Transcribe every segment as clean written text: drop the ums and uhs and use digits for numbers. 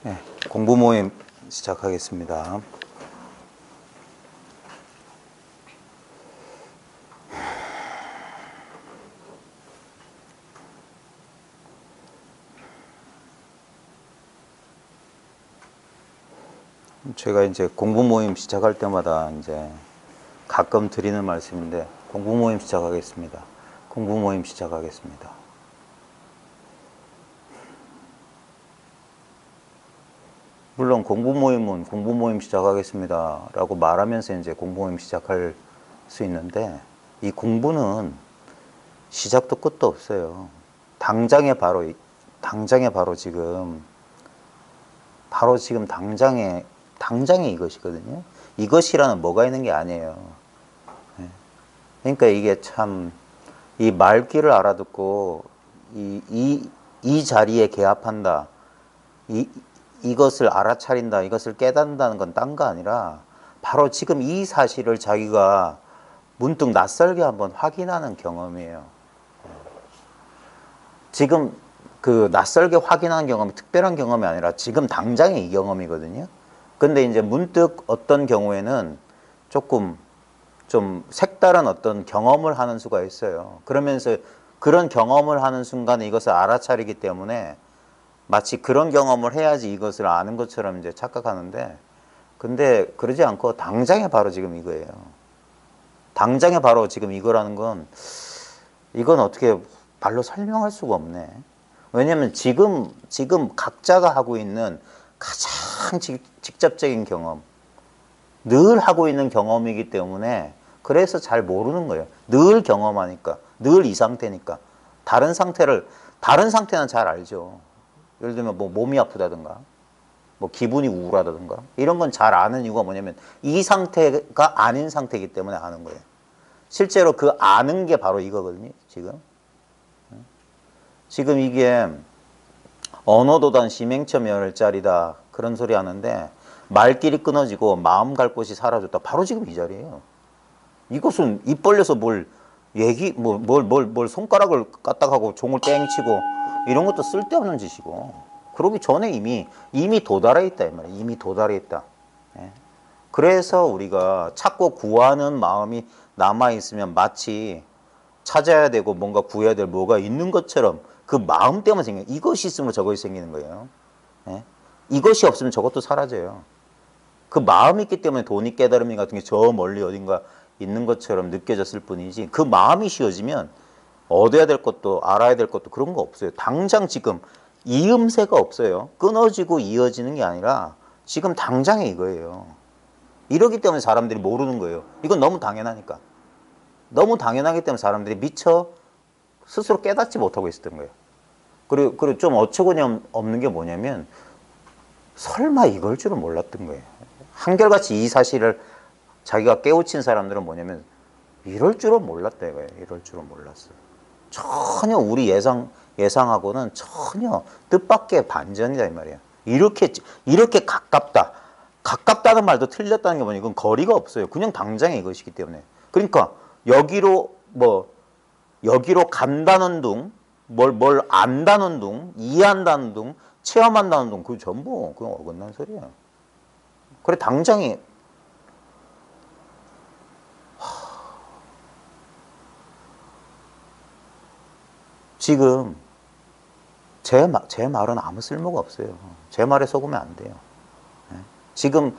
네, 공부 모임 시작하겠습니다. 제가 이제 공부 모임 시작할 때마다 이제 가끔 드리는 말씀인데, 공부 모임 시작하겠습니다. 공부 모임 시작하겠습니다. 물론 공부 모임은 공부 모임 시작하겠습니다 라고 말하면서 이제 공부 모임 시작할 수 있는데, 이 공부는 시작도 끝도 없어요. 당장에 바로 지금 당장에 이것이거든요. 이것이라는 뭐가 있는 게 아니에요. 그러니까 이게 참, 이 말귀를 알아듣고 이 자리에 개합한다, 이것을 알아차린다, 이것을 깨닫는다는 건 딴 거 아니라 바로 지금 이 사실을 자기가 문득 낯설게 한번 확인하는 경험이에요. 지금 그 낯설게 확인하는 경험이 특별한 경험이 아니라 지금 당장의 이 경험이거든요. 근데 이제 문득 어떤 경우에는 조금 좀 색다른 어떤 경험을 하는 수가 있어요. 그러면서 그런 경험을 하는 순간에 이것을 알아차리기 때문에 마치 그런 경험을 해야지 이것을 아는 것처럼 이제 착각하는데, 근데 그러지 않고 당장에 바로 지금 이거예요. 당장에 바로 지금 이거라는 건, 이건 어떻게 말로 설명할 수가 없네. 왜냐면 지금 각자가 하고 있는 가장 직접적인 경험, 늘 하고 있는 경험이기 때문에 그래서 잘 모르는 거예요. 늘 경험하니까, 늘 이 상태니까. 다른 상태는 잘 알죠. 예를 들면 뭐 몸이 아프다든가, 뭐 기분이 우울하다든가, 이런 건 잘 아는 이유가 뭐냐면 이 상태가 아닌 상태이기 때문에 아는 거예요. 실제로 그 아는 게 바로 이거거든요. 지금 이게 언어도단 심행처멸자리다 그런 소리 하는데, 말길이 끊어지고 마음 갈 곳이 사라졌다. 바로 지금 이 자리예요. 이것은 입 벌려서 뭘 손가락을 까딱하고 종을 땡치고 이런 것도 쓸데없는 짓이고, 그러기 전에 이미 도달해 있다 이 말이에요. 이미 도달해 있다. 예. 그래서 우리가 찾고 구하는 마음이 남아 있으면 마치 찾아야 되고 뭔가 구해야 될 뭐가 있는 것처럼 그 마음 때문에 생겨요. 이것이 있으면 저것이 생기는 거예요. 예? 이것이 없으면 저것도 사라져요. 그 마음이 있기 때문에 돈이 깨달음이 같은 게 저 멀리 어딘가 있는 것처럼 느껴졌을 뿐이지, 그 마음이 쉬워지면 얻어야 될 것도 알아야 될 것도 그런 거 없어요. 당장 지금 이음새가 없어요. 끊어지고 이어지는 게 아니라 지금 당장에 이거예요. 이러기 때문에 사람들이 모르는 거예요. 이건 너무 당연하니까. 너무 당연하기 때문에 사람들이 미처 스스로 깨닫지 못하고 있었던 거예요. 그리고 좀 어처구니 없는 게 뭐냐면, 설마 이걸 줄은 몰랐던 거예요. 한결같이 이 사실을 자기가 깨우친 사람들은 뭐냐면, 이럴 줄은 몰랐다 이거예요. 이럴 줄은 몰랐어. 전혀 우리 예상하고는 전혀 뜻밖의 반전이다 이 말이에요. 이렇게 가깝다는 말도 틀렸다는 게 뭐냐, 이건 거리가 없어요. 그냥 당장에 이것이기 때문에. 그러니까 여기로 간다는 둥, 뭘 안다는 둥, 이해한다는 둥, 체험한다는 둥, 그 전부 그냥 어긋난 소리예요. 그래 당장에 지금 제 말은 아무 쓸모가 없어요. 제 말에 속으면 안 돼요. 지금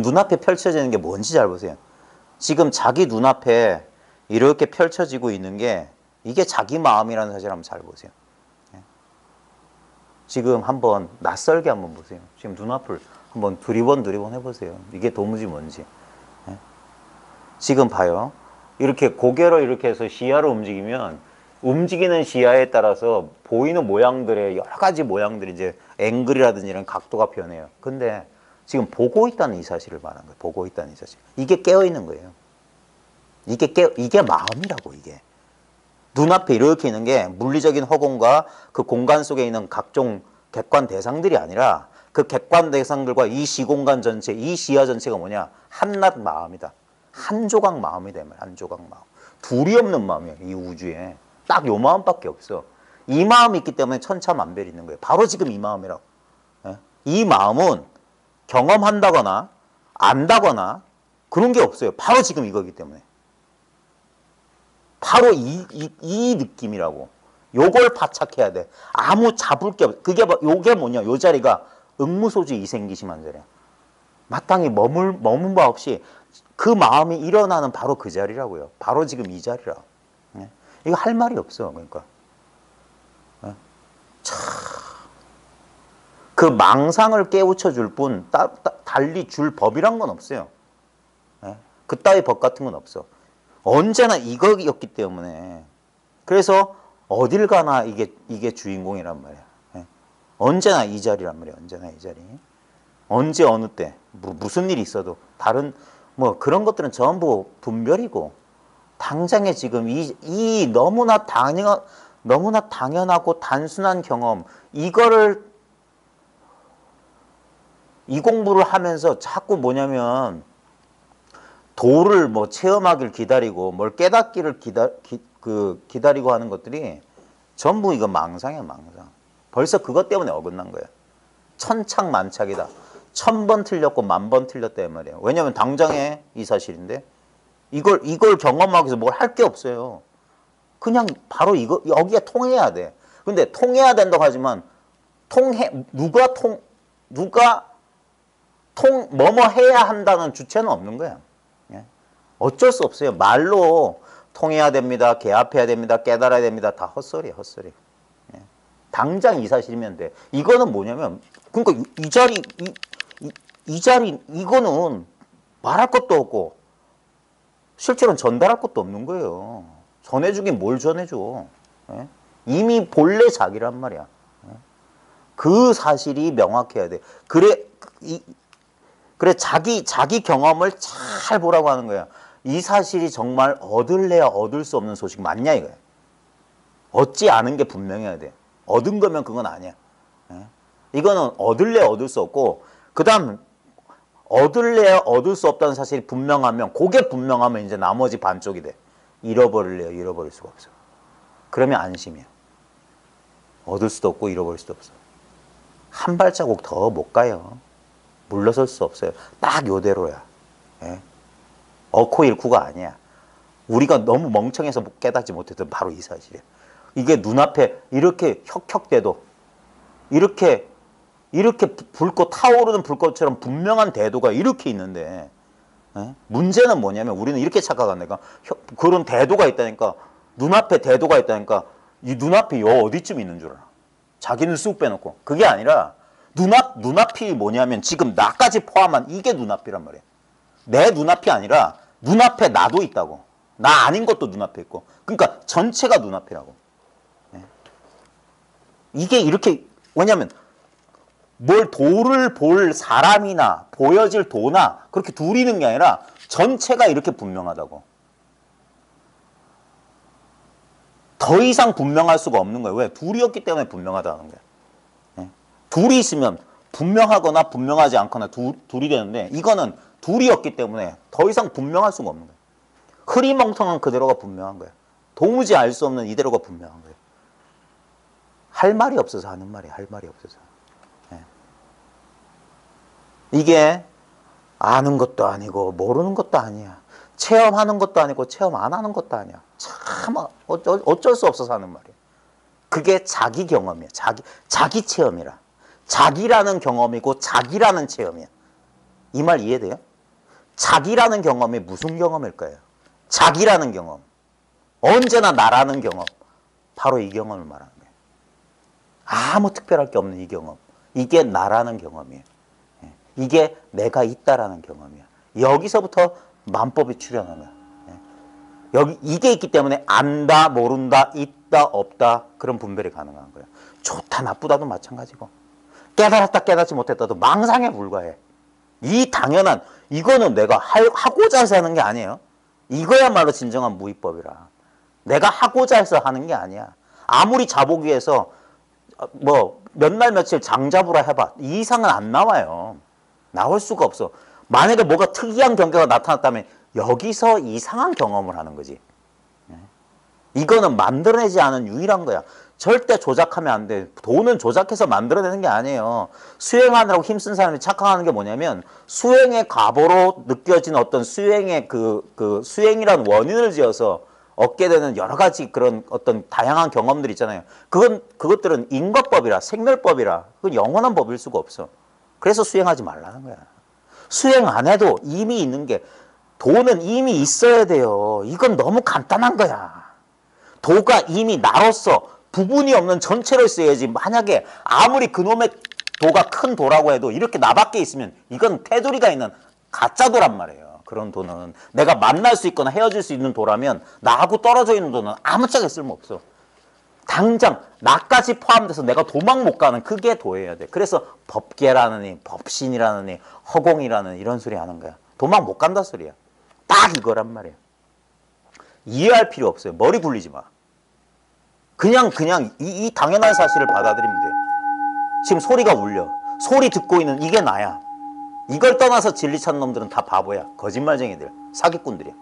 눈앞에 펼쳐지는 게 뭔지 잘 보세요. 지금 자기 눈앞에 이렇게 펼쳐지고 있는 게 이게 자기 마음이라는 사실 한번 잘 보세요. 지금 한번 낯설게 한번 보세요. 지금 눈앞을 한번 두리번 해보세요. 이게 도무지 뭔지. 지금 봐요. 이렇게 고개로 이렇게 해서 시야를 움직이면 움직이는 시야에 따라서 보이는 모양들의 여러 가지 모양들이 이제 앵글이라든지 이런 각도가 변해요. 근데 지금 보고 있다는 이 사실을 말하는 거예요. 보고 있다는 이 사실. 이게 깨어 있는 거예요. 이게 마음이라고, 이게. 눈앞에 이렇게 있는 게 물리적인 허공과 그 공간 속에 있는 각종 객관 대상들이 아니라, 그 객관 대상들과 이 시공간 전체, 이 시야 전체가 뭐냐? 한낱 마음이다. 한 조각 마음이다. 한 조각 마음. 둘이 없는 마음이야, 이 우주에. 딱 요 마음밖에 없어. 이 마음이 있기 때문에 천차만별이 있는 거예요. 바로 지금 이 마음이라고. 이 마음은 경험한다거나 안다거나 그런 게 없어요. 바로 지금 이거기 때문에. 바로 이 느낌이라고. 요걸 파착해야 돼. 아무 잡을 게 없어. 요게 뭐냐. 요 자리가 응무소지 이생기심한 자리야. 마땅히 머문 바 없이 그 마음이 일어나는 바로 그 자리라고요. 바로 지금 이 자리라. 예? 이거 할 말이 없어. 그러니까. 예? 그 망상을 깨우쳐 줄 뿐 달리 줄 법이란 건 없어요. 예? 그따위 법 같은 건 없어. 언제나 이거였기 때문에. 그래서 어딜 가나 이게 주인공이란 말이야. 예? 언제나 이 자리란 말이야. 언제나 이 자리. 언제 어느 때 무슨 일이 있어도 다른 뭐 그런 것들은 전부 분별이고 당장에 지금 이 너무나 당연하고 단순한 경험 이거를 이 공부를 하면서 자꾸 뭐냐면 도를 뭐 체험하길 기다리고 뭘 깨닫기를 기다리고 하는 것들이 전부 이거 망상이야, 망상. 벌써 그것 때문에 어긋난 거야. 천착만착이다. 1000번 틀렸고 10,000번 틀렸다 이 말이에요. 왜냐면 당장에 이 사실인데 이걸 경험하기 위해서 뭘 할 게 없어요. 그냥 바로 여기에 통해야 돼. 근데 통해야 된다고 하지만 누가 뭐뭐 해야 한다는 주체는 없는 거야. 예? 어쩔 수 없어요. 말로 통해야 됩니다. 개합해야 됩니다. 깨달아야 됩니다. 다 헛소리야, 헛소리. 예? 당장 이 사실이면 돼. 이거는 뭐냐면, 그러니까 이 자리, 이거는 말할 것도 없고, 실제로는 전달할 것도 없는 거예요. 전해주긴 뭘 전해줘. 예? 이미 본래 자기란 말이야. 예? 그 사실이 명확해야 돼. 그래, 자기 경험을 잘 보라고 하는 거야. 이 사실이 정말 얻을래야 얻을 수 없는 소식 맞냐 이거야. 얻지 않은 게 분명해야 돼. 얻은 거면 그건 아니야. 예? 이거는 얻을래야 얻을 수 없고 그 다음 얻을래야 얻을 수 없다는 사실이 분명하면 그게 분명하면 이제 나머지 반쪽이 돼. 잃어버릴래야 잃어버릴 수가 없어. 그러면 안심이야. 얻을 수도 없고 잃어버릴 수도 없어. 한 발자국 더 못 가요. 물러설 수 없어요. 딱 요대로야. 예? 어코일쿠가 아니야. 우리가 너무 멍청해서 깨닫지 못했던 바로 이 사실이야. 이게 눈앞에 이렇게 혁혁대도 이렇게 불꽃 타오르는 불꽃처럼 분명한 대도가 이렇게 있는데 예? 문제는 뭐냐면 우리는 이렇게 착각한다니까. 그런 대도가 있다니까. 눈앞에 대도가 있다니까. 이 눈앞이 요 어디쯤 있는 줄 알아. 자기는 쑥 빼놓고. 그게 아니라 눈앞이 뭐냐면 지금 나까지 포함한 이게 눈앞이란 말이야. 내 눈앞이 아니라 눈앞에 나도 있다고. 나 아닌 것도 눈앞에 있고. 그러니까 전체가 눈앞이라고. 네. 이게 이렇게 왜냐면 뭘 도를 볼 사람이나 보여질 도나 그렇게 둘이 있는 게 아니라 전체가 이렇게 분명하다고. 더 이상 분명할 수가 없는 거예요. 왜? 둘이었기 때문에 분명하다는 거야. 둘이 있으면 분명하거나 분명하지 않거나 둘이 되는데 이거는 둘이었기 때문에 더 이상 분명할 수가 없는 거예요. 흐리멍텅한 그대로가 분명한 거예요. 도무지 알 수 없는 이대로가 분명한 거예요. 할 말이 없어서 하는 말이에요. 할 말이 없어서. 네. 이게 아는 것도 아니고 모르는 것도 아니야. 체험하는 것도 아니고 체험 안 하는 것도 아니야. 참 어쩔 수 없어서 하는 말이에요. 그게 자기 경험이야. 자기 체험이라. 자기라는 경험이고 자기라는 체험이야. 이 말 이해돼요? 자기라는 경험이 무슨 경험일까요? 자기라는 경험. 언제나 나라는 경험. 바로 이 경험을 말하는 거예요. 아무 특별할 게 없는 이 경험. 이게 나라는 경험이에요. 이게 내가 있다라는 경험이야. 여기서부터 만법이 출현하는 거야. 여기 이게 있기 때문에 안다, 모른다, 있다, 없다 그런 분별이 가능한 거야. 좋다, 나쁘다도 마찬가지고 깨달았다, 깨닫지 못했다도 망상에 불과해. 이 당연한 이거는 내가 하고자 해서 하는 게 아니에요. 이거야말로 진정한 무위법이라. 내가 하고자 해서 하는 게 아니야. 아무리 자보기 위해서 뭐 몇 날 며칠 장잡으라 해봐. 이 이상은 안 나와요. 나올 수가 없어. 만약에 뭐가 특이한 경계가 나타났다면 여기서 이상한 경험을 하는 거지. 이거는 만들어내지 않은 유일한 거야. 절대 조작하면 안 돼. 돈은 조작해서 만들어내는 게 아니에요. 수행하느라고 힘쓴 사람이 착각하는 게 뭐냐면 수행의 과보로 느껴진 어떤 수행의 그 수행이란 원인을 지어서 얻게 되는 여러 가지 그런 어떤 다양한 경험들 있잖아요. 그것들은 인과법이라 생멸법이라 그건 영원한 법일 수가 없어. 그래서 수행하지 말라는 거야. 수행 안 해도 이미 있는 게 도는 이미 있어야 돼요. 이건 너무 간단한 거야. 도가 이미 나로서 부분이 없는 전체로 있어야지. 만약에 아무리 그놈의 도가 큰 도라고 해도 이렇게 나밖에 있으면 이건 테두리가 있는 가짜 도란 말이에요. 그런 도는 내가 만날 수 있거나 헤어질 수 있는 도라면 나하고 떨어져 있는 도는 아무짝에 쓸모없어. 당장 나까지 포함돼서 내가 도망 못 가는 그게 도여야 돼. 그래서 법계라느니 법신이라느니 허공이라는 이런 소리 하는 거야. 도망 못 간다 소리야. 딱 이거란 말이야. 이해할 필요 없어요. 머리 굴리지 마. 그냥 이 당연한 사실을 받아들이면 돼. 지금 소리가 울려. 소리 듣고 있는 이게 나야. 이걸 떠나서 진리 찾는 놈들은 다 바보야. 거짓말쟁이들. 사기꾼들이야.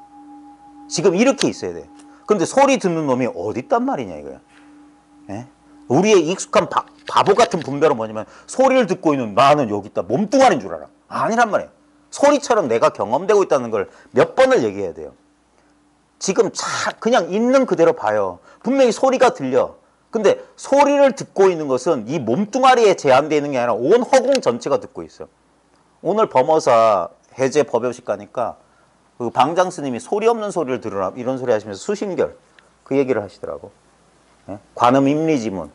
지금 이렇게 있어야 돼. 근데 소리 듣는 놈이 어디 있단 말이냐 이거야. 예? 우리의 익숙한 바보 같은 분별은 뭐냐면 소리를 듣고 있는 나는 여기 있다. 몸뚱아리인 줄 알아. 아니란 말이야. 소리처럼 내가 경험되고 있다는 걸 몇 번을 얘기해야 돼요. 지금 그냥 있는 그대로 봐요. 분명히 소리가 들려. 근데 소리를 듣고 있는 것은 이 몸뚱아리에 제한되어 있는 게 아니라 온 허공 전체가 듣고 있어. 오늘 범어사 해제 법요식 가니까 그 방장 스님이 소리 없는 소리를 들으라 이런 소리 하시면서 수신결 그 얘기를 하시더라고. 예? 관음 임리지문.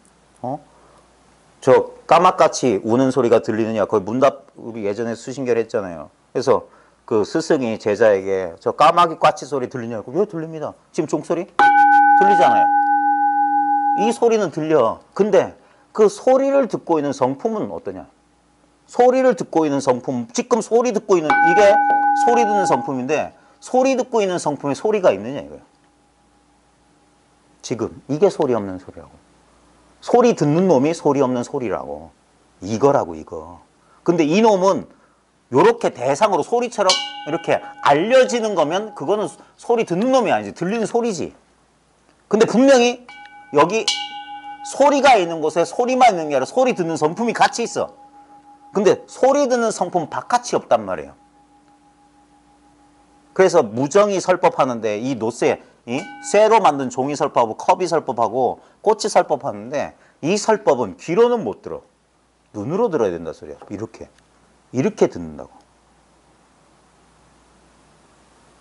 저 까맣같이 우는 소리가 들리느냐. 거의 문답 우리 예전에 수신결 했잖아요. 그래서 그 스승이 제자에게 저 까마귀 까치 소리 들리냐고. 왜 들립니다. 지금 종소리 들리잖아요. 이 소리는 들려. 근데 그 소리를 듣고 있는 성품은 어떠냐. 소리를 듣고 있는 성품, 지금 소리 듣고 있는 이게 소리 듣는 성품인데 소리 듣고 있는 성품에 소리가 있느냐 이거예요. 지금 이게 소리 없는 소리라고. 소리 듣는 놈이 소리 없는 소리라고. 이거라고 이거. 근데 이 놈은 요렇게 대상으로 소리처럼 이렇게 알려지는 거면 그거는 소리 듣는 놈이 아니지. 들리는 소리지. 근데 분명히 여기 소리가 있는 곳에 소리만 있는 게 아니라 소리 듣는 성품이 같이 있어. 근데 소리 듣는 성품 바깥이 없단 말이에요. 그래서 무정이 설법하는데 이 노쇠, 쇠로 만든 종이 설법하고 컵이 설법하고 꽃이 설법하는데 이 설법은 귀로는 못 들어. 눈으로 들어야 된다 소리야. 이렇게 듣는다고.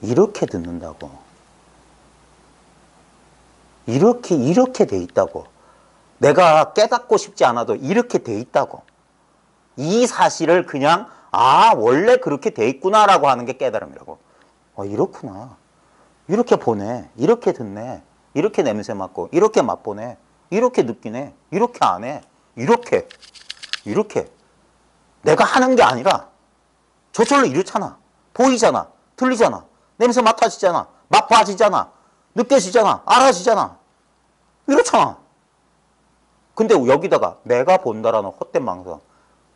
이렇게 듣는다고. 이렇게 돼 있다고. 내가 깨닫고 싶지 않아도 이렇게 돼 있다고. 이 사실을 그냥 원래 그렇게 돼 있구나라고 하는 게 깨달음이라고. 이렇구나. 이렇게 보네. 이렇게 듣네. 이렇게 냄새 맡고 이렇게 맛보네. 이렇게 느끼네. 이렇게 안 해. 이렇게. 내가 하는 게 아니라 저절로 이렇잖아. 보이잖아. 들리잖아. 냄새 맡아지잖아. 맛봐지잖아. 느껴지잖아. 알아지잖아. 이렇잖아. 근데 여기다가 내가 본다라는 헛된 망상.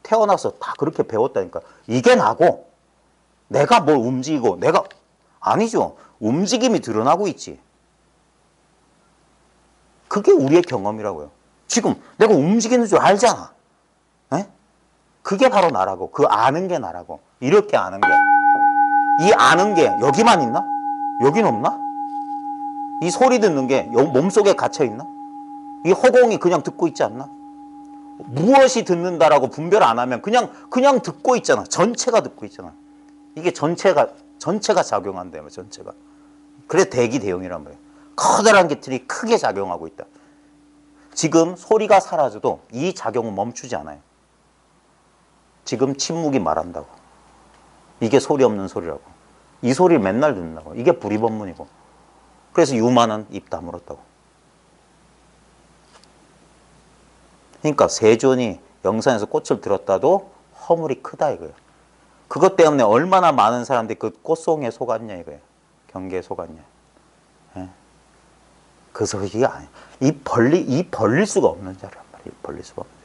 태어나서 다 그렇게 배웠다니까. 이게 나고 내가 뭘 움직이고 내가 아니죠. 움직임이 드러나고 있지. 그게 우리의 경험이라고요. 지금 내가 움직이는 줄 알잖아. 에? 그게 바로 나라고. 그 아는 게 나라고. 이렇게 아는 게. 이 아는 게 여기만 있나? 여긴 없나? 이 소리 듣는 게 몸속에 갇혀 있나? 이 허공이 그냥 듣고 있지 않나? 무엇이 듣는다라고 분별 안 하면 그냥 듣고 있잖아. 전체가 듣고 있잖아. 이게 전체가 작용한다며. 전체가. 그래 대기 대용이란 말이에요. 커다란 깃털이 크게 작용하고 있다. 지금 소리가 사라져도 이 작용은 멈추지 않아요. 지금 침묵이 말한다고. 이게 소리 없는 소리라고. 이 소리를 맨날 듣는다고. 이게 불이법문이고. 그래서 유만은 입 다물었다고. 그러니까 세존이 영산에서 꽃을 들었다도 허물이 크다 이거예요. 그것 때문에 얼마나 많은 사람들이 그 꽃송이에 속았냐 이거예요. 경계에 속았냐. 예? 그래서 이게 아니야. 이 벌릴 수가 없는 자란 말이에요. 벌릴 수가 없는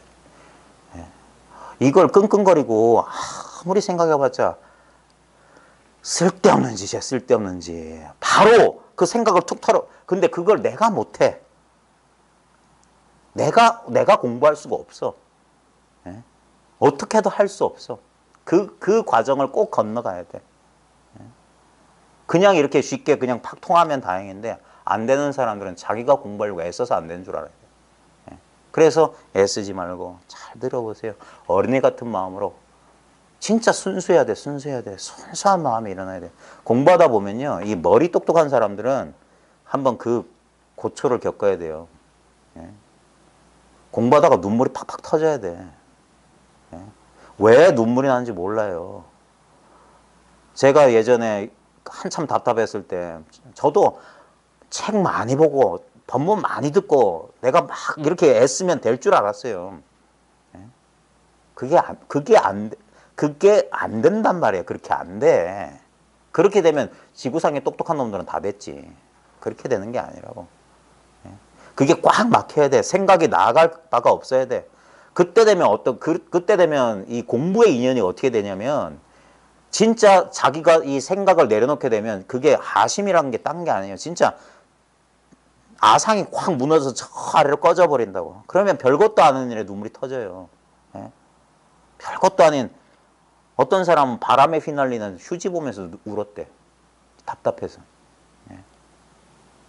자. 예? 이걸 끙끙거리고 아무리 생각해봤자 쓸데없는 짓이야. 쓸데없는 짓. 바로 그 생각을 툭 털어. 근데 그걸 내가 못해. 내가 공부할 수가 없어. 예? 어떻게 해도 할 수 없어. 그 과정을 꼭 건너가야 돼. 예? 그냥 이렇게 쉽게 그냥 팍 통하면 다행인데 안 되는 사람들은 자기가 공부하려고 애써서 안 되는 줄 알아야 돼. 예? 그래서 애쓰지 말고 잘 들어보세요. 어린애 같은 마음으로 진짜 순수해야 돼. 순수해야 돼. 순수한 마음이 일어나야 돼. 공부하다 보면요. 이 머리 똑똑한 사람들은 한번 그 고초를 겪어야 돼요. 예? 공부하다가 눈물이 팍팍 터져야 돼. 예? 왜 눈물이 나는지 몰라요. 제가 예전에 한참 답답했을 때 저도 책 많이 보고 법문 많이 듣고 내가 막 이렇게 애쓰면 될 줄 알았어요. 예? 그게 안 된단 말이에요. 그렇게 안 돼. 그렇게 되면 지구상에 똑똑한 놈들은 다 됐지. 그렇게 되는 게 아니라고. 그게 꽉 막혀야 돼. 생각이 나아갈 바가 없어야 돼. 그때 되면 그때 되면 이 공부의 인연이 어떻게 되냐면 진짜 자기가 이 생각을 내려놓게 되면 그게 하심이라는 게 딴 게 아니에요. 진짜 아상이 확 무너져서 저 아래로 꺼져버린다고. 그러면 별것도 아닌 일에 눈물이 터져요. 예? 별것도 아닌 어떤 사람은 바람에 휘날리는 휴지 보면서 울었대. 답답해서. 예.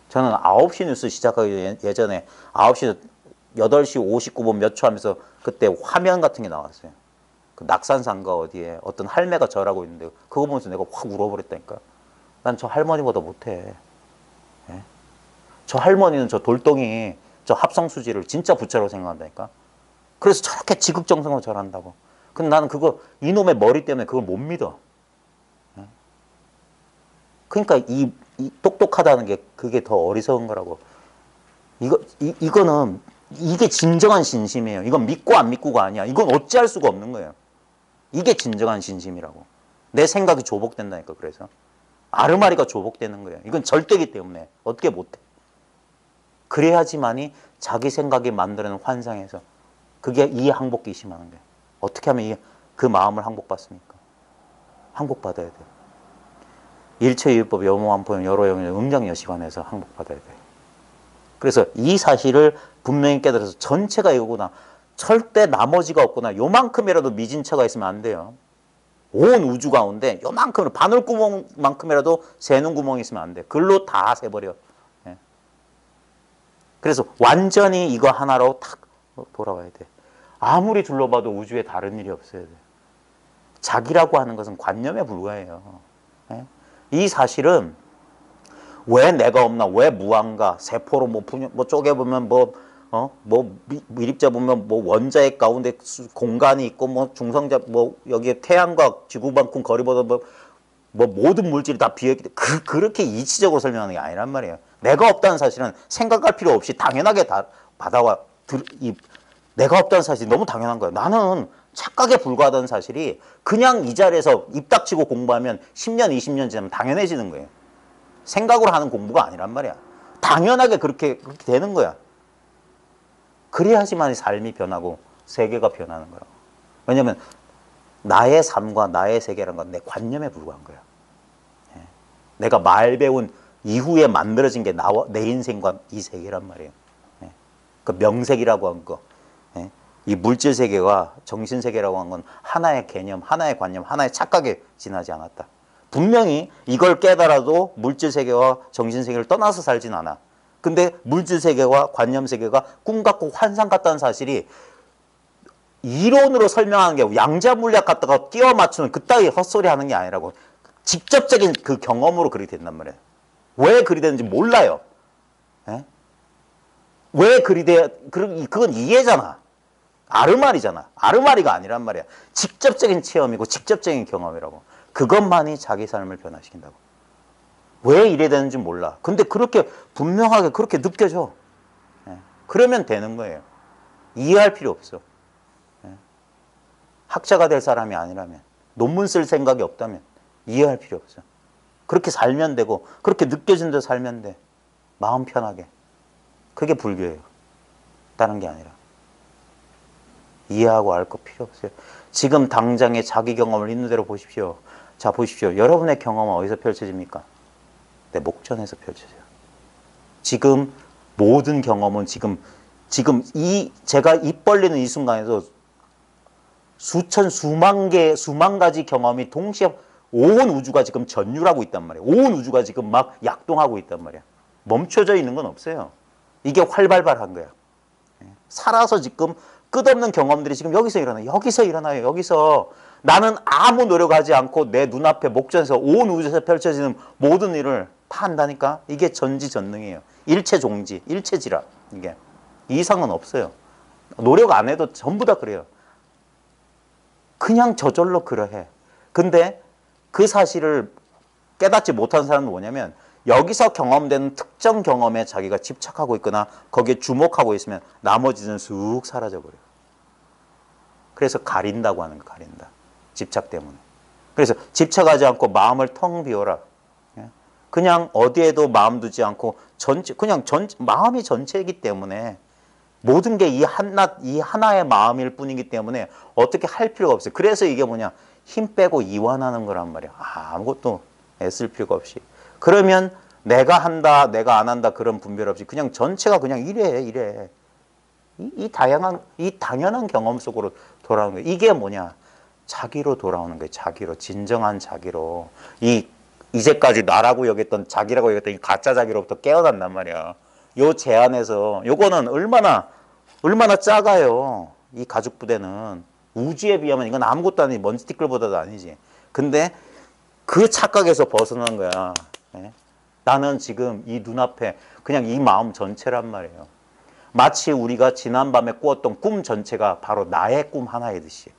저는 9시 뉴스 시작하기 예전에 9시, 8시 59분 몇 초 하면서 그때 화면 같은 게 나왔어요. 그 낙산산가 어디에 어떤 할매가 절하고 있는데 그거 보면서 내가 확 울어버렸다니까. 난 저 할머니보다 못해. 예? 저 할머니는 저 돌덩이, 저 합성수지를 진짜 부처라고 생각한다니까. 그래서 저렇게 지극정성으로 절한다고. 근데 나는 이놈의 머리 때문에 그걸 못 믿어. 그러니까 이 똑똑하다는 게 그게 더 어리석은 거라고. 이거는 이게 진정한 진심이에요. 이건 믿고 안 믿고가 아니야. 이건 어찌할 수가 없는 거예요. 이게 진정한 진심이라고. 내 생각이 조복된다니까. 그래서 아르마리가 조복되는 거예요. 이건 절대기 때문에 어떻게 못해. 그래야지만이 자기 생각이 만드는 환상에서 그게 이 항복기 심하는 거예요. 어떻게 하면 그 마음을 항복받습니까? 항복받아야 돼요. 일체유법 여모한포용 여로영의 음장여시관에서 항복받아야 돼요. 그래서 이 사실을 분명히 깨달아서 전체가 이거구나. 절대 나머지가 없구나. 요만큼이라도 미진처가 있으면 안 돼요. 온 우주 가운데 요만큼 바늘구멍만큼이라도 새는 구멍이 있으면 안 돼. 글로 다 새버려. 예. 그래서 완전히 이거 하나로 탁 돌아와야 돼. 아무리 둘러봐도 우주에 다른 일이 없어야 돼. 자기라고 하는 것은 관념에 불과해요. 예? 이 사실은 왜 내가 없나, 왜 무한가, 세포로 뭐 쪼개보면 미립자 보면 뭐 원자핵 가운데 공간이 있고 뭐 중성자 뭐 여기에 태양과 지구만큼 거리보다 뭐 모든 물질이 다 비어있기 때문에 그렇게 이치적으로 설명하는 게 아니란 말이에요. 내가 없다는 사실은 생각할 필요 없이 당연하게 다 받아와 내가 없다는 사실이 너무 당연한 거예요. 나는 착각에 불과하다는 사실이 그냥 이 자리에서 입 닥치고 공부하면 10년, 20년 지나면 당연해지는 거예요. 생각으로 하는 공부가 아니란 말이야. 당연하게 그렇게 되는 거야. 그래야지만 삶이 변하고 세계가 변하는 거라고. 왜냐하면 나의 삶과 나의 세계라는 건 내 관념에 불과한 거야. 내가 말 배운 이후에 만들어진 게 내 인생과 이 세계란 말이에요. 그 명색이라고 한 거. 이 물질 세계와 정신 세계라고 한 건 하나의 개념, 하나의 관념, 하나의 착각에 지나지 않았다. 분명히 이걸 깨달아도 물질 세계와 정신 세계를 떠나서 살진 않아. 근데 물질 세계와 관념 세계가 꿈 같고 환상 같다는 사실이 이론으로 설명하는 게 양자 물리학 갖다가 끼워 맞추는 그따위 헛소리 하는 게 아니라고. 직접적인 그 경험으로 그렇게 된단 말이에요. 왜 그리 되는지 몰라요. 왜 그리 돼? 그건 이해잖아. 아르마리잖아. 아르마리가 아니란 말이야. 직접적인 체험이고 직접적인 경험이라고. 그것만이 자기 삶을 변화시킨다고. 왜 이래 되는지 몰라. 근데 그렇게 분명하게 그렇게 느껴져. 그러면 되는 거예요. 이해할 필요 없어. 학자가 될 사람이 아니라면, 논문 쓸 생각이 없다면 이해할 필요 없어. 그렇게 살면 되고 그렇게 느껴진 대로 살면 돼. 마음 편하게. 그게 불교예요. 다른 게 아니라. 이해하고 알 거 필요 없어요. 지금 당장의 자기 경험을 있는 대로 보십시오. 자, 보십시오. 여러분의 경험은 어디서 펼쳐집니까? 내 목전에서 펼쳐져요. 지금 모든 경험은 지금 지금 제가 입 벌리는 이 순간에도 수천, 수만 가지 경험이 동시에 온 우주가 지금 전율하고 있단 말이에요. 온 우주가 지금 막 약동하고 있단 말이야. 멈춰져 있는 건 없어요. 이게 활발발한 거야. 살아서 지금 끝없는 경험들이 지금 여기서 일어나요. 여기서 일어나요. 여기서 나는 아무 노력하지 않고 내 눈앞에 목전에서 온 우주에서 펼쳐지는 모든 일을 다 한다니까. 이게 전지전능이에요. 일체종지, 일체지라. 이게 이상은 없어요. 노력 안 해도 전부 다 그래요. 그냥 저절로 그러해. 근데 그 사실을 깨닫지 못한 사람은 뭐냐면 여기서 경험되는 특정 경험에 자기가 집착하고 있거나 거기에 주목하고 있으면 나머지는 쑥 사라져버려요. 그래서 가린다고 하는 거, 가린다. 집착 때문에. 그래서 집착하지 않고 마음을 텅 비워라. 그냥 어디에도 마음 두지 않고 마음이 전체이기 때문에 모든 게 이 하나의 마음일 뿐이기 때문에 어떻게 할 필요가 없어요. 그래서 이게 뭐냐? 힘 빼고 이완하는 거란 말이야. 아무것도 애쓸 필요가 없이. 그러면 내가 한다, 내가 안 한다 그런 분별 없이 그냥 전체가 그냥 이래. 이 당연한 경험 속으로 돌아오는 거예요. 이게 뭐냐? 자기로 돌아오는 거예요. 자기로. 진정한 자기로. 이제까지 나라고 여겼던 자기라고 여겼던 이 가짜 자기로부터 깨어난단 말이야. 요 제안에서 요거는 얼마나 작아요. 이 가죽 부대는 우주에 비하면 이건 아무것도 아니지. 먼지 티끌보다도 아니지. 근데 그 착각에서 벗어난 거야. 나는 지금 이 눈앞에 그냥 이 마음 전체란 말이에요. 마치 우리가 지난밤에 꾸었던 꿈 전체가 바로 나의 꿈 하나이듯이.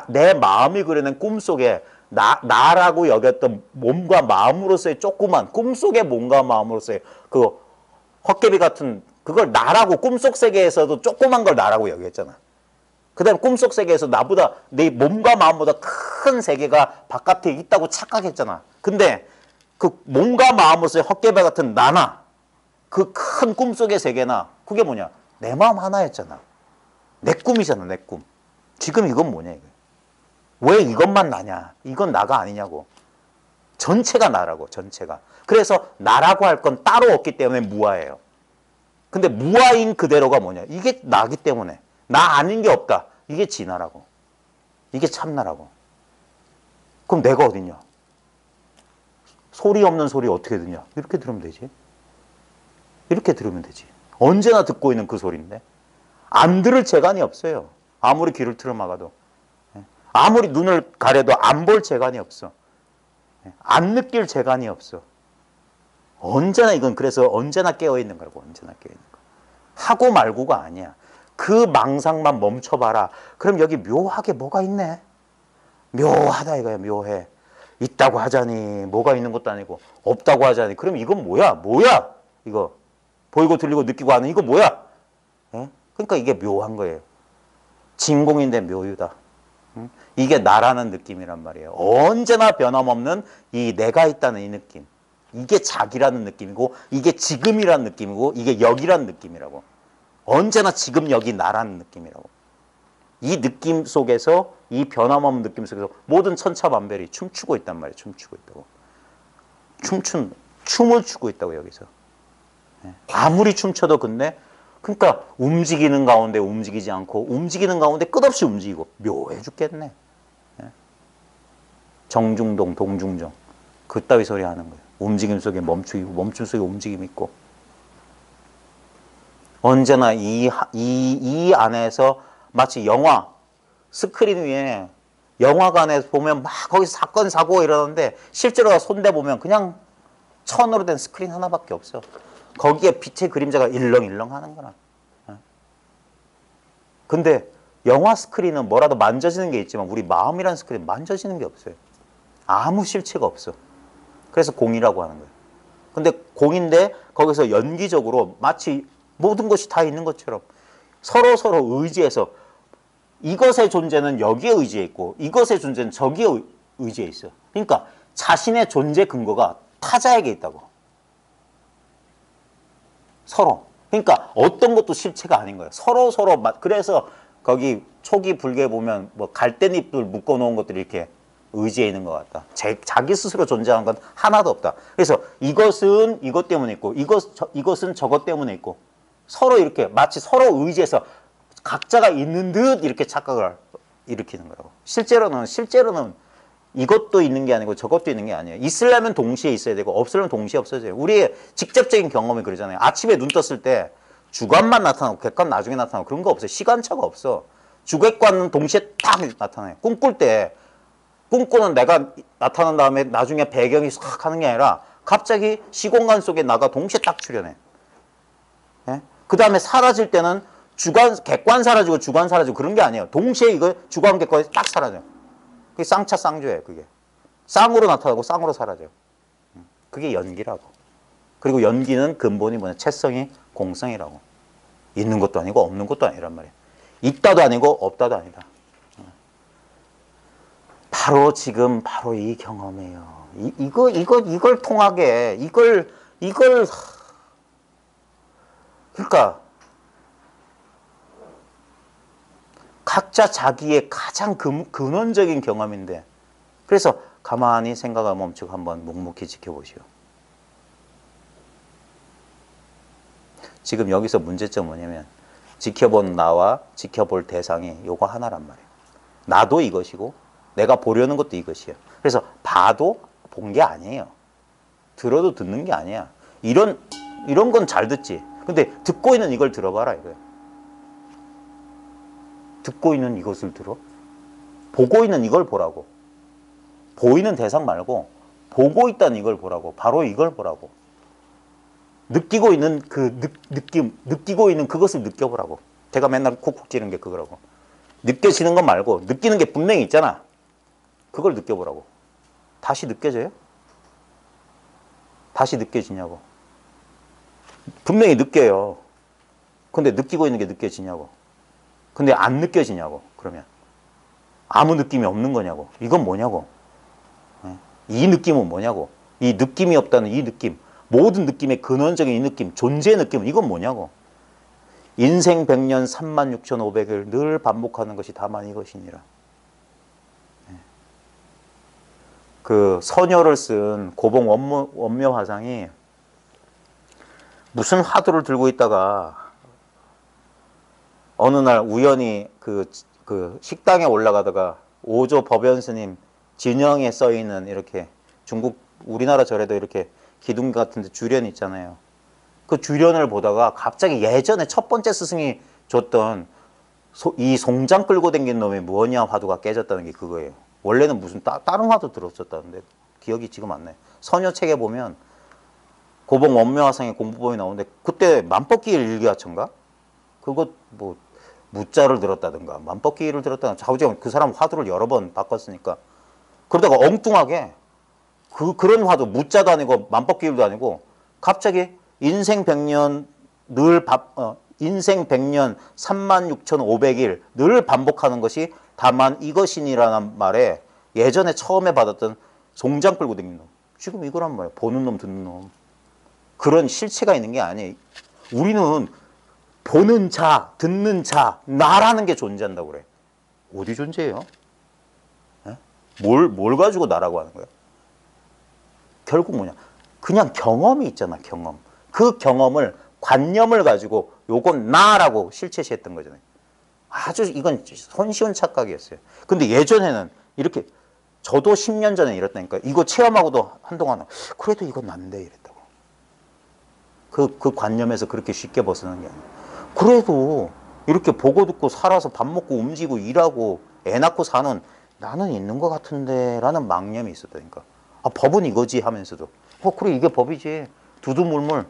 내 마음이 그려낸 꿈 속에 나라고 여겼던 몸과 마음으로서의 조그만 꿈속의 몸과 마음으로서의 그 헛개비 같은 그걸 나라고 꿈속 세계에서도 조그만 걸 나라고 여겼잖아. 그 다음에 꿈속 세계에서 나보다 내 몸과 마음보다 큰 세계가 바깥에 있다고 착각했잖아. 근데 그 몸과 마음으로서의 헛개비 같은 나나 그 큰 꿈속의 세계나 그게 뭐냐? 내 마음 하나였잖아. 내 꿈이잖아, 내 꿈. 지금 이건 뭐냐 이거. 왜 이것만 나냐? 이건 나가 아니냐고. 전체가 나라고, 전체가. 그래서 나라고 할 건 따로 없기 때문에 무아예요. 근데 무아인 그대로가 뭐냐? 이게 나기 때문에. 나 아닌 게 없다. 이게 진화라고. 이게 참나라고. 그럼 내가 어딨냐? 소리 없는 소리 어떻게 듣냐? 이렇게 들으면 되지. 이렇게 들으면 되지. 언제나 듣고 있는 그 소리인데. 안 들을 재간이 없어요. 아무리 귀를 틀어막아도. 아무리 눈을 가려도 안 볼 재간이 없어. 안 느낄 재간이 없어. 언제나 이건 그래서 언제나 깨어있는 거라고. 언제나 깨어있는 거. 하고 말고가 아니야. 그 망상만 멈춰봐라. 그럼 여기 묘하게 뭐가 있네. 묘하다 이거야. 묘해. 있다고 하자니 뭐가 있는 것도 아니고 없다고 하자니 그럼 이건 뭐야? 이거 보이고 들리고 느끼고 하는 이거 뭐야? 그러니까 이게 묘한 거예요. 진공인데 묘유다. 이게 나라는 느낌이란 말이에요. 언제나 변함없는 이 내가 있다는 이 느낌. 이게 자기라는 느낌이고 이게 지금이라는 느낌이고 이게 여기라는 느낌이라고. 언제나 지금 여기 나라는 느낌이라고. 이 느낌 속에서 이 변함없는 느낌 속에서 모든 천차만별이 춤추고 있단 말이에요. 춤추고 있다고. 춤을 추고 있다고 여기서. 아무리 춤춰도 근데 그러니까 움직이는 가운데 움직이지 않고 움직이는 가운데 끝없이 움직이고 묘해 죽겠네. 정중동, 동중정. 그따위 소리 하는 거예요. 움직임 속에 멈추고 멈춤 속에 움직임이 있고 언제나 이 안에서 마치 영화 스크린 위에 영화관에서 보면 막 거기서 사건 사고가 일어나는데 실제로 손대 보면 그냥 천으로 된 스크린 하나밖에 없어. 거기에 빛의 그림자가 일렁일렁 하는 거나. 근데 영화 스크린은 뭐라도 만져지는 게 있지만 우리 마음이라는 스크린 만져지는 게 없어요. 아무 실체가 없어. 그래서 공이라고 하는 거예요. 근데 공인데 거기서 연기적으로 마치 모든 것이 다 있는 것처럼 서로 의지해서 이것의 존재는 여기에 의지해 있고 이것의 존재는 저기에 의지해 있어. 그러니까 자신의 존재 근거가 타자에게 있다고. 서로. 그러니까 어떤 것도 실체가 아닌 거예요. 서로 그래서 거기 초기 불교에 보면 뭐 갈대잎들 묶어놓은 것들이 이렇게 의지에 있는 것 같다. 자기 스스로 존재하는 건 하나도 없다. 그래서 이것은 이것 때문에 있고 이것은 저것 때문에 있고 서로 이렇게 마치 서로 의지해서 각자가 있는 듯 이렇게 착각을 일으키는 거라고. 실제로는 이것도 있는 게 아니고 저것도 있는 게 아니에요. 있으려면 동시에 있어야 되고 없으려면 동시에 없어져요. 우리의 직접적인 경험이 그러잖아요. 아침에 눈 떴을 때 주관만 나타나고 객관 나중에 나타나고 그런 거 없어요. 시간차가 없어. 주객관은 동시에 딱 나타나요. 꿈꿀 때 꿈꾸는 내가 나타난 다음에 나중에 배경이 싹 하는 게 아니라 갑자기 시공간 속에 나가 동시에 딱 출현해. 예? 그 다음에 사라질 때는 객관 사라지고 주관 사라지고 그런 게 아니에요. 동시에 이거 주관 객관이 딱 사라져요. 그게 쌍차쌍조예요. 그게 쌍으로 나타나고 쌍으로 사라져요. 그게 연기라고. 그리고 연기는 근본이 뭐냐? 채성이 공성이라고. 있는 것도 아니고 없는 것도 아니란 말이에요. 있다도 아니고 없다도 아니다. 바로 지금 바로 이 경험이에요. 이걸 통하게 그러니까 각자 자기의 가장 근원적인 경험인데 그래서 가만히 생각을 멈추고 한번 묵묵히 지켜보시오. 지금 여기서 문제점은 뭐냐면 지켜본 나와 지켜볼 대상이 요거 하나란 말이에요. 나도 이것이고 내가 보려는 것도 이것이에요. 그래서 봐도 본 게 아니에요. 들어도 듣는 게 아니야. 이런 건 잘 듣지. 근데 듣고 있는 이걸 들어봐라 이거예요. 듣고 있는 이것을 들어. 보고 있는 이걸 보라고. 보이는 대상 말고 보고 있다는 이걸 보라고. 바로 이걸 보라고. 느끼고 있는 그 느끼고 있는 그것을 느껴보라고. 제가 맨날 콕콕 찌는 게 그거라고. 느껴지는 것 말고 느끼는 게 분명히 있잖아. 그걸 느껴보라고. 다시 느껴져요? 다시 느껴지냐고. 분명히 느껴요. 근데 느끼고 있는 게 느껴지냐고. 근데 안 느껴지냐고. 그러면 아무 느낌이 없는 거냐고. 이건 뭐냐고. 이 느낌은 뭐냐고. 이 느낌이 없다는 이 느낌. 모든 느낌의 근원적인 이 느낌, 존재의 느낌은 이건 뭐냐고. 인생 100년 36,500일 늘 반복하는 것이 다만 이것이니라. 그 선효를 쓴 고봉 원묘 화상이 무슨 화두를 들고 있다가 어느 날 우연히 그 식당에 올라가다가 오조 법연 스님 진영에 써 있는 이렇게 중국 우리나라 절에도 이렇게 기둥 같은 데 주련 있잖아요. 그 주련을 보다가 갑자기 예전에 첫 번째 스승이 줬던 이 송장 끌고 댕긴 놈의 무언냐 화두가 깨졌다는 게 그거예요. 원래는 무슨 다른 화두 들었었다는데 기억이 지금 안 나요. 선효책에 보면 고봉 원묘화상의 공부법이 나오는데 그때 만법기일 일기화천가? 그거 뭐 무자를 들었다든가 만법기일을 들었다든가 좌우지간 그 사람 화두를 여러 번 바꿨으니까 그러다가 엉뚱하게 그런 화두 무자도 아니고 만법기일도 아니고 갑자기 인생 100년 인생 100년 36,500일 늘 반복하는 것이 다만 이것이니라는 말에 예전에 처음에 받았던 송장 끌고 다니는 놈. 지금 이거란 말이야. 보는 놈, 듣는 놈. 그런 실체가 있는 게 아니에요. 우리는 보는 자, 듣는 자, 나라는 게 존재한다고 그래. 어디 존재해요? 뭘 가지고 나라고 하는 거야? 결국 뭐냐? 그냥 경험이 있잖아, 경험. 그 경험을, 관념을 가지고 요건 나라고 실체시했던 거잖아요. 아주 이건 손쉬운 착각이었어요. 근데 예전에는 이렇게 저도 10년 전에 이랬다니까. 이거 체험하고도 한동안 그래도 이건 난데 이랬다고. 그 관념에서 그렇게 쉽게 벗어나는 게 아니에요. 그래도 이렇게 보고 듣고 살아서 밥 먹고 움직이고 일하고 애 낳고 사는 나는 있는 것 같은데 라는 망념이 있었다니까. 아, 법은 이거지 하면서도 그래 이게 법이지. 두두물물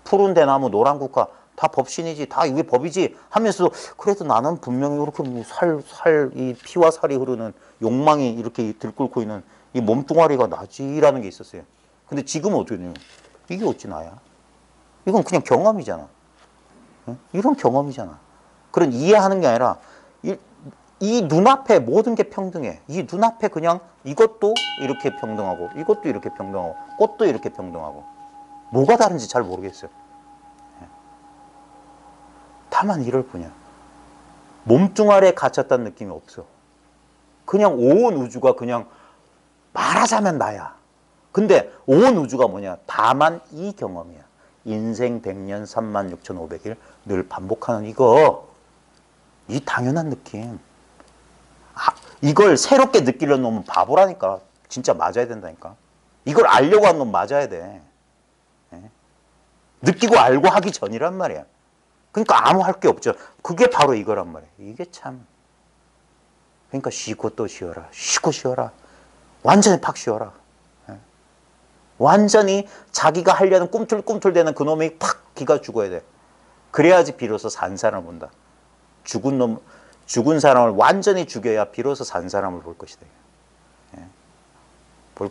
푸른 대나무 노란 국화 다 법신이지. 다 이게 법이지 하면서도 그래도 나는 분명히 이렇게 이 피와 살이 흐르는 욕망이 이렇게 들끓고 있는 이 몸뚱아리가 나지라는 게 있었어요. 근데 지금은 어떻게 되냐. 이게 어찌 나야. 이건 그냥 경험이잖아. 이런 경험이잖아. 그런 이해하는 게 아니라 이 눈앞에 모든 게 평등해. 이 눈앞에 그냥 이것도 이렇게 평등하고 이것도 이렇게 평등하고 꽃도 이렇게 평등하고 뭐가 다른지 잘 모르겠어요. 다만 이럴 뿐이야. 몸뚱아리에 갇혔다는 느낌이 없어. 그냥 온 우주가 그냥 말하자면 나야. 근데 온 우주가 뭐냐? 다만 이 경험이야. 인생 100년 36,500일 늘 반복하는 이 당연한 느낌. 이걸 새롭게 느끼려는 놈은 바보라니까. 진짜 맞아야 된다니까. 이걸 알려고 하는 놈 맞아야 돼. 느끼고 알고 하기 전이란 말이야. 그러니까 아무 할 게 없죠. 그게 바로 이거란 말이야. 이게 참. 그러니까 쉬고 또 쉬어라. 쉬고 쉬어라. 완전히 팍 쉬어라. 완전히 자기가 하려는 꿈틀꿈틀대는 그놈이 팍 기가 죽어야 돼. 그래야지 비로소 산 사람을 본다. 죽은 사람을 완전히 죽여야 비로소 산 사람을 볼 것이다.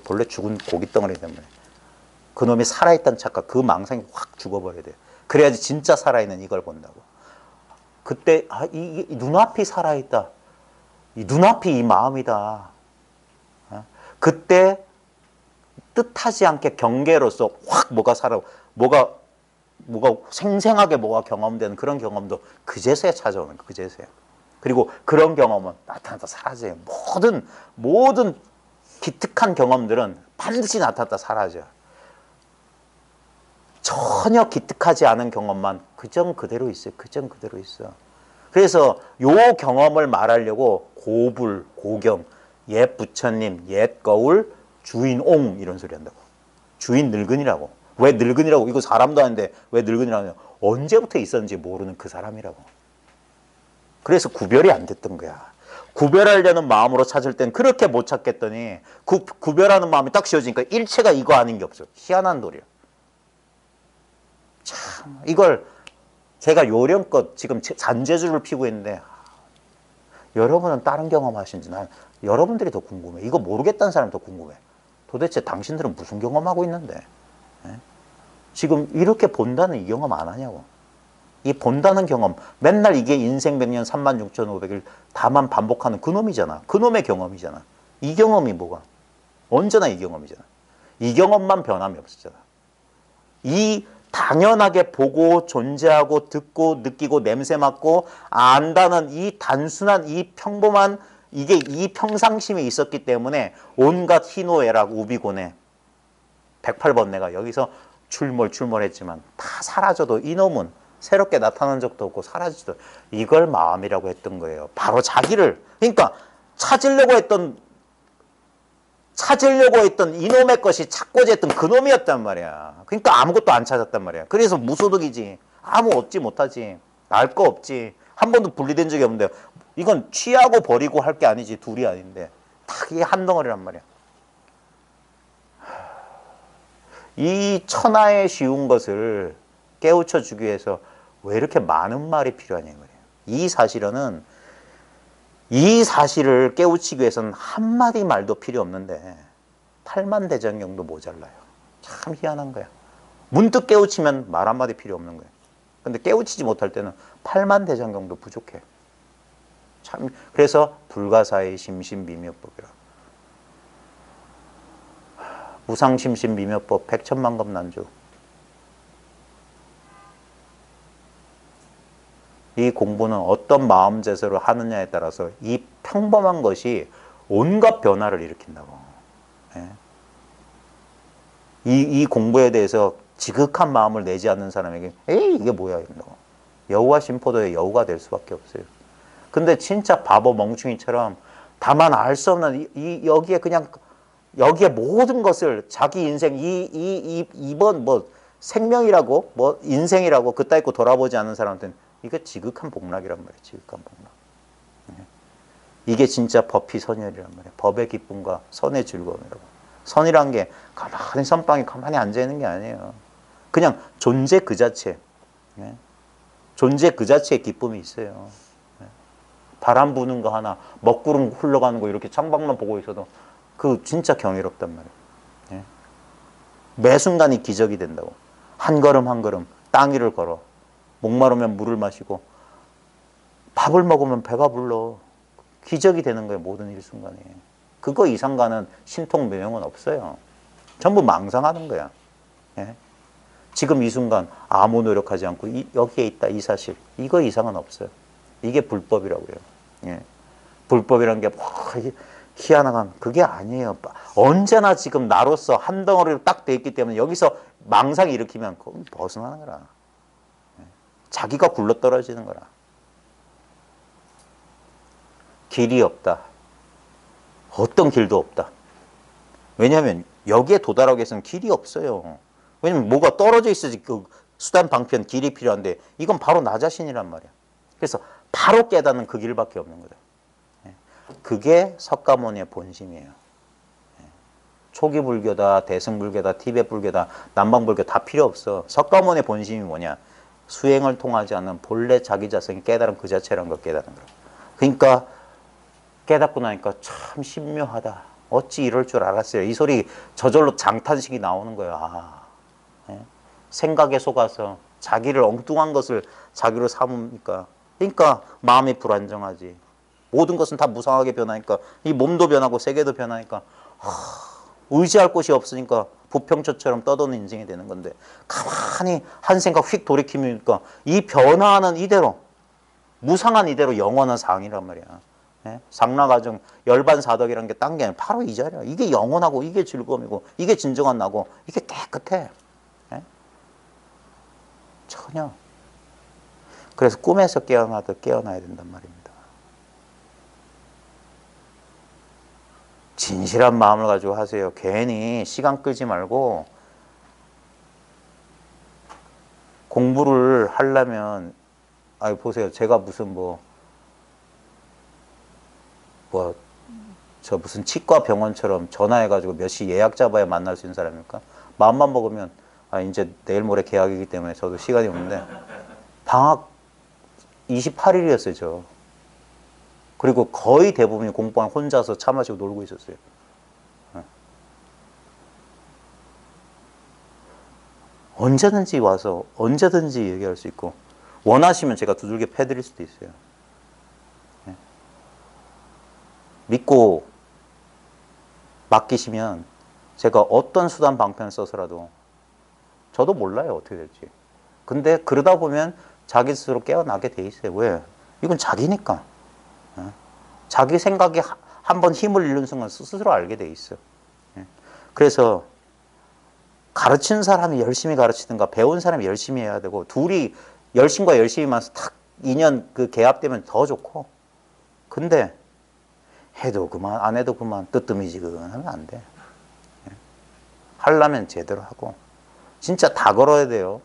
본래 죽은 고깃덩어리란 말이야. 그놈이 살아있다는 착각, 그 망상이 확 죽어버려야 돼. 그래야지 진짜 살아있는 이걸 본다고. 그때 이 눈앞이 살아있다. 이 눈앞이 이 마음이다. 그때 뜻하지 않게 경계로서 확 뭐가 생생하게 뭐가 경험되는 그런 경험도 그제서야 찾아오는 거야. 그제서야. 그리고 그런 경험은 나타났다 사라져요. 모든 기특한 경험들은 반드시 나타났다 사라져. 전혀 기특하지 않은 경험만 그정 그대로 있어요. 그정 그대로 있어. 그래서 요 경험을 말하려고 고불, 고경, 옛 부처님, 옛 거울, 주인옹 이런 소리 한다고. 주인 늙은이라고. 왜 늙은이라고? 이거 사람도 아닌데 왜 늙은이라고? 언제부터 있었는지 모르는 그 사람이라고. 그래서 구별이 안 됐던 거야. 구별하려는 마음으로 찾을 땐 그렇게 못 찾겠더니 구별하는 마음이 딱 씌워지니까 일체가 이거 아닌 게 없어. 희한한 도리야. 참 이걸 제가 요령껏 지금 잔재주를 피고 있는데 여러분은 다른 경험하신지 난 여러분들이 더 궁금해. 이거 모르겠다는 사람이 더 궁금해. 도대체 당신들은 무슨 경험하고 있는데 지금 이렇게 본다는 이 경험 안 하냐고. 이 본다는 경험 맨날 이게 인생 100년 36,500일 다만 반복하는 그놈이잖아. 그놈의 경험이잖아. 이 경험이 뭐가? 언제나 이 경험이잖아. 이 경험만 변함이 없었잖아. 이 당연하게 보고 존재하고 듣고 느끼고 냄새 맡고 안다는 이 단순한 이 평범한 이게 이 평상심이 있었기 때문에 온갖 희노애락 우비고뇌 108번 내가 여기서 출몰했지만 다 사라져도 이놈은 새롭게 나타난 적도 없고 사라지도 이걸 마음이라고 했던 거예요. 바로 자기를 그러니까 찾으려고 했던 이놈의 것이 찾고자 했던 그놈이었단 말이야. 그러니까 아무것도 안 찾았단 말이야. 그래서 무소득이지. 아무 얻지 못하지. 알 거 없지. 한 번도 분리된 적이 없는데 이건 취하고 버리고 할 게 아니지. 둘이 아닌데 다 이게 한 덩어리란 말이야. 이 천하의 쉬운 것을 깨우쳐 주기 위해서 왜 이렇게 많은 말이 필요하냐 말이에요. 이 사실을 깨우치기 위해서는 한마디 말도 필요 없는데 8만 대장경도 모자라요. 참 희한한 거야. 문득 깨우치면 말 한마디 필요 없는 거야. 근데 깨우치지 못할 때는 8만 대장경도 부족해. 참 그래서 불가사의 심신미묘법이라. 무상심신미묘법 백천만겁난주. 이 공부는 어떤 마음 제세로 하느냐에 따라서 이 평범한 것이 온갖 변화를 일으킨다고. 이 공부에 대해서 지극한 마음을 내지 않는 사람에게 에이 이게 뭐야 이런다고. 여우와 심포도의 여우가 될 수밖에 없어요. 근데 진짜 바보 멍충이처럼 다만 알 수 없는 여기에 모든 것을 자기 인생 이번 뭐 생명이라고 뭐 인생이라고 그따위 거 돌아보지 않는 사람한테는 이게 지극한 복락이란 말이에요. 지극한 복락. 이게 진짜 법희 선열이란 말이에요. 법의 기쁨과 선의 즐거움이라고. 선이란 게 가만히 선방에 가만히 앉아있는 게 아니에요. 그냥 존재 그 자체. 존재 그 자체의 기쁨이 있어요. 바람 부는 거 하나, 먹구름 흘러가는 거 이렇게 창밖만 보고 있어도 그 진짜 경이롭단 말이에요. 매 순간이 기적이 된다고. 한 걸음 한 걸음 땅 위를 걸어. 목마르면 물을 마시고 밥을 먹으면 배가 불러. 기적이 되는 거예요. 모든 일순간에. 그거 이상 가는 신통 명령은 없어요. 전부 망상하는 거야. 지금 이 순간 아무 노력하지 않고 여기에 있다 이 사실. 이거 이상은 없어요. 이게 불법이라고요. 불법이라는 게 키워나간 그게 아니에요. 언제나 지금 나로서 한 덩어리로 딱 돼 있기 때문에 여기서 망상 일으키면 그건 벗어나는 거라. 자기가 굴러떨어지는 거라. 길이 없다. 어떤 길도 없다. 왜냐하면 여기에 도달하기 위해서는 길이 없어요. 왜냐면 뭐가 떨어져 있어야지 그 수단 방편 길이 필요한데 이건 바로 나 자신이란 말이야. 그래서 바로 깨닫는 그 길밖에 없는 거다. 그게 석가모니의 본심이에요. 초기 불교다, 대승불교다, 티베트 불교다, 남방불교 다 필요 없어. 석가모니의 본심이 뭐냐? 수행을 통하지 않는 본래 자기 자성이 깨달은 그 자체라는 걸 깨닫는 거야. 그러니까 깨닫고 나니까 참 신묘하다. 어찌 이럴 줄 알았어요. 이 소리 저절로 장탄식이 나오는 거예요. 아, 생각에 속아서 자기를 엉뚱한 것을 자기로 삼으니까. 그러니까 마음이 불안정하지. 모든 것은 다 무상하게 변하니까 이 몸도 변하고 세계도 변하니까 의지할 곳이 없으니까 부평초처럼 떠도는 인생이 되는 건데 가만히 한 생각 휙 돌이키니까 이 변화하는 이대로 무상한 이대로 영원한 상이란 말이야. 상라가정 열반사덕이라는 게 딴 게 아니라 바로 이 자리야. 이게 영원하고 이게 즐거움이고 이게 진정한 나고 이게 깨끗해. 전혀. 그래서 꿈에서 깨어나듯 깨어나야 된단 말입니다. 진실한 마음을 가지고 하세요. 괜히 시간 끌지 말고 공부를 하려면 보세요. 제가 무슨 저 무슨 치과 병원처럼 전화해가지고 몇 시 예약 잡아야 만날 수 있는 사람입니까? 마음만 먹으면 이제 내일 모레 계약이기 때문에 저도 시간이 없는데 방학 28일이었어요. 저. 그리고 거의 대부분이 공부한 혼자서 차 마시고 놀고 있었어요. 언제든지 와서 언제든지 얘기할 수 있고 원하시면 제가 두들겨 패드릴 수도 있어요. 믿고 맡기시면 제가 어떤 수단 방편을 써서라도 저도 몰라요. 어떻게 될지. 근데 그러다 보면 자기 스스로 깨어나게 돼 있어요. 왜? 이건 자기니까. 자기 생각이 한번 힘을 잃는 순간 스스로 알게 돼 있어. 그래서 가르치는 사람이 열심히 가르치든가 배운 사람이 열심히 해야 되고 둘이 열심과 열심히만 탁 인연 그 개합되면 더 좋고 근데 해도 그만 안 해도 그만 뜨뜨미지근하면 안 돼. 하려면 제대로 하고 진짜 다 걸어야 돼요.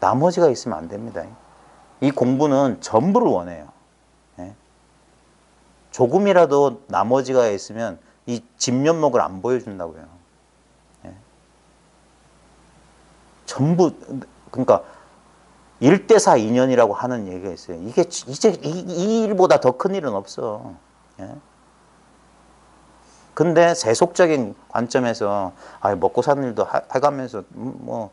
나머지가 있으면 안 됩니다. 이 공부는 전부를 원해요. 조금이라도 나머지가 있으면 이 진면목을 안 보여준다고요. 전부 그러니까 1대4 인연이라고 하는 얘기가 있어요. 이게 이제 이 일보다 더 큰 일은 없어. 근데 세속적인 관점에서 먹고 사는 일도 해가면서 뭐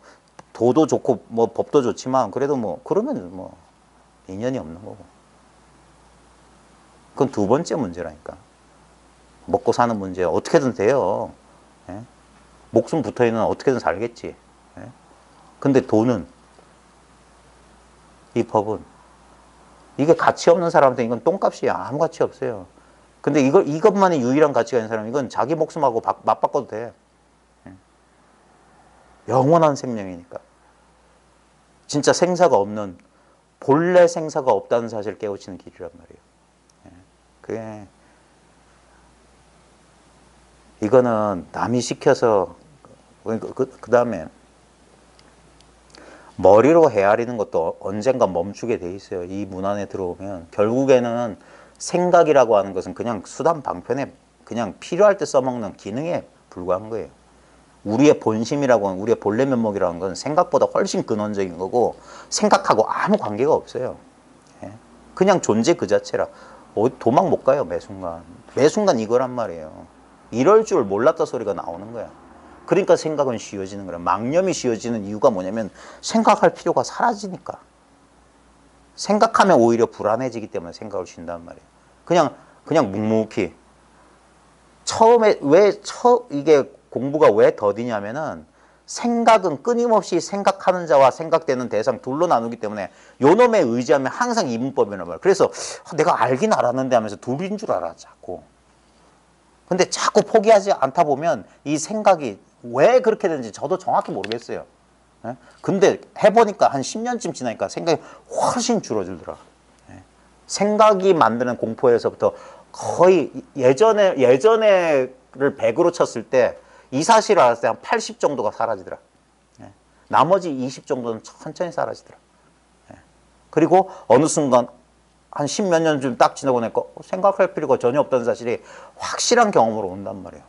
도도 좋고 뭐 법도 좋지만 그래도 뭐 그러면 뭐 인연이 없는 거고. 그건 두 번째 문제라니까. 먹고 사는 문제 어떻게든 돼요. 목숨 붙어있는 어떻게든 살겠지. 근데 돈은 이 법은 이게 가치 없는 사람한테 이건 똥값이야. 아무 가치 없어요. 근데 이것만이 유일한 가치가 있는 사람은 이건 자기 목숨하고 맞바꿔도 돼. 영원한 생명이니까. 진짜 생사가 없는 본래 생사가 없다는 사실을 깨우치는 길이란 말이에요. 그게 이거는 남이 시켜서 그 다음에 머리로 헤아리는 것도 언젠가 멈추게 돼 있어요. 이 문 안에 들어오면 결국에는 생각이라고 하는 것은 그냥 수단 방편에 그냥 필요할 때 써먹는 기능에 불과한 거예요. 우리의 본심이라고 하는 우리의 본래 면목이라는 건 생각보다 훨씬 근원적인 거고 생각하고 아무 관계가 없어요. 그냥 존재 그 자체라. 도망 못 가요. 매순간. 매순간 이거란 말이에요. 이럴 줄 몰랐다 소리가 나오는 거야. 그러니까 생각은 쉬워지는 거야. 망념이 쉬워지는 이유가 뭐냐면 생각할 필요가 사라지니까. 생각하면 오히려 불안해지기 때문에 생각을 쉰단 말이에요. 그냥 묵묵히. 처음에 이게 공부가 왜 더디냐면은 생각은 끊임없이 생각하는 자와 생각되는 대상 둘로 나누기 때문에 요놈에 의지하면 항상 이분법이란 말이에요. 그래서 내가 알긴 알았는데 하면서 둘인 줄 알아 자꾸. 근데 자꾸 포기하지 않다 보면 이 생각이 왜 그렇게 되는지 저도 정확히 모르겠어요. 예? 근데 해보니까 한 10년쯤 지나니까 생각이 훨씬 줄어들더라. 예? 생각이 만드는 공포에서부터 거의 예전에를 100으로 쳤을 때 이 사실을 알았을 때 한 80 정도가 사라지더라. 예? 나머지 20 정도는 천천히 사라지더라. 예? 그리고 어느 순간 한 10몇 년쯤 딱 지나고 나니까 생각할 필요가 전혀 없다는 사실이 확실한 경험으로 온단 말이에요.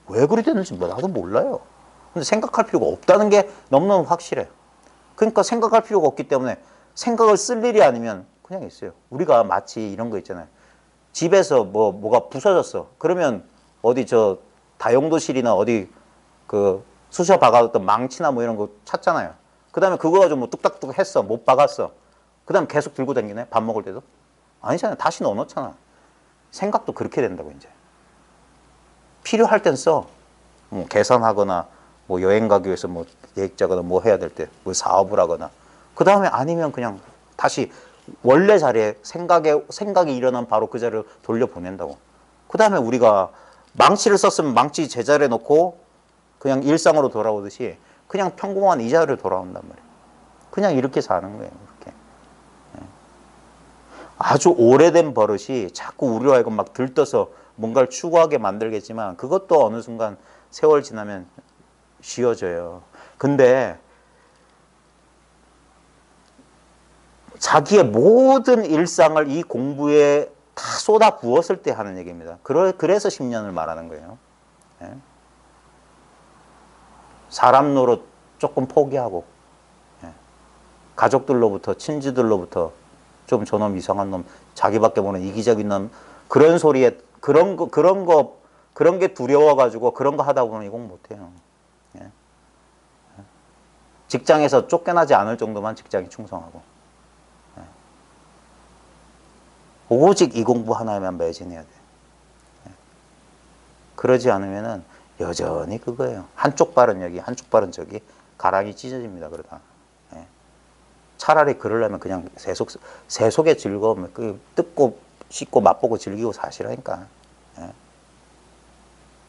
왜 그리 됐는지 나도 몰라요. 근데 생각할 필요가 없다는 게 너무너무 확실해. 그러니까 생각할 필요가 없기 때문에 생각을 쓸 일이 아니면 그냥 있어요. 우리가 마치 이런 거 있잖아요. 집에서 뭐가 부서졌어. 그러면 어디 저 다용도실이나 어디 그 쑤셔 박아뒀던 망치나 뭐 이런 거 찾잖아요. 그 다음에 그거 가지고 뭐 뚝딱뚝 했어. 못 박았어. 그 다음에 계속 들고 다니네. 밥 먹을 때도. 아니잖아요. 다시 넣어놓잖아. 생각도 그렇게 된다고 이제. 필요할 땐 써. 뭐 계산하거나 뭐 여행 가기 위해서 뭐 계획 짜거나 뭐 해야 될 때 뭐 사업을 하거나. 그 다음에 아니면 그냥 다시 원래 자리에 생각이 일어난 바로 그 자리를 돌려보낸다고. 그 다음에 우리가 망치를 썼으면 망치 제자리에 놓고 그냥 일상으로 돌아오듯이 그냥 평범한 이 자리로 돌아온단 말이에요. 그냥 이렇게 사는 거예요. 이렇게. 아주 오래된 버릇이 자꾸 우리로 하여금 막 들떠서 뭔가를 추구하게 만들겠지만 그것도 어느 순간 세월 지나면 쉬워져요. 근데 자기의 모든 일상을 이 공부에 다 쏟아 부었을 때 하는 얘기입니다. 그래서 10년을 말하는 거예요. 예? 사람 노릇 조금 포기하고, 예? 가족들로부터, 친지들로부터 좀 저놈 이상한 놈, 자기밖에 모르는 이기적인 놈, 그런 소리에, 그런 게 두려워가지고 그런 거 하다 보면 이 공부 못해요. 예? 직장에서 쫓겨나지 않을 정도만 직장에 충성하고. 오직 이 공부 하나에만 매진해야 돼. 그러지 않으면은 여전히 그거예요. 한쪽 발은 여기, 한쪽 발은 저기 가랑이 찢어집니다. 그러다. 차라리 그러려면 그냥 세속의 즐거움, 뜯고 씻고 맛보고 즐기고 사시라니까.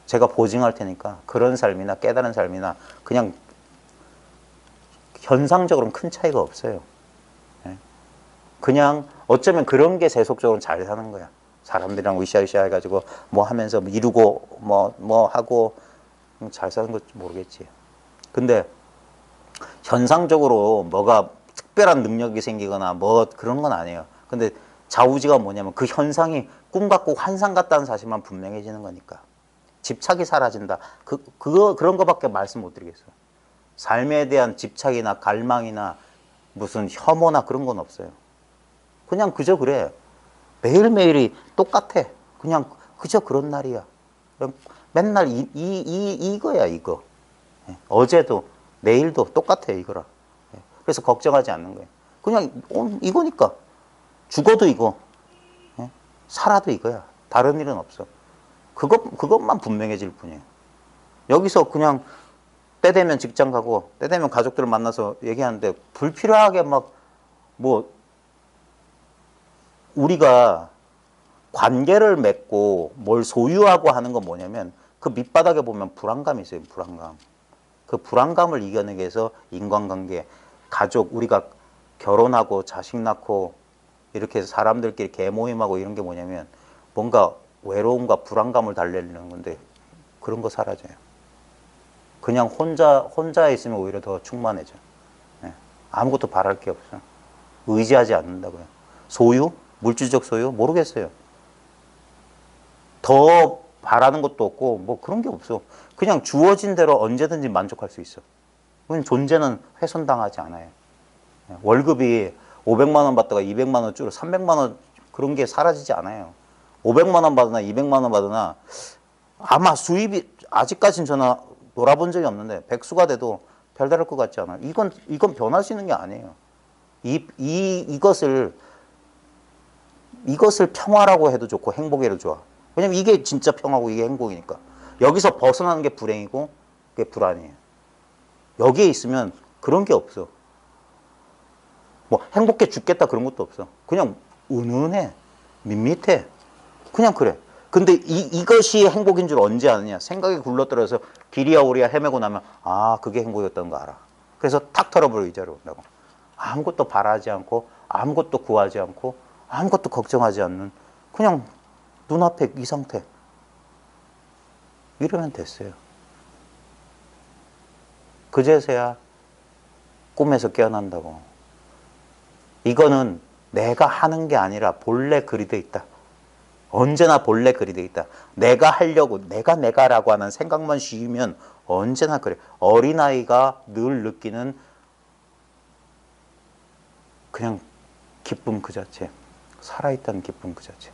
제가 보증할 테니까 그런 삶이나 깨달은 삶이나 그냥 현상적으로는 큰 차이가 없어요. 그냥 어쩌면 그런 게 세속적으로 잘 사는 거야. 사람들이랑 으쌰으쌰 해가지고 뭐 하면서 이루고 뭐 하고 잘 사는 건지 모르겠지. 근데 현상적으로 뭐가 특별한 능력이 생기거나 뭐 그런 건 아니에요. 근데 좌우지가 뭐냐면 그 현상이 꿈 같고 환상 같다는 사실만 분명해지는 거니까. 집착이 사라진다. 그런 거밖에 말씀 못 드리겠어요. 삶에 대한 집착이나 갈망이나 무슨 혐오나 그런 건 없어요. 그냥 그저 그래. 매일매일이 똑같아. 그냥 그저 그런 날이야. 맨날 이거야, 이거. 어제도 내일도 똑같아, 이거라. 그래서 걱정하지 않는 거예요. 그냥 이거니까. 죽어도 이거. 살아도 이거야. 다른 일은 없어. 그것만 분명해질 뿐이에요. 여기서 그냥 때 되면 직장 가고 때 되면 가족들을 만나서 얘기하는데 불필요하게 우리가 관계를 맺고 뭘 소유하고 하는 건 뭐냐면 그 밑바닥에 보면 불안감이 있어요. 불안감. 그 불안감을 이겨내기 위해서 인간관계, 가족, 우리가 결혼하고 자식 낳고 이렇게 해서 사람들끼리 개모임하고 이런 게 뭐냐면 뭔가 외로움과 불안감을 달래려는 건데 그런 거 사라져요. 그냥 혼자 있으면 오히려 더 충만해져. 아무것도 바랄 게 없어. 의지하지 않는다고요. 소유? 물질적 소유? 모르겠어요. 더 바라는 것도 없고 뭐 그런 게 없어. 그냥 주어진 대로 언제든지 만족할 수 있어. 존재는 훼손당하지 않아요. 월급이 500만 원 받다가 200만 원 줄어 300만 원 그런 게 사라지지 않아요. 500만 원 받으나 200만 원 받으나 아마 수입이 아직까지는 저는 놀아본 적이 없는데 백수가 돼도 별다를 것 같지 않아요. 이건 변할 수 있는 게 아니에요. 이것을 평화라고 해도 좋고 행복이라도 좋아. 왜냐면 이게 진짜 평화고 이게 행복이니까. 여기서 벗어나는 게 불행이고 그게 불안이에요. 여기에 있으면 그런 게 없어. 뭐 행복해 죽겠다 그런 것도 없어. 그냥 은은해. 밋밋해. 그냥 그래. 근데 이것이 행복인 줄 언제 아느냐? 생각이 굴러들어서 길이야 오리야 헤매고 나면 아 그게 행복이었던 거 알아. 그래서 탁 털어버리고 이 자리로 온다고. 아무것도 바라지 않고 아무것도 구하지 않고 아무것도 걱정하지 않는 그냥 눈앞에 이 상태. 이러면 됐어요. 그제서야 꿈에서 깨어난다고. 이거는 내가 하는 게 아니라 본래 그리 돼 있다. 언제나 본래 그리 돼 있다. 내가 하려고 내가라고 하는 생각만 쉬우면 언제나 그래. 어린아이가 늘 느끼는 그냥 기쁨 그 자체. 살아있다는 기쁨 그 자체.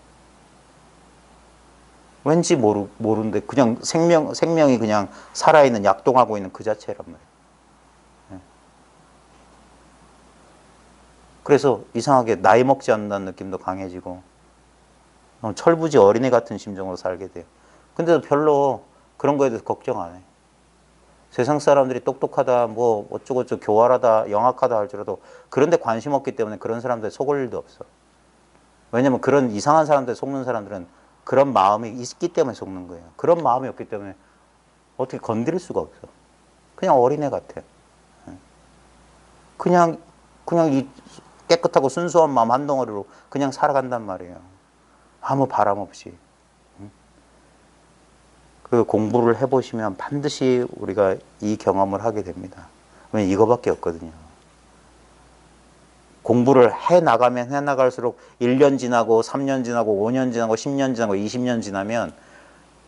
왠지 모르는데 그냥 생명이 그냥 살아있는 약동하고 있는 그 자체란 말이에요. 그래서 이상하게 나이 먹지 않는다는 느낌도 강해지고 철부지 어린애 같은 심정으로 살게 돼요. 근데도 별로 그런 거에 대해서 걱정 안 해. 세상 사람들이 똑똑하다, 뭐 어쩌고저쩌고 교활하다, 영악하다 할지라도 그런 데 관심 없기 때문에 그런 사람들 속을 일도 없어. 왜냐면 그런 이상한 사람들 속는 사람들은 그런 마음이 있기 때문에 속는 거예요. 그런 마음이 없기 때문에 어떻게 건드릴 수가 없어. 그냥 어린애 같아. 그냥 이 깨끗하고 순수한 마음 한 덩어리로 그냥 살아간단 말이에요. 아무 바람 없이. 그 공부를 해보시면 반드시 우리가 이 경험을 하게 됩니다. 왜냐면 이거밖에 없거든요. 공부를 해나가면 해나갈수록 1년 지나고 3년 지나고 5년 지나고 10년 지나고 20년 지나면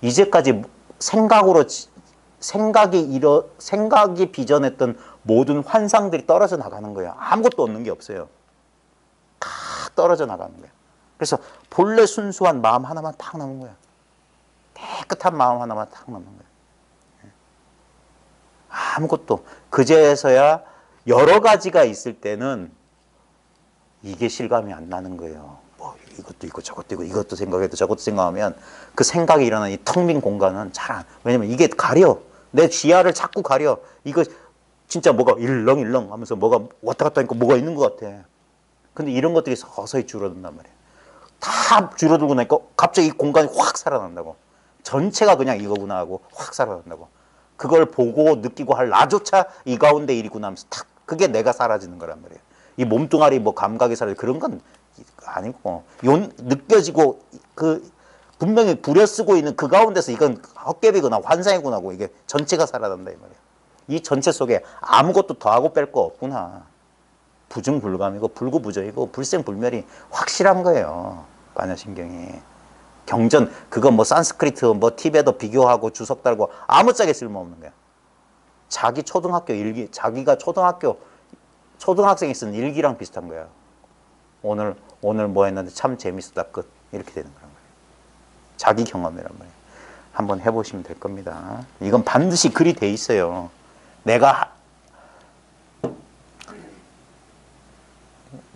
이제까지 생각이 빚어냈던 모든 환상들이 떨어져 나가는 거예요. 아무것도 얻는 게 없어요. 다 떨어져 나가는 거예요. 그래서 본래 순수한 마음 하나만 탁 남은 거예요. 깨끗한 마음 하나만 탁 남은 거예요. 아무것도. 그제서야 여러 가지가 있을 때는 이게 실감이 안 나는 거예요. 뭐 이것도 있고 저것도 있고 이것도 생각해도 저것도 생각하면 그 생각이 일어나는 이 텅 빈 공간은 잘 안. 왜냐면 이게 가려. 내 지하를 자꾸 가려. 이거 진짜 뭐가 일렁일렁 하면서 뭐가 왔다 갔다 하니까 뭐가 있는 것 같아. 근데 이런 것들이 서서히 줄어든단 말이에요. 다 줄어들고 나니까 갑자기 이 공간이 확 살아난다고. 전체가 그냥 이거구나 하고 확 살아난다고. 그걸 보고 느끼고 할 나조차 이 가운데 일이구나 하면서 탁 그게 내가 사라지는 거란 말이에요. 이 몸뚱아리 뭐 감각이 사라지고 그런 건 아니고 느껴지고 그 분명히 부려쓰고 있는 그 가운데서 이건 헛개비구나 환상이구나 하고 이게 전체가 살아난다 이 말이에요. 이 전체 속에 아무것도 더하고 뺄 거 없구나. 부중불감이고 불구부정이고 불생불멸이 확실한 거예요. 반야신경이. 경전 그거 뭐 산스크리트 뭐 티베도 비교하고 주석 달고 아무짝에 쓸모없는 거야. 자기 초등학교 일기 자기가 초등학생이 쓴 일기랑 비슷한 거야. 오늘 뭐 했는데 참 재밌었다 끝 이렇게 되는 거란 말이에요. 자기 경험이란 말이에요. 한번 해보시면 될 겁니다. 이건 반드시 글이 돼 있어요. 내가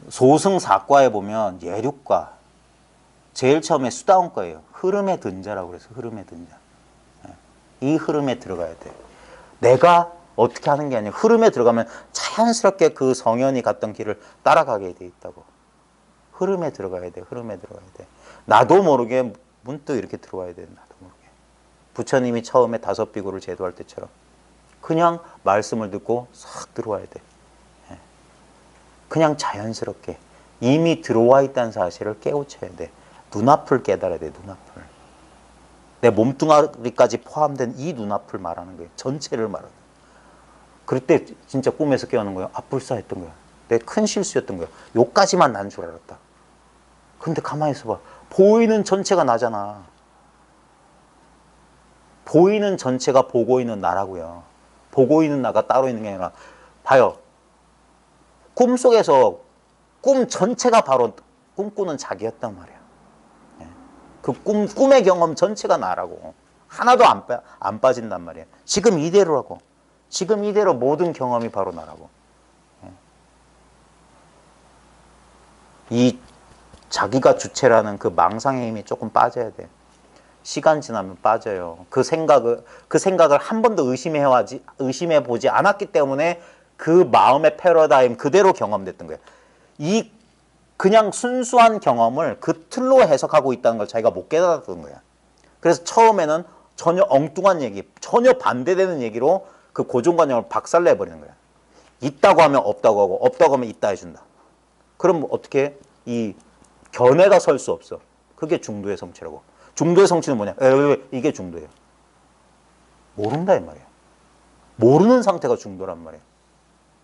소승사과에 보면 예륙과 제일 처음에 수다원과예요. 흐름에 든 자라고 그래서 흐름에 든 자. 이 흐름에 들어가야 돼. 내가 어떻게 하는 게 아니라 흐름에 들어가면 자연스럽게 그 성현이 갔던 길을 따라가게 돼 있다고. 흐름에 들어가야 돼. 흐름에 들어가야 돼. 나도 모르게 문득 이렇게 들어와야 돼. 나도 모르게. 부처님이 처음에 5비구를 제도할 때처럼 그냥 말씀을 듣고 싹 들어와야 돼. 그냥 자연스럽게 이미 들어와 있다는 사실을 깨우쳐야 돼. 눈앞을 깨달아야 돼. 눈앞을. 내 몸뚱아리까지 포함된 이 눈앞을 말하는 거예요. 전체를 말하는 거예요. 그럴 때 진짜 꿈에서 깨어난 거예요. 아 불사했던 거야. 내 큰 실수였던 거야. 요까지만 난 줄 알았다. 근데 가만히 있어봐. 보이는 전체가 나잖아. 보이는 전체가 보고 있는 나라고요. 보고 있는 나가 따로 있는 게 아니라 봐요. 꿈속에서 꿈 전체가 바로 꿈꾸는 자기였단 말이야. 그 꿈의 경험 전체가 나라고. 하나도 안 빠진단 말이야. 지금 이대로라고. 지금 이대로 모든 경험이 바로 나라고. 이 자기가 주체라는 그 망상의 힘이 조금 빠져야 돼. 시간 지나면 빠져요. 그 생각을 한 번도 의심해 보지 않았기 때문에 그 마음의 패러다임 그대로 경험됐던 거예요. 그냥 순수한 경험을 그 틀로 해석하고 있다는 걸 자기가 못 깨달았던 거야. 그래서 처음에는 전혀 엉뚱한 얘기, 전혀 반대되는 얘기로 그 고정관념을 박살내버리는 거야. 있다고 하면 없다고 하고 없다고 하면 있다 해준다. 그럼 어떻게 이 견해가 설 수 없어. 그게 중도의 성취라고. 중도의 성취는 뭐냐? 이게 중도예요. 모른다 이 말이야. 모르는 상태가 중도란 말이야.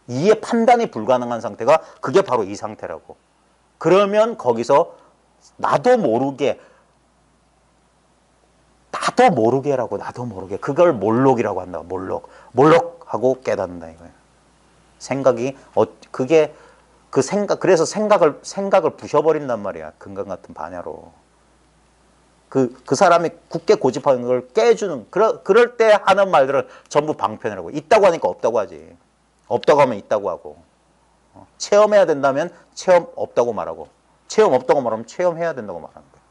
이해 판단이 불가능한 상태가 그게 바로 이 상태라고. 그러면 거기서 나도 모르게 나도 모르게 그걸 몰록이라고 한다. 몰록하고 깨닫는다 이거예요. 생각이 그게 그 생각 그래서 생각을 부셔버린단 말이야. 금강 같은 반야로. 그 사람이 굳게 고집하는 걸 깨주는 그럴 때 하는 말들은 전부 방편이라고. 있다고 하니까 없다고 하지. 없다고 하면 있다고 하고. 체험해야 된다면 체험 없다고 말하고. 체험 없다고 말하면 체험해야 된다고 말하는 거야.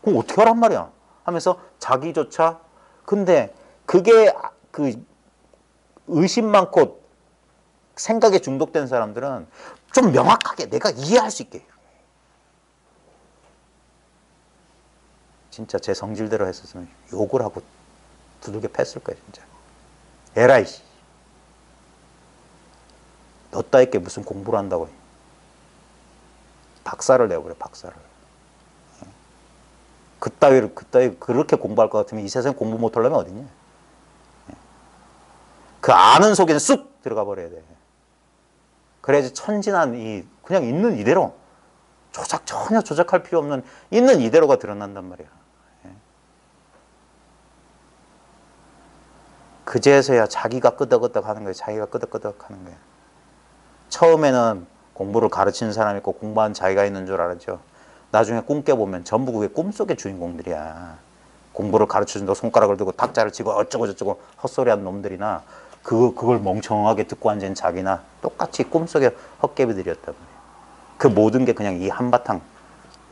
그럼 어떻게 하란 말이야? 하면서 자기조차 근데 그게 그 의심 많고 생각에 중독된 사람들은 좀 명확하게 내가 이해할 수 있게 진짜 제 성질대로 했었으면 욕을 하고 두들겨 팼을 거야 진짜. 에라이 씨. 너 따위께 무슨 공부를 한다고. 박살을 내버려 박살을. 그따위 그렇게 공부할 것 같으면 이 세상에 공부 못하려면 어딨냐. 그 아는 속에는 쑥 들어가 버려야 돼. 그래야지 천진한 그냥 있는 이대로 전혀 조작할 필요 없는 있는 이대로가 드러난단 말이야. 그제서야 자기가 끄덕끄덕 하는 거야. 자기가 끄덕끄덕 하는 거야. 처음에는 공부를 가르치는 사람이 있고 공부한 자기가 있는 줄 알았죠. 나중에 꿈 깨보면 전부 그게 꿈속의 주인공들이야. 공부를 가르쳐준다고 손가락을 들고 탁자를 치고 어쩌고 저쩌고 헛소리하는 놈들이나 그걸 멍청하게 듣고 앉은 자기나 똑같이 꿈속의 헛개비들이었단 말이야. 그 모든 게 그냥 이 한바탕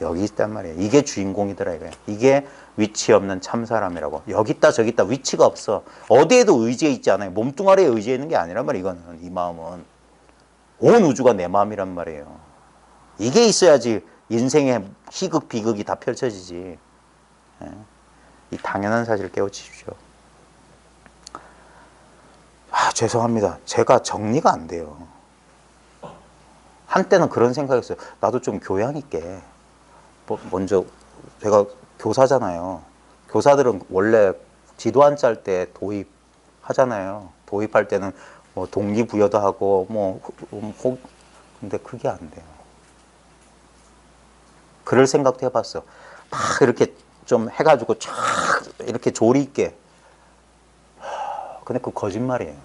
여기 있단 말이야. 이게 주인공이더라 이거야. 이게 위치 없는 참사람이라고. 여기 있다 저기 있다 위치가 없어. 어디에도 의지해 있지 않아요. 몸뚱아리에 의지해 있는 게 아니란 말이야. 이거는 이 마음은 온 우주가 내 마음이란 말이에요. 이게 있어야지 인생의 희극 비극이 다 펼쳐지지. 이 당연한 사실을 깨우치십시오. 죄송합니다. 제가 정리가 안 돼요. 한때는 그런 생각이었어요. 나도 좀 교양 있게. 먼저 제가 교사잖아요. 교사들은 원래 지도안 짤 때 도입하잖아요. 도입할 때는 뭐 동기부여도 하고 근데 그게 안 돼요. 그럴 생각도 해봤어. 막 이렇게 좀 해가지고 쫙 이렇게 조리 있게. 근데 그 거짓말이에요.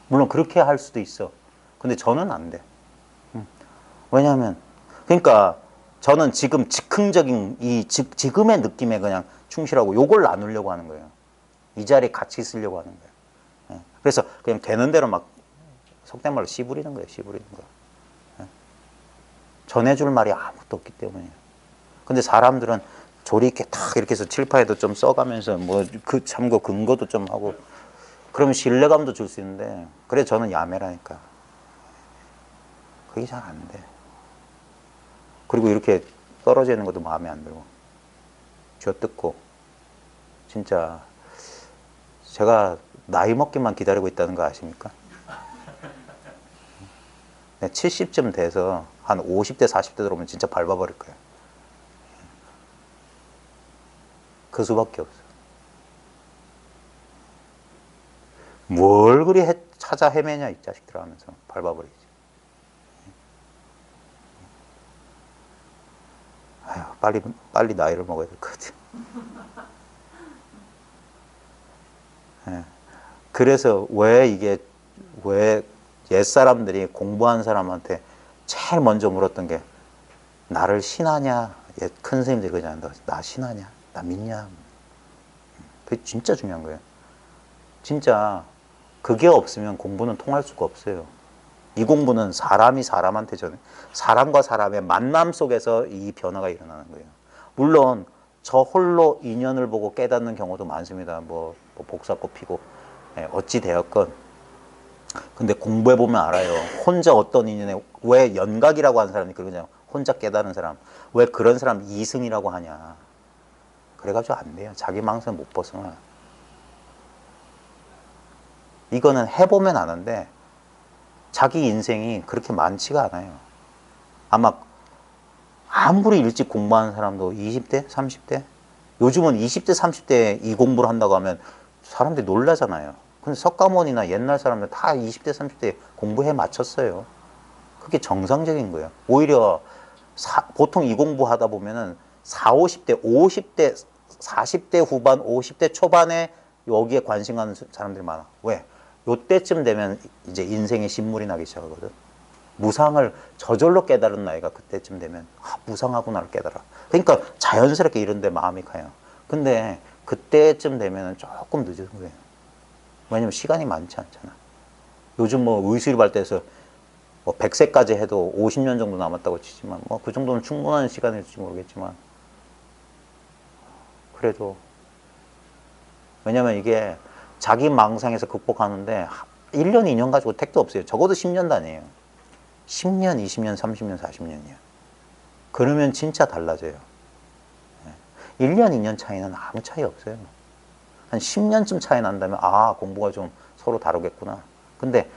물론 그렇게 할 수도 있어. 근데 저는 안 돼. 왜냐하면 그러니까 저는 지금 즉흥적인 지금의 느낌에 그냥 충실하고 요걸 나누려고 하는 거예요. 이 자리에 같이 있으려고 하는 거예요. 그래서 그냥 되는 대로 막 속된 말로 씨부리는 거예요. 씨부리는 거. 전해줄 말이 아무것도 없기 때문이에요. 근데 사람들은 조리 있게 탁 이렇게 해서 칠판에도 좀 써가면서 그 참고 근거도 좀 하고 그러면 신뢰감도 줄 수 있는데 그래 저는 야매라니까. 그게 잘 안 돼. 그리고 이렇게 떨어져 있는 것도 마음에 안 들고 쥐어뜯고 진짜 제가 나이 먹기만 기다리고 있다는 거 아십니까? 70쯤 돼서 한 50대 40대 들어오면 진짜 밟아버릴 거예요. 그 수밖에 없어. 뭘 그리 찾아 헤매냐 이 자식들 하면서 밟아버리지. 아휴, 빨리 나이를 먹어야 될 것 같아. 그래서 왜 옛사람들이 공부한 사람한테 제일 먼저 물었던 게 나를 신하냐? 옛 큰 스님들이 그러잖아. 나 신하냐? 나 믿냐? 그게 진짜 중요한 거예요. 진짜 그게 없으면 공부는 통할 수가 없어요. 이 공부는 사람이 사람한테 사람과 사람의 만남 속에서 이 변화가 일어나는 거예요. 물론 저 홀로 인연을 보고 깨닫는 경우도 많습니다. 뭐 복사꽃 피고 어찌 되었건. 근데 공부해보면 알아요. 혼자 어떤 인연에 왜 연각이라고 하는 사람이 그러냐. 혼자 깨닫는 사람. 왜 그런 사람 이승이라고 하냐. 그래가지고 안 돼요. 자기 망상 못 벗어나. 이거는 해보면 아는데 자기 인생이 그렇게 많지가 않아요. 아마 아무리 일찍 공부하는 사람도 20대, 30대? 요즘은 20대, 30대에 이 공부를 한다고 하면 사람들이 놀라잖아요. 근데 석가모니나 옛날 사람들 다 20대, 30대 공부해 마쳤어요. 그게 정상적인 거예요. 오히려 보통 이 공부하다 보면은 4, 50대, 50대, 40대 후반, 50대 초반에 여기에 관심 가는 사람들이 많아. 왜? 요때쯤 되면 이제 인생의 신물이 나기 시작하거든. 무상을 저절로 깨달은 나이가 그때쯤 되면 무상하구나를 깨달아. 그러니까 자연스럽게 이런 데 마음이 가요. 근데 그때쯤 되면 조금 늦은 거예요. 왜냐면 시간이 많지 않잖아. 요즘 뭐 의술이 발달해서 뭐 100세까지 해도 50년 정도 남았다고 치지만 뭐 그 정도는 충분한 시간일지 모르겠지만 그래도 왜냐면 이게 자기 망상에서 극복하는데 1년, 2년 가지고 택도 없어요. 적어도 10년 단위예요. 10년, 20년, 30년, 40년이야. 그러면 진짜 달라져요. 1년, 2년 차이는 아무 차이 없어요. 한 10년쯤 차이 난다면 아, 공부가 좀 서로 다르겠구나. 근데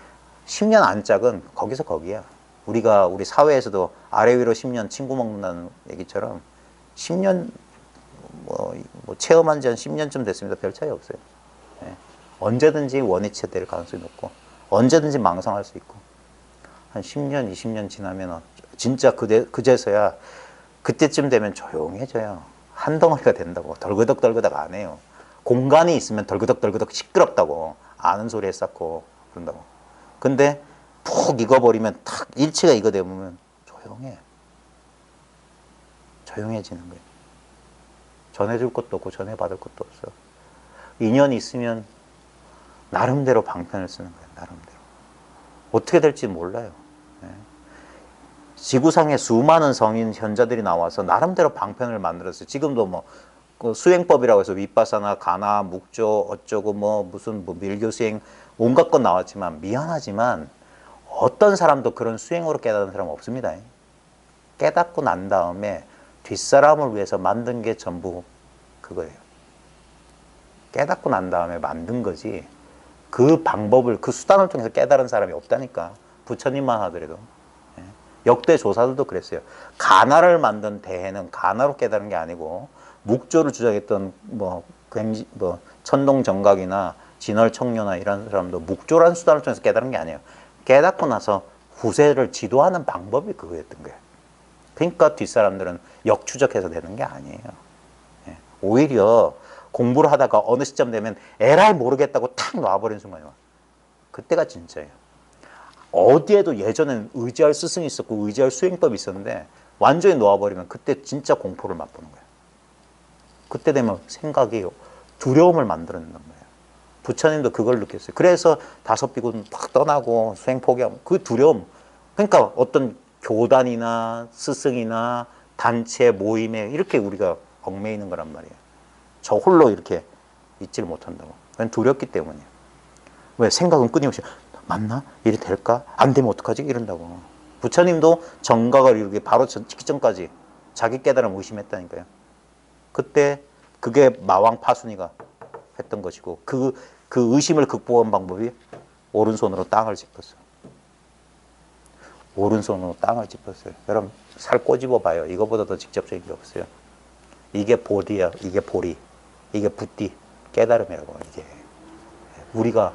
10년 안짝은 거기서 거기야. 우리 사회에서도 아래 위로 10년 친구 먹는다는 얘기처럼 10년 뭐 체험한 지 한 10년쯤 됐습니다. 별 차이 없어요. 예. 언제든지 원위치 될 가능성이 높고 언제든지 망상할 수 있고 한 10년, 20년 지나면 진짜 그제서야 그때쯤 되면 조용해져요. 한 덩어리가 된다고. 덜그덕덜그덕 안 해요. 공간이 있으면 덜그덕덜그덕 시끄럽다고 아는 소리 했었고 그런다고. 근데 푹 익어버리면 탁 일치가 익어되면 조용해. 조용해지는 거예요. 전해줄 것도 없고 전해받을 것도 없어. 인연이 있으면 나름대로 방편을 쓰는 거예요. 나름대로. 어떻게 될지 몰라요. 네. 지구상에 수많은 성인 현자들이 나와서 나름대로 방편을 만들었어요. 지금도 뭐 그 수행법이라고 해서 윗바사나 가나 묵조 어쩌고 뭐 무슨 뭐 밀교수행 온갖 것 나왔지만 미안하지만 어떤 사람도 그런 수행으로 깨닫는 사람은 없습니다. 깨닫고 난 다음에 뒷사람을 위해서 만든 게 전부 그거예요. 깨닫고 난 다음에 만든 거지 그 방법을 그 수단을 통해서 깨달은 사람이 없다니까. 부처님만 하더라도. 역대 조사들도 그랬어요. 가나를 만든 대해는 가나로 깨달은 게 아니고 묵조를 주장했던 뭐 천동정각이나 진월청료나 이런 사람도 묵조라는 수단을 통해서 깨달은 게 아니에요. 깨닫고 나서 후세를 지도하는 방법이 그거였던 거예요. 그러니까 뒷사람들은 역추적해서 되는 게 아니에요. 오히려 공부를 하다가 어느 시점 되면 에라이 모르겠다고 탁 놔버리는 순간이 와. 그때가 진짜예요. 어디에도 예전엔 의지할 스승이 있었고 의지할 수행법이 있었는데 완전히 놓아버리면 그때 진짜 공포를 맛보는 거예요. 그때 되면 생각이 두려움을 만들어낸단 말이에요. 부처님도 그걸 느꼈어요. 그래서 다섯 비구는 팍 떠나고 수행 포기하고 그 두려움. 그러니까 어떤 교단이나 스승이나 단체 모임에 이렇게 우리가 얽매이는 거란 말이에요. 저 홀로 이렇게 있지를 못한다고. 그건 두렵기 때문이에요. 왜? 생각은 끊임없이 맞나? 이래 될까? 안 되면 어떡하지? 이런다고. 부처님도 정각을 이루기 바로 직전까지 자기 깨달음 의심했다니까요. 그때 그게 마왕 파순이가 했던 것이고 그 의심을 극복한 방법이 오른손으로 땅을 짚었어요. 오른손으로 땅을 짚었어요. 여러분 살 꼬집어 봐요. 이거보다 더 직접적인 게 없어요. 이게 보리야. 이게 보리. 이게 붓디. 깨달음이라고. 이게 우리가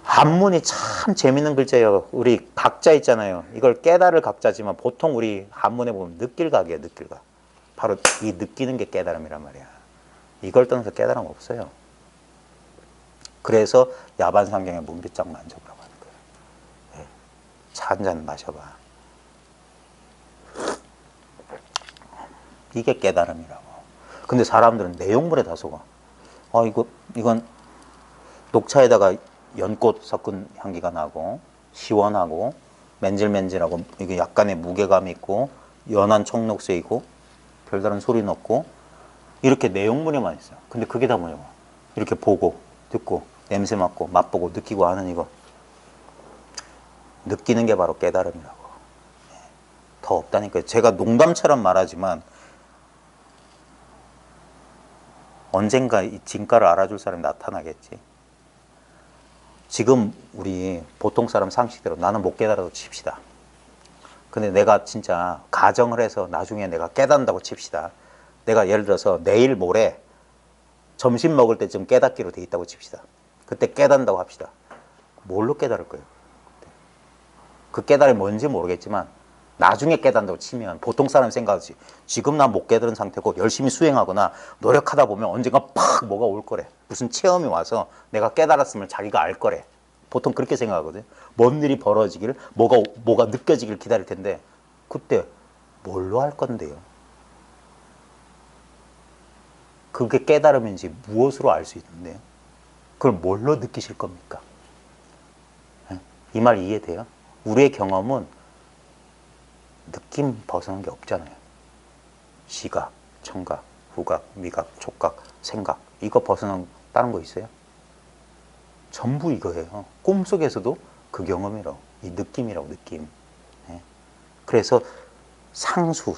한문이 참 재밌는 글자예요. 우리 각자 있잖아요. 이걸 깨달을 각자지만 보통 우리 한문에 보면 느낄각이에요. 느낄각. 바로 이 느끼는 게 깨달음이란 말이야. 이걸 떠나서 깨달음 없어요. 그래서 야반상경에 문빗장 만져보라고 하는 거예요. 차 한 잔 마셔봐. 이게 깨달음이라고. 근데 사람들은 내용물에 다 속아. 이건 녹차에다가 연꽃 섞은 향기가 나고 시원하고 맨질맨질하고 이게 약간의 무게감이 있고 연한 청록색이고 별다른 소리는 없고 이렇게 내용물에만 있어요. 근데 그게 다 뭐냐고. 이렇게 보고 듣고 냄새 맡고 맛보고 느끼고 하는 이거. 느끼는 게 바로 깨달음이라고. 더 없다니까요. 제가 농담처럼 말하지만 언젠가 이 진가를 알아줄 사람이 나타나겠지. 지금 우리 보통 사람 상식대로 나는 못 깨달아도 칩시다. 근데 내가 진짜 가정을 해서 나중에 내가 깨닫는다고 칩시다. 내가 예를 들어서 내일 모레 점심 먹을 때쯤 깨닫기로 돼 있다고 칩시다. 그때 깨닫는다고 합시다. 뭘로 깨달을 거예요? 그 깨달음이 뭔지 모르겠지만 나중에 깨닫는다고 치면 보통 사람 생각하지. 지금 난 못 깨달은 상태고 열심히 수행하거나 노력하다 보면 언젠가 팍 뭐가 올 거래. 무슨 체험이 와서 내가 깨달았으면 자기가 알 거래. 보통 그렇게 생각하거든. 뭔 일이 벌어지길, 뭐가 느껴지길 기다릴 텐데 그때 뭘로 할 건데요? 그게 깨달음인지 무엇으로 알 수 있는데요? 그걸 뭘로 느끼실 겁니까? 이 말 이해돼요? 우리의 경험은 느낌 벗어난 게 없잖아요. 시각, 청각, 후각, 미각, 촉각, 생각 이거 벗어난 다른 거 있어요? 전부 이거예요. 꿈속에서도 그 경험이라고. 이 느낌이라고 느낌. 그래서 상수.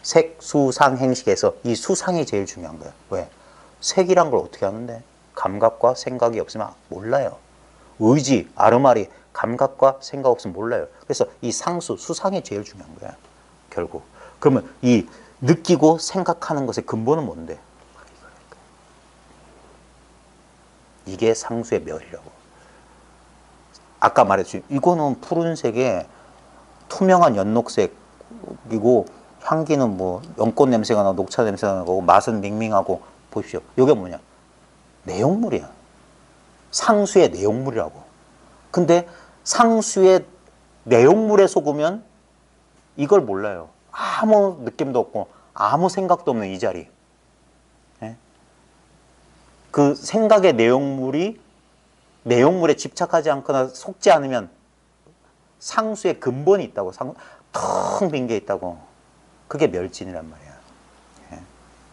색, 수, 상, 행식에서 이 수상이 제일 중요한 거예요. 왜? 색이란 걸 어떻게 하는데? 감각과 생각이 없으면 몰라요. 의지, 아르마리, 감각과 생각 없으면 몰라요. 그래서 이 상수, 수상이 제일 중요한 거야. 결국. 그러면 이 느끼고 생각하는 것의 근본은 뭔데? 이게 상수의 멸이라고. 아까 말했죠. 이거는 푸른색에 투명한 연녹색이고 향기는 뭐 연꽃 냄새가 나고 녹차 냄새가 나고 맛은 밍밍하고 보십시오. 이게 뭐냐? 내용물이야. 상수의 내용물이라고. 근데 상수의 내용물에 속으면 이걸 몰라요. 아무 느낌도 없고 아무 생각도 없는 이 자리. 그 생각의 내용물에 집착하지 않거나 속지 않으면 상수의 근본이 있다고. 텅 빈 게 있다고. 그게 멸진이란 말이야.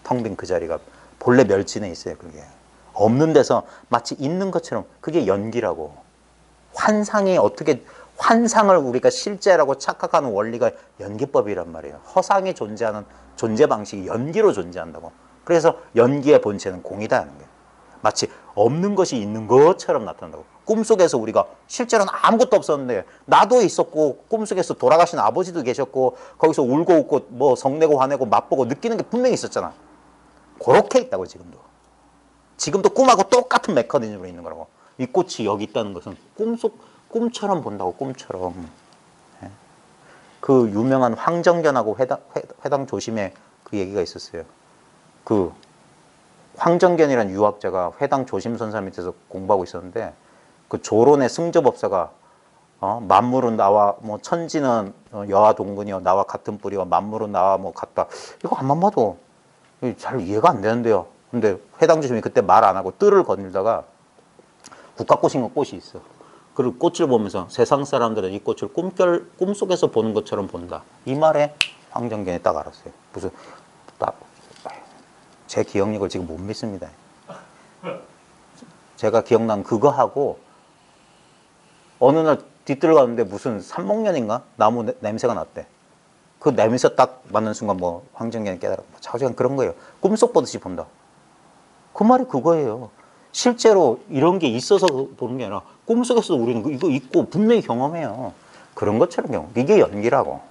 텅 빈 그 자리가 본래 멸진에 있어요. 그게 없는 데서 마치 있는 것처럼. 그게 연기라고. 환상을 우리가 실제라고 착각하는 원리가 연기법이란 말이에요. 허상에 존재하는 존재 방식이 연기로 존재한다고. 그래서 연기의 본체는 공이다 하는 거예요. 마치 없는 것이 있는 것처럼 나타난다고. 꿈속에서 우리가 실제로는 아무것도 없었는데 나도 있었고 꿈속에서 돌아가신 아버지도 계셨고 거기서 울고 웃고 뭐 성내고 화내고 맛보고 느끼는 게 분명히 있었잖아. 그렇게 있다고. 지금도 꿈하고 똑같은 메커니즘으로 있는 거라고. 이 꽃이 여기 있다는 것은 꿈처럼 본다고. 꿈처럼. 그 유명한 황정견하고 회당 조심에 그 얘기가 있었어요. 그 황정견이라는 유학자가 회당 조심 선생 밑에서 공부하고 있었는데 그 조론의 승조법사가 만물은 나와 뭐 천지는 여와 동근이요 나와 같은 뿌리와 만물은 나와 뭐 같다. 이거 안만 봐도 잘 이해가 안 되는데요. 근데 회당 조심이 그때 말 안 하고 뜰을 거닐다가 국화꽃인 거 꽃이 있어. 그리고 꽃을 보면서 세상 사람들은 이 꽃을 꿈속에서 보는 것처럼 본다. 이 말에 황정견이 딱 알았어요. 무슨 제 기억력을 지금 못 믿습니다. 제가 기억난 그거 하고 어느 날 뒤뜰 갔는데 무슨 삼목년인가 나무 냄새가 났대. 그 냄새 딱 맞는 순간 뭐 황정견이 깨달아. 자주간 그런 거예요. 꿈속 보듯이 본다. 그 말이 그거예요. 실제로 이런 게 있어서 보는 게 아니라 꿈속에서도 우리는 이거 있고 분명히 경험해요. 그런 것처럼 경험. 이게 연기라고.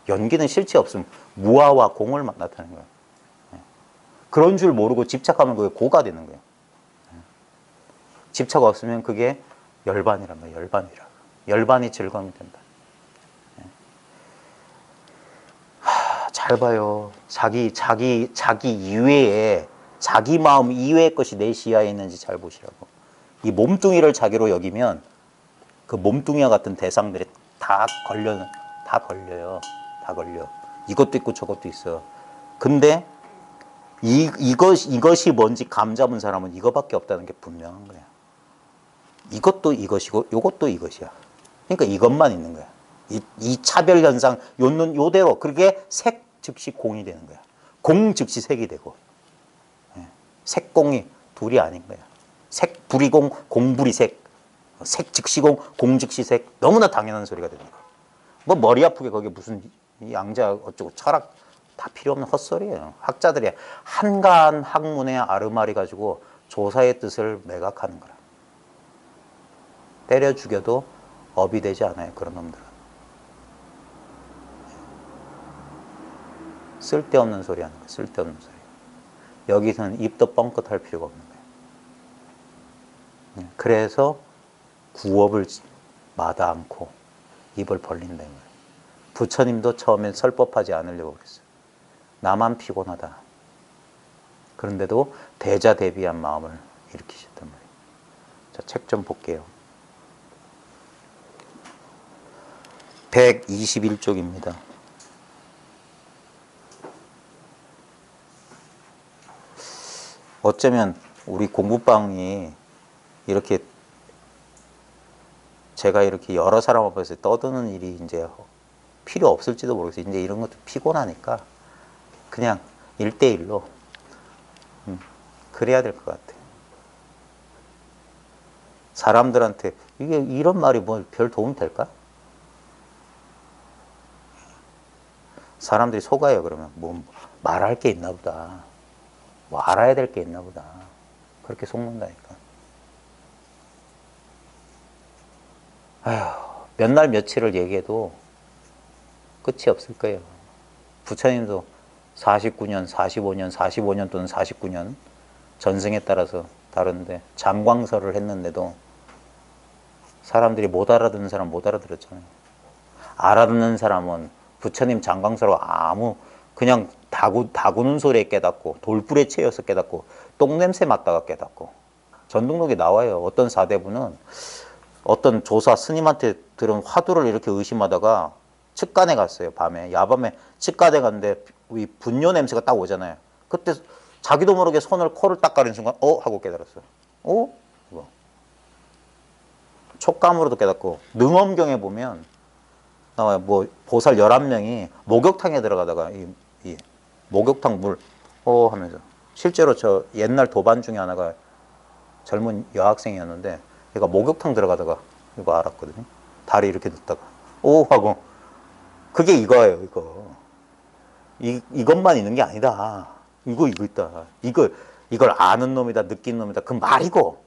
연기는 실체 없음. 무아와 공을 나타내는 거예요. 그런 줄 모르고 집착하면 그게 고가 되는 거예요. 집착 없으면 그게 열반이란 말이에요. 열반이 즐거움이 된다. 잘 봐요. 자기 이외에, 자기 마음 이외의 것이 내 시야에 있는지 잘 보시라고. 이 몸뚱이를 자기로 여기면 그 몸뚱이와 같은 대상들이 다 걸려요. 다 걸려. 이것도 있고 저것도 있어. 근데 이것이 뭔지 감 잡은 사람은 이거밖에 없다는 게 분명한 거야. 이것도 이것이고 이것도 이것이야. 그러니까 이것만 있는 거야. 이 차별 현상 요대로. 그게 색 즉시 공이 되는 거야. 공 즉시 색이 되고. 색공이 둘이 아닌 거야. 색 불이공, 공불이 색. 색 즉시 공, 공 즉시 색. 너무나 당연한 소리가 되는 거야. 뭐 머리 아프게 거기 무슨 양자 어쩌고 철학 다 필요 없는 헛소리예요. 학자들이 한가한 학문의 아르마리 가지고 조사의 뜻을 매각하는 거라. 때려 죽여도 업이 되지 않아요. 그런 놈들은. 쓸데없는 소리 하는 거예요. 쓸데없는 소리. 여기서는 입도 뻥끗할 필요가 없는 거예요. 그래서 구업을 마다 않고 입을 벌린다. 부처님도 처음엔 설법하지 않으려고 그랬어요. 나만 피곤하다. 그런데도 대자대비한 마음을 일으키셨단 말이에요. 자, 책 좀 볼게요. 121쪽입니다. 어쩌면 우리 공부방이 이렇게 제가 이렇게 여러 사람 앞에서 떠드는 일이 이제 필요 없을지도 모르겠어요. 이제 이런 것도 피곤하니까 그냥 1대1로 그래야 될 것 같아요. 사람들한테 이게 이런 말이 뭐 별 도움이 될까? 사람들이 속아요. 그러면 뭐 말할 게 있나 보다. 뭐 알아야 될 게 있나 보다. 그렇게 속는다니까. 아휴, 몇 날 며칠을 얘기해도 끝이 없을 거예요. 부처님도 49년, 45년, 45년 또는 49년 전승에 따라서 다른데 장광설을 했는데도 사람들이 못 알아듣는 사람 못 알아들었잖아요. 알아듣는 사람은 부처님 장광설을 아무 그냥 다구는 소리에 깨닫고 돌불에 채여서 깨닫고 똥냄새 맡다가 깨닫고 전등록에 나와요. 어떤 사대부는 어떤 조사 스님한테 들은 화두를 이렇게 의심하다가 측간에 갔어요. 밤에 야밤에 측간에 갔는데 이 분뇨 냄새가 딱 오잖아요. 그때 자기도 모르게 손을 코를 딱 가리는 순간 하고 깨달았어요. 이거 촉감으로도 깨닫고 능엄경에 보면 나와요. 뭐 보살 11명이 목욕탕에 들어가다가 이 목욕탕 물 하면서 실제로 저 옛날 도반 중에 하나가 젊은 여학생이었는데 얘가 목욕탕 들어가다가 이거 알았거든요. 다리 이렇게 눕다가 하고 그게 이거예요. 이것만 있는 게 아니다. 이거 있다. 이걸 아는 놈이다, 느낀 놈이다. 그 말이고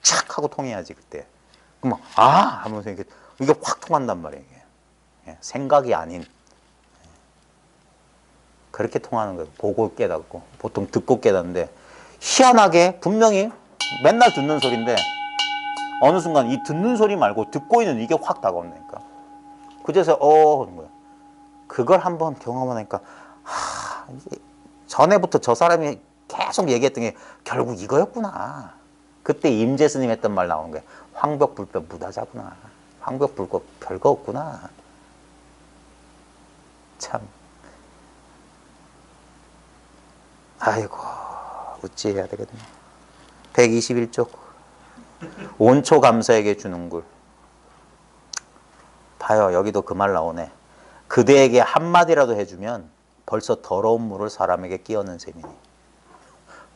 착 하고 통해야지 그때. 그럼 하면서 이게 확 통한단 말이에요. 이게. 생각이 아닌 그렇게 통하는 거예요. 보고 깨닫고 보통 듣고 깨닫는데 희한하게 분명히 맨날 듣는 소리인데 어느 순간 이 듣는 소리 말고 듣고 있는 이게 확 다가온다니까. 그제서 하는 거예요. 그걸 한번 경험하니까 전에부터 저 사람이 계속 얘기했던 게 결국 이거였구나. 그때 임재 스님 했던 말 나오는 거예요. 황벽불법 무다자구나. 황벽불법 별거 없구나. 참. 아이고 어찌해야 되거든요. 121쪽 온초 감사에게 주는 굴. 봐요. 여기도 그 말 나오네. 그대에게 한마디라도 해주면 벌써 더러운 물을 사람에게 끼얹는 셈이니.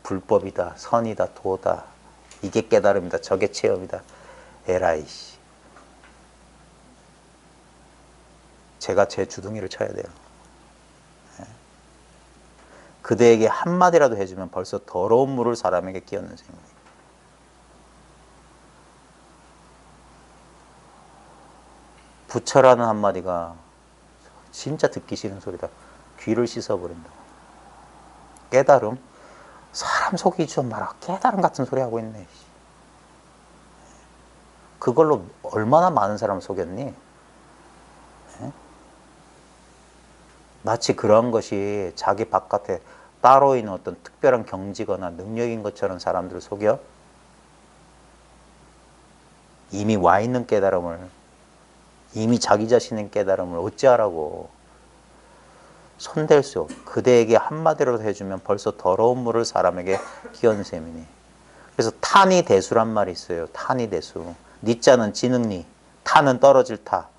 불법이다, 선이다, 도다. 이게 깨달음이다, 저게 체험이다. 에라이씨. 제가 제 주둥이를 쳐야 돼요. 그대에게 한마디라도 해주면 벌써 더러운 물을 사람에게 끼얹는 셈이니. 부처라는 한마디가 진짜 듣기 싫은 소리다. 귀를 씻어버린다. 깨달음? 사람 속이지 좀 마라. 깨달음 같은 소리 하고 있네. 그걸로 얼마나 많은 사람을 속였니? 마치 그런 것이 자기 바깥에 따로 있는 어떤 특별한 경지거나 능력인 것처럼 사람들을 속여? 이미 와 있는 깨달음을, 이미 자기 자신의 깨달음을 어찌하라고. 손댈 수 없고 그대에게 한마디라도 해주면 벌써 더러운 물을 사람에게 끼얹은 셈이니. 그래서 탄이 대수란 말이 있어요. 탄이 대수. 니자는 지능니, 타는 떨어질 타,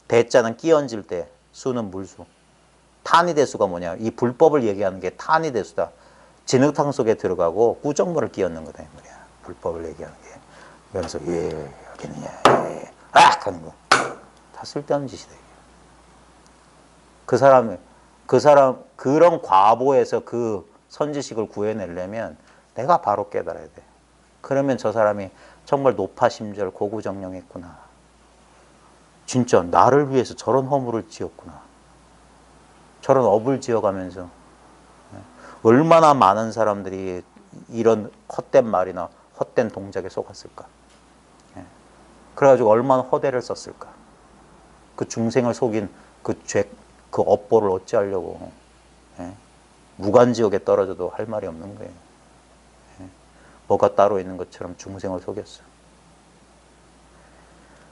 대자는 끼얹을 때, 수는 물수. 탄이 대수가 뭐냐? 이 불법을 얘기하는 게 탄이 대수다. 진흙탕 속에 들어가고 꾸정물을 끼얹는 거다 이 말이야. 불법을 얘기하는 게. 그래서 여기는 하는 거. 다 쓸데없는 짓이다. 그 사람의 그 사람 그런 과보에서 그 선지식을 구해내려면 내가 바로 깨달아야 돼. 그러면 저 사람이 정말 노파심절 고구정령했구나. 진짜 나를 위해서 저런 허물을 지었구나. 저런 업을 지어가면서 얼마나 많은 사람들이 이런 헛된 말이나 헛된 동작에 속았을까. 그래가지고 얼마나 허대를 썼을까. 그 중생을 속인 그 죄, 그 업보를 어찌하려고. 무간지옥에 떨어져도 할 말이 없는 거예요. 뭐가 따로 있는 것처럼 중생을 속였어.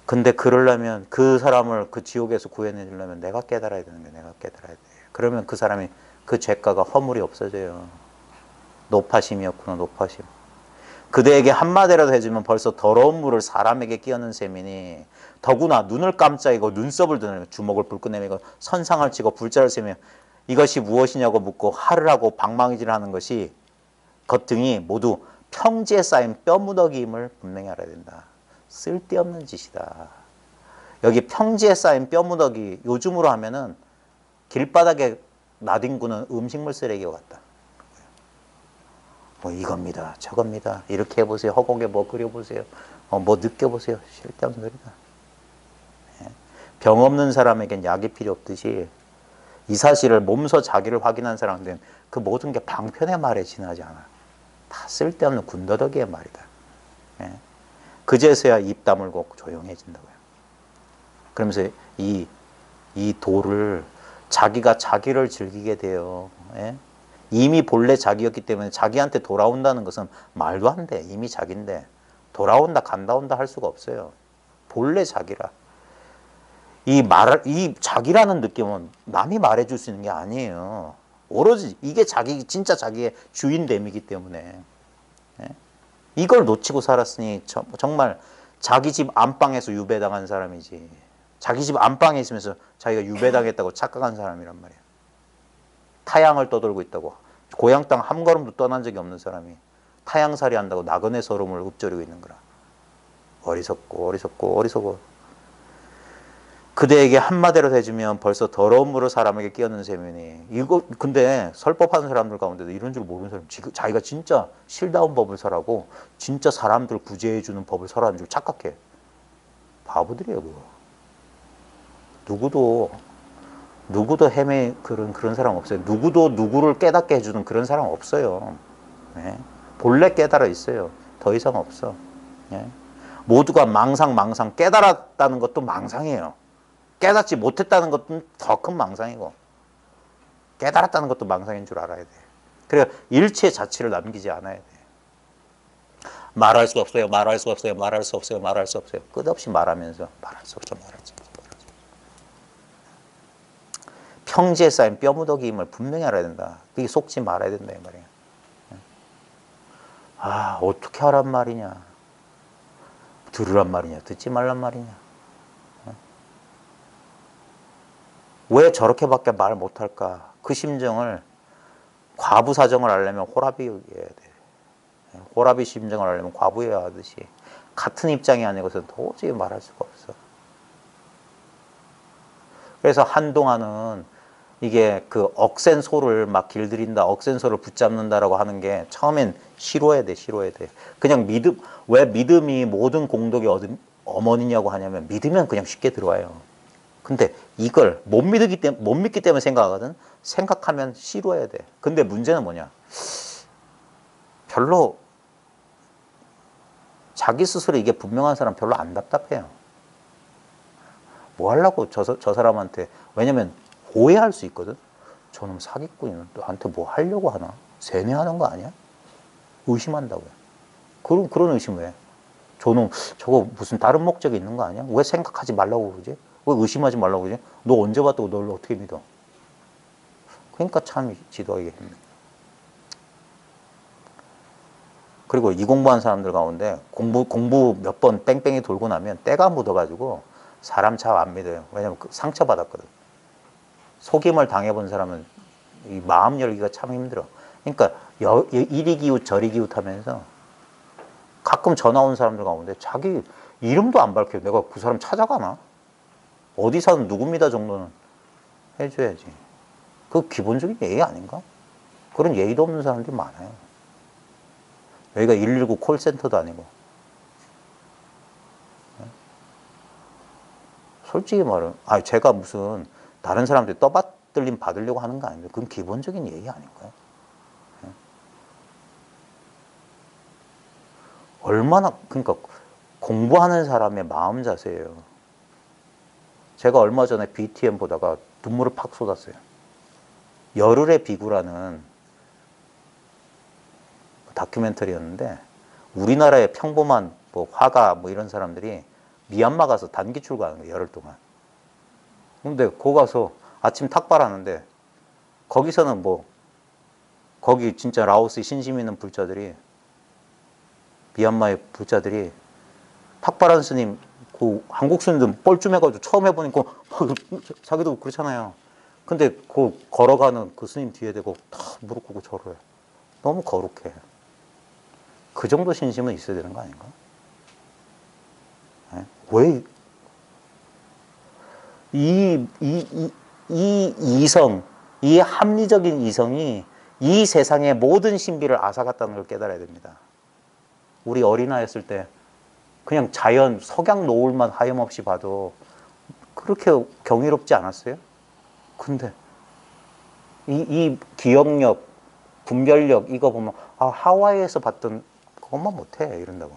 근데 그러려면 그 사람을 그 지옥에서 구해내려면 내가 깨달아야 되는 거예요. 내가 깨달아야 돼. 그러면 그 사람이 그 죄가가 허물이 없어져요. 노파심이었구나. 노파심. 그대에게 한마디라도 해주면 벌써 더러운 물을 사람에게 끼얹는 셈이니 더구나 눈을 깜짝이고 눈썹을 드는 주먹을 불끈 내밀고 선상을 치고 불자를 세며 이것이 무엇이냐고 묻고 화를 하고 방망이질하는 것이 것 등이 모두 평지에 쌓인 뼈무더기임을 분명히 알아야 된다. 쓸데없는 짓이다. 여기 평지에 쌓인 뼈무더기 요즘으로 하면은 길바닥에 나뒹구는 음식물 쓰레기와 같다. 뭐 이겁니다. 저겁니다. 이렇게 해보세요. 허공에 뭐 그려보세요. 뭐 느껴보세요. 쓸데없는 소리다. 병 없는 사람에겐 약이 필요 없듯이 이 사실을 몸소 자기를 확인한 사람들은 그 모든 게 방편의 말에 지나지 않아. 다 쓸데없는 군더더기의 말이다. 그제서야 입 다물고 조용해진다고요. 그러면서 이 도를 자기가 자기를 즐기게 돼요. 이미 본래 자기였기 때문에 자기한테 돌아온다는 것은 말도 안 돼. 이미 자기인데 돌아온다 간다 온다 할 수가 없어요. 본래 자기라. 이 자기라는 느낌은 남이 말해줄 수 있는 게 아니에요. 오로지 이게 진짜 자기의 주인됨이기 때문에. 이걸 놓치고 살았으니 정말 자기 집 안방에서 유배당한 사람이지. 자기 집 안방에 있으면서 자기가 유배당했다고 착각한 사람이란 말이야. 타양을 떠돌고 있다고. 고향 땅 한 걸음도 떠난 적이 없는 사람이 타양살이 한다고 나그네 서름을 읊조리고 있는 거라. 어리석고. 그대에게 한마디라도 해주면 벌써 더러운 물을 사람에게 끼얹는 셈이니 이거 근데 설법하는 사람들 가운데도 이런 줄 모르는 사람 자기가 진짜 실다운 법을 설하고 진짜 사람들 구제해주는 법을 설하는 줄 착각해. 바보들이에요 그거. 누구도 그런 사람 없어요. 누구도 누구를 깨닫게 해주는 그런 사람 없어요. 본래 깨달아 있어요. 더 이상 없어. 모두가 망상 깨달았다는 것도 망상이에요. 깨닫지 못했다는 것도 더 큰 망상이고 깨달았다는 것도 망상인 줄 알아야 돼. 그래서 일체 자취를 남기지 않아야 돼. 말할 수 없어요. 끝없이 말하면서 말할 수 없어. 평지에 쌓인 뼈무더기임을 분명히 알아야 된다. 그게 속지 말아야 된다 이 말이야. 어떻게 하란 말이냐. 들으란 말이냐. 듣지 말란 말이냐. 왜 저렇게밖에 말 못할까? 그 심정을 과부 사정을 알려면 호라비여야 돼. 호라비 심정을 알려면 과부여야 하듯이 같은 입장이 아니고서 도저히 말할 수가 없어. 그래서 한동안은 이게 그 억센 소를 막 길들인다, 억센 소를 붙잡는다라고 하는 게 처음엔 싫어야 돼. 그냥 왜 믿음이 모든 공덕의 어머니냐고 하냐면 믿으면 그냥 쉽게 들어와요. 근데 이걸 못 믿기 때문에 생각하거든. 생각하면 싫어야 돼. 근데 문제는 뭐냐? 별로 자기 스스로 이게 분명한 사람 별로 안 답답해요. 뭐 하려고 저 사람한테. 왜냐면 오해할 수 있거든. 저놈 사기꾼이는 너한테 뭐 하려고 하나? 세뇌하는 거 아니야? 의심한다고요. 그런 의심 왜? 저놈 저거 무슨 다른 목적이 있는 거 아니야? 왜 생각하지 말라고 그러지? 왜 의심하지 말라고 그러지? 너 언제 봤다고 너를 어떻게 믿어? 그러니까 참 지도하기 힘들어. 그리고 이 공부한 사람들 가운데 공부 몇 번 뺑뺑이 돌고 나면 때가 묻어가지고 사람 잘 안 믿어요. 왜냐면 상처받았거든. 속임을 당해본 사람은 이 마음 열기가 참 힘들어. 그러니까 이리 기웃 저리 기웃 하면서 가끔 전화 온 사람들 가운데 자기 이름도 안 밝혀요. 내가 그 사람 찾아가나? 어디 사는 누굽니다 정도는 해줘야지. 그 기본적인 예의 아닌가? 그런 예의도 없는 사람들이 많아요. 여기가 119 콜센터도 아니고. 솔직히 말하면, 제가 무슨 다른 사람들 떠받들림 받으려고 하는 거 아닙니다. 그건 기본적인 예의 아닌가요? 얼마나, 그러니까 공부하는 사람의 마음 자세예요. 제가 얼마 전에 BTN 보다가 눈물을 팍 쏟았어요. 열흘의 비구라는 다큐멘터리였는데, 우리나라의 평범한 뭐 화가 뭐 이런 사람들이 미얀마 가서 단기 출가하는 거예요, 열흘 동안. 근데 거기 가서 아침 탁발하는데, 거기서는 뭐 거기 진짜 라오스 신심 있는 불자들이, 미얀마의 불자들이 탁발한 스님, 그 한국 스님들 뻘쭘해가지고 처음 해보니까 자기도 그렇잖아요. 근데 그 걸어가는 그 스님 뒤에 대고 다 무릎 꿇고 절을 해. 너무 거룩해. 그 정도 신심은 있어야 되는 거 아닌가? 네? 왜 이 이성, 이 합리적인 이성이 이 세상의 모든 신비를 앗아갔다는 걸 깨달아야 됩니다. 우리 어린아이였을 때 그냥 자연, 석양 노을만 하염없이 봐도 그렇게 경이롭지 않았어요? 근데 이 기억력, 분별력 이거 보면 하와이에서 봤던 그것만 못해 이런다고.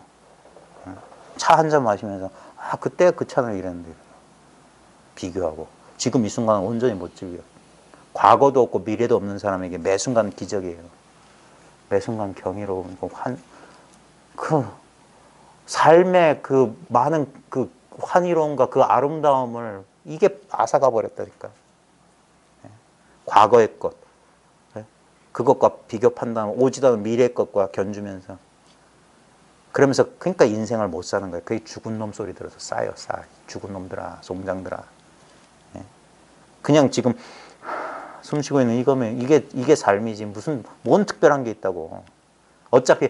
차 한 잔 마시면서 그때 그 차는 이랬는데 비교하고 지금 이 순간은 온전히 못 즐겨. 과거도 없고 미래도 없는 사람에게 매 순간 기적이에요. 매 순간 경이로운 그 삶의 그 많은 그 환희로움과 그 아름다움을 이게 앗아가 버렸다니까. 과거의 것, 그것과 비교 판단, 오지도 않은 미래의 것과 견주면서 그러면서 그러니까 인생을 못 사는 거예요. 그게 죽은 놈 소리 들어서 쌓여. 죽은 놈들아, 송장들아. 그냥 지금 숨 쉬고 있는 이거면 이게 삶이지 무슨 뭔 특별한 게 있다고. 어차피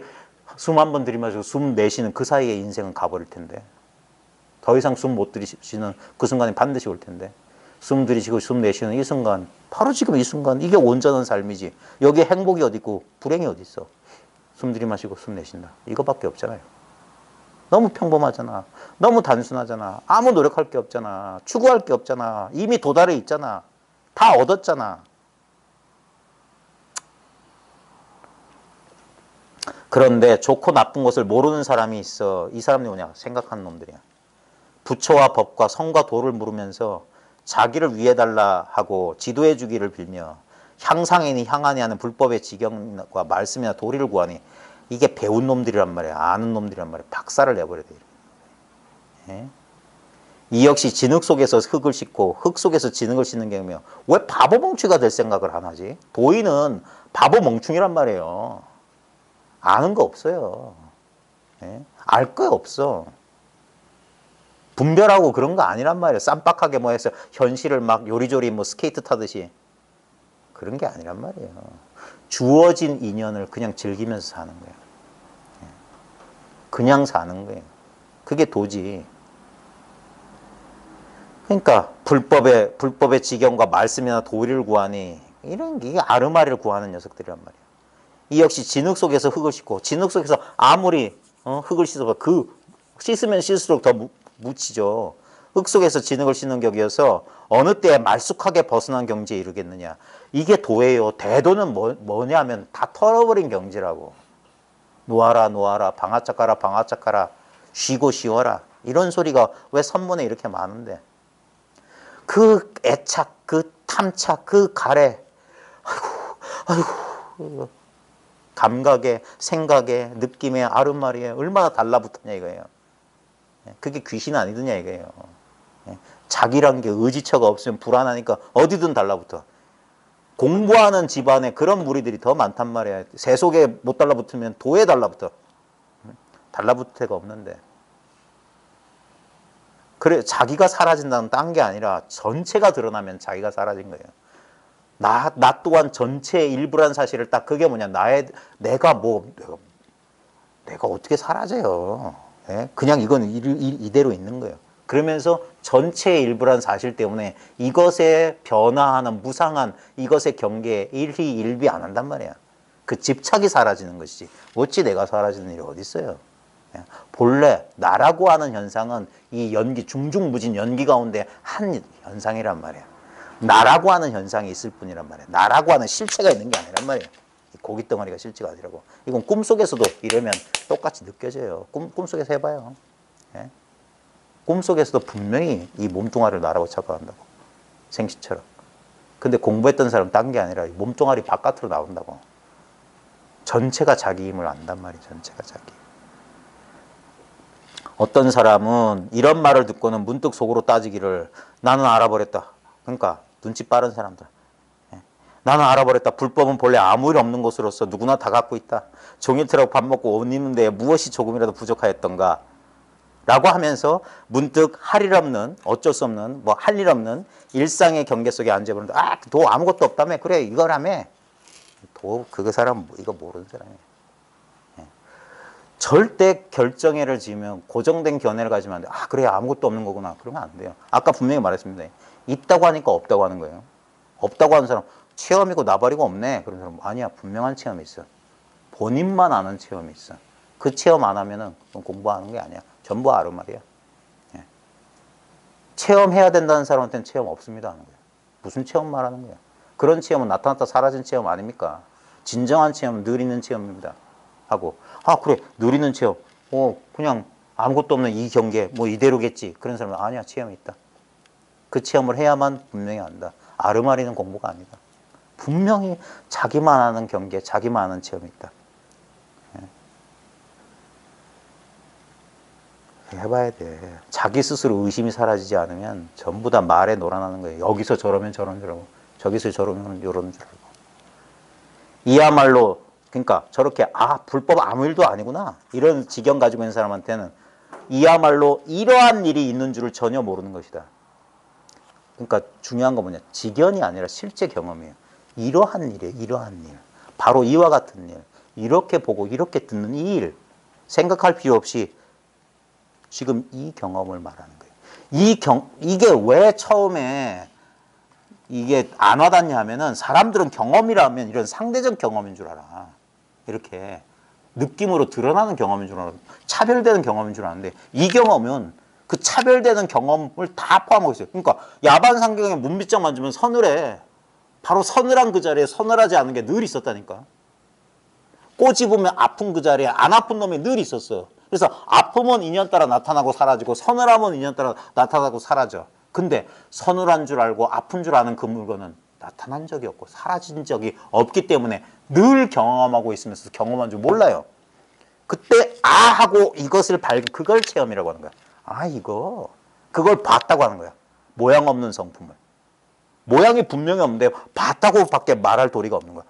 숨 한 번 들이마시고 숨 내쉬는 그 사이에 인생은 가버릴 텐데 더 이상 숨 못 들이쉬는 그 순간이 반드시 올 텐데 숨 들이쉬고 숨 내쉬는 이 순간 바로 지금 이 순간 이게 온전한 삶이지. 여기에 행복이 어디 있고 불행이 어디 있어. 숨 들이마시고 숨 내쉰다. 이거밖에 없잖아요. 너무 평범하잖아. 너무 단순하잖아. 아무 노력할 게 없잖아. 추구할 게 없잖아. 이미 도달해 있잖아. 다 얻었잖아. 그런데 좋고 나쁜 것을 모르는 사람이 있어. 이 사람이 뭐냐? 생각하는 놈들이야. 부처와 법과 성과 도를 물으면서 자기를 위해달라 하고 지도해 주기를 빌며 향상이니 향하니 하는 불법의 지경과 말씀이나 도리를 구하니 이게 배운 놈들이란 말이야. 아는 놈들이란 말이야. 박살을 내버려야 돼. 예? 이 역시 진흙 속에서 흙을 씻고 흙 속에서 진흙을 씻는 게며 왜 바보 멍충이가 될 생각을 안 하지? 도인은 바보 멍충이란 말이에요. 아는 거 없어요. 예? 알 거 없어. 분별하고 그런 거 아니란 말이에요. 쌈박하게 뭐 해서 현실을 막 요리조리 뭐 스케이트 타듯이. 그런 게 아니란 말이에요. 주어진 인연을 그냥 즐기면서 사는 거예요. 그냥 사는 거예요. 그게 도지. 그러니까 불법의 지경과 말씀이나 도리를 구하니 이런 게 아르마리를 구하는 녀석들이란 말이에요. 이 역시 진흙 속에서 흙을 씻고 진흙 속에서 아무리 흙을 씻어봐 씻으면 씻을수록 더 묻히죠. 흙 속에서 진흙을 씻는 격이어서 어느 때에 말쑥하게 벗어난 경지에 이르겠느냐. 이게 도예요. 대도는 뭐냐면 다 털어버린 경지라고. 놓아라 방아짝 가라 쉬고 쉬어라. 이런 소리가 왜 선문에 이렇게 많은데 그 애착, 그 탐착, 그 가래 아이고 감각에 생각에 느낌에 아른말이에 얼마나 달라붙었냐 이거예요. 그게 귀신 아니더냐 이거예요. 자기란 게 의지처가 없으면 불안하니까 어디든 달라붙어. 공부하는 집안에 그런 무리들이 더 많단 말이야. 세속에 못 달라붙으면 도에 달라붙어. 달라붙을 데가 없는데. 그래 자기가 사라진다는 딴 게 아니라 전체가 드러나면 자기가 사라진 거예요. 나 또한 전체의 일부란 사실을 딱 그게 뭐냐. 내가 어떻게 사라져요. 예? 그냥 이건 이대로 있는 거예요. 그러면서 전체의 일부란 사실 때문에 이것에 변화하는 무상한 이것의 경계에 일희일비 안 한단 말이야. 그 집착이 사라지는 것이지. 어찌 내가 사라지는 일이 어디 있어요. 본래 나라고 하는 현상은 이 연기, 중중무진 연기 가운데 한 현상이란 말이야. 나라고 하는 현상이 있을 뿐이란 말이야. 나라고 하는 실체가 있는 게 아니란 말이야. 고깃덩어리가 실체가 아니라고. 이건 꿈속에서도 이러면 똑같이 느껴져요. 꿈속에서 해봐요. 예? 꿈속에서도 분명히 이 몸뚱아리를 나라고 착각한다고. 생시처럼. 근데 공부했던 사람은 딴 게 아니라 몸뚱아리 바깥으로 나온다고. 전체가 자기 힘을 안단 말이야. 전체가 자기. 어떤 사람은 이런 말을 듣고는 문득 속으로 따지기를 나는 알아버렸다. 그러니까 눈치 빠른 사람들. 나는 알아버렸다. 불법은 본래 아무 일 없는 것으로서 누구나 다 갖고 있다. 종일토록 밥 먹고 옷 입는데 무엇이 조금이라도 부족하였던가 라고 하면서 문득 할 일 없는, 어쩔 수 없는, 뭐 할 일 없는 일상의 경계 속에 앉아버는데 도 아무것도 없다며? 그래 이거라며? 그 사람 이거 모르는 사람이에요. 절대 결정해를 지으면 고정된 견해를 가지면 안 돼. 그래 아무것도 없는 거구나. 그러면 안 돼요. 아까 분명히 말했습니다. 있다고 하니까 없다고 하는 거예요. 없다고 하는 사람 체험이고 나발이고 없네. 그런 사람 아니야. 분명한 체험이 있어. 본인만 아는 체험이 있어. 그 체험 안 하면은 공부하는 게 아니야. 전부 아는 말이야. 예. 체험해야 된다는 사람한테는 체험 없습니다 하는 거야. 무슨 체험 말하는 거야. 그런 체험은 나타났다 사라진 체험 아닙니까? 진정한 체험은 늘 있는 체험입니다. 하고 그래 늘 있는 체험. 그냥 아무것도 없는 이 경계 뭐 이대로겠지. 그런 사람은 아니야. 체험이 있다. 그 체험을 해야만 분명히 안다. 아르마리는 공부가 아니다. 분명히 자기만 아는 경계, 자기만 아는 체험이 있다. 해봐야 돼. 자기 스스로 의심이 사라지지 않으면 전부 다 말에 놀아나는 거예요. 여기서 저러면 저런 줄 알고, 저기서 저러면 요런 줄 알고. 이야말로 그러니까 저렇게 불법 아무 일도 아니구나 이런 지경 가지고 있는 사람한테는 이야말로 이러한 일이 있는 줄을 전혀 모르는 것이다. 그러니까 중요한 건 뭐냐, 지견이 아니라 실제 경험이에요. 이러한 일이에요. 이러한 일. 바로 이와 같은 일. 이렇게 보고 이렇게 듣는 이 일. 생각할 필요 없이 지금 이 경험을 말하는 거예요. 이게 왜 처음에 이게 안 와닿냐 하면은 사람들은 경험이라면 이런 상대적 경험인 줄 알아. 이렇게 느낌으로 드러나는 경험인 줄 알아. 차별되는 경험인 줄 아는데 이 경험은 그 차별되는 경험을 다 포함하고 있어요. 그러니까 야반 상경에 문빗장 만지면 서늘해. 바로 서늘한 그 자리에 서늘하지 않은 게 늘 있었다니까. 꼬집으면 아픈 그 자리에 안 아픈 놈이 늘 있었어요. 그래서 아픔은 인연 따라 나타나고 사라지고 서늘함은 인연 따라 나타나고 사라져. 근데 서늘한 줄 알고 아픈 줄 아는 그 물건은 나타난 적이 없고 사라진 적이 없기 때문에 늘 경험하고 있으면서 경험한 줄 몰라요. 그때 하고 이것을 그걸 체험이라고 하는 거야. 그걸 봤다고 하는 거야. 모양 없는 성품을. 모양이 분명히 없는데 봤다고 밖에 말할 도리가 없는 거야.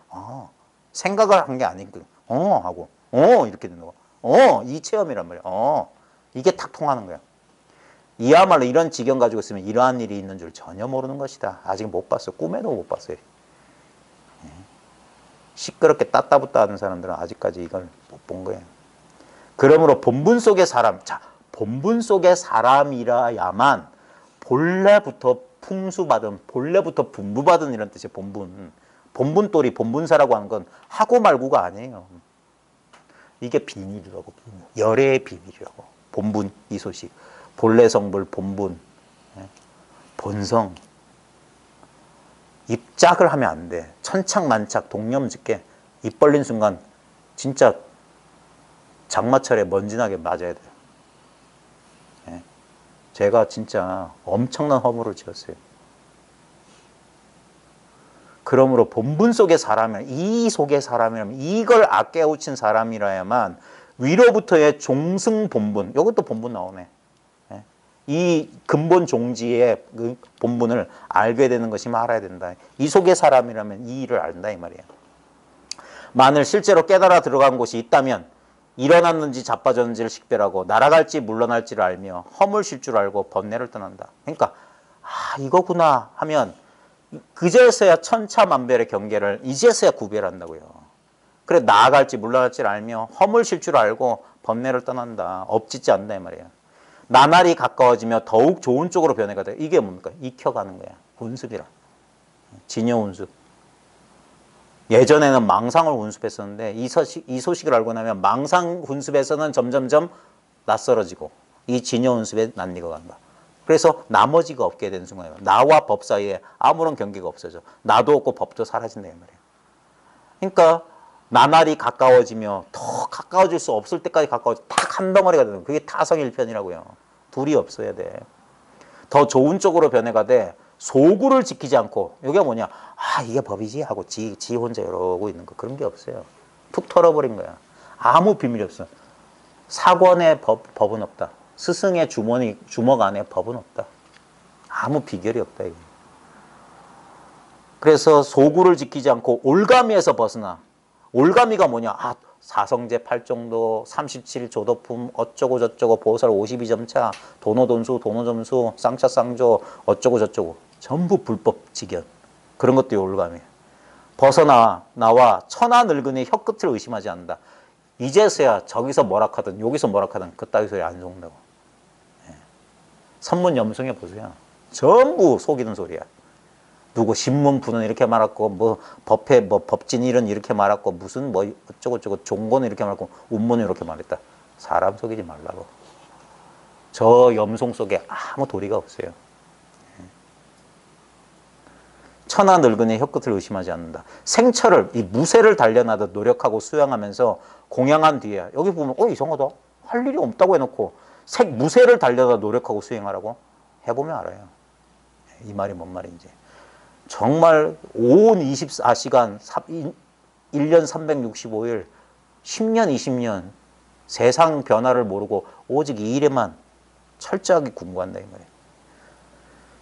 생각을 한 게 아니고 하고 이렇게 되는 거야. 이 체험이란 말이야. 이게 탁 통하는 거야. 이야말로 이런 지경 가지고 있으면 이러한 일이 있는 줄 전혀 모르는 것이다. 아직 못 봤어. 꿈에도 못 봤어요. 시끄럽게 따따붙다 하는 사람들은 아직까지 이걸 못 본 거예요. 그러므로 본분 속의 사람, 본분 속의 사람이라야만 본래부터 풍수받은, 본래부터 분부받은 이런 뜻이에요. 본분돌이, 본분사라고 하는 건 하고 말고가 아니에요. 이게 비밀이라고. 열애의 비밀이라고. 본분, 이 소식. 본래 성불, 본분, 본성. 입작을 하면 안 돼. 천착만착, 동념짓게 입 벌린 순간 진짜 장마철에 먼지나게 맞아야 돼요. 제가 진짜 엄청난 허물을 지었어요. 그러므로 본분 속의 사람이라면, 이 속의 사람이라면, 이걸 깨우친 사람이라야만 위로부터의 종승 본분, 이것도 본분 나오네. 이 근본 종지의 그 본분을 알게 되는 것이면 알아야 된다. 이 속의 사람이라면 이 일을 안다 이 말이에요. 만일 실제로 깨달아 들어간 곳이 있다면 일어났는지 자빠졌는지를 식별하고 날아갈지 물러날지를 알며 허물실 줄 알고 번뇌를 떠난다. 그러니까 이거구나 하면 그제서야 천차만별의 경계를 이제서야 구별한다고요. 그래 나아갈지 물러날지를 알며 허물실 줄 알고 번뇌를 떠난다. 엎짓지 않는다 이 말이에요. 나날이 가까워지며 더욱 좋은 쪽으로 변해가 돼. 이게 뭡니까? 익혀가는 거야. 운습이라. 진여 운습. 예전에는 망상을 운습했었는데 이 소식을 알고 나면 망상 운습에서는 점점점 낯설어지고 이 진여 운습에 낯익어 간다. 그래서 나머지가 없게 되는 순간이에요. 나와 법 사이에 아무런 경계가 없어져. 나도 없고 법도 사라진다 이 말이에요. 그러니까 나날이 가까워지며 더 가까워질 수 없을 때까지 가까워져 딱 한 덩어리가 되는 그게 타성일편이라고요. 둘이 없어야 돼. 더 좋은 쪽으로 변해가 돼. 소구를 지키지 않고 이게 뭐냐? 아 이게 법이지 하고 지 혼자 이러고 있는 거 그런 게 없어요. 툭 털어버린 거야. 아무 비밀이 없어. 사권의 법은 없다. 스승의 주먹 안에 법은 없다. 아무 비결이 없다 이게. 그래서 소구를 지키지 않고 올가미에서 벗어나. 올가미가 뭐냐? 아 사성제 8정도 37조도품 어쩌고 저쩌고 보살 52점차 도노돈수 도노점수 쌍차쌍조 어쩌고 저쩌고 전부 불법 직연. 그런 것도 올가미. 벗어나 나와 천하 늙은이 혀끝을 의심하지 않는다. 이제서야 저기서 뭐라 하든 여기서 뭐라 하든 그따위 소리 안 속는다고. 선문 염송해 보세요. 전부 속이는 소리야. 누구 신문부는 이렇게 말했고 뭐 법회 뭐 법진일은 이렇게 말했고 무슨 뭐 어쩌고 저쩌고 종고는 이렇게 말했고 운문은 이렇게 말했다. 사람 속이지 말라고. 저 염송 속에 아무 도리가 없어요. 천하 늙은이 혀끝을 의심하지 않는다. 생철을 이 무쇠를 단련하듯 노력하고 수양하면서 공양한 뒤에 여기 보면 이상하다. 할 일이 없다고 해놓고 무쇠를 단련하다 노력하고 수행하라고 해보면 알아요. 이 말이 뭔 말인지. 정말 온 24시간 1년 365일 10년 20년 세상 변화를 모르고 오직 이 일에만 철저하게 공부한다 이 말이에요.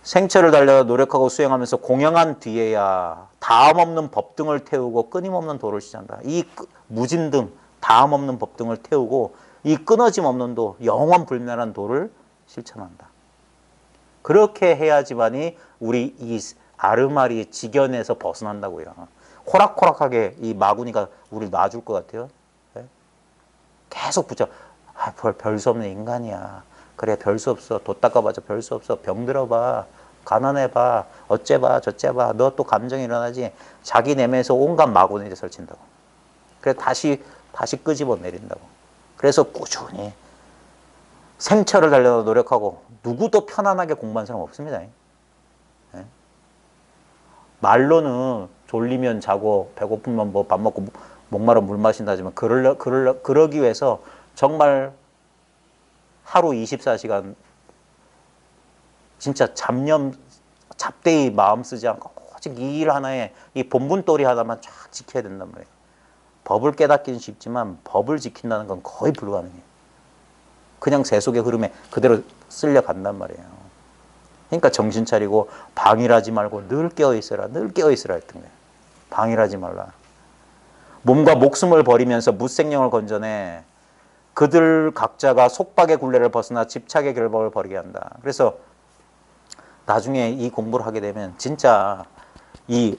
생철을 달려 노력하고 수행하면서 공양한 뒤에야 다음 없는 법 등을 태우고 끊임없는 도를 시작한다. 이 무진 등 다음 없는 법 등을 태우고 이 끊어짐 없는 도 영원 불멸한 도를 실천한다. 그렇게 해야지만이 우리 이 아르마리의 직연에서 벗어난다고요. 호락호락하게 이 마구니가 우리를 놔줄 것 같아요. 네? 계속 붙여. 별 수 없는 인간이야. 그래 별 수 없어. 도 닦아봐자 별 수 없어. 병들어봐. 가난해봐. 어째봐 저째봐. 너 또 감정이 일어나지. 자기 내면에서 온갖 마구니를 설친다고. 그래 다시 끄집어 내린다고. 그래서 꾸준히 생철을 달려 노력하고 누구도 편안하게 공부한 사람 없습니다. 네? 말로는 졸리면 자고 배고프면 뭐 밥 먹고 목마르 물 마신다 하지만 그러기 위해서 정말 하루 24시간 진짜 잡대히 마음 쓰지 않고 오직 이 일 하나에 이 본분도리 하나만 쫙 지켜야 된단 말이에요. 법을 깨닫기는 쉽지만 법을 지킨다는 건 거의 불가능해요. 그냥 세속의 흐름에 그대로 쓸려간단 말이에요. 그러니까 정신 차리고 방일하지 말고 늘 깨어있어라. 늘 깨어있어라 했던 거예요. 방일하지 말라. 몸과 목숨을 버리면서 무생명을 건져내 그들 각자가 속박의 굴레를 벗어나 집착의 결박을 버리게 한다. 그래서 나중에 이 공부를 하게 되면 진짜 이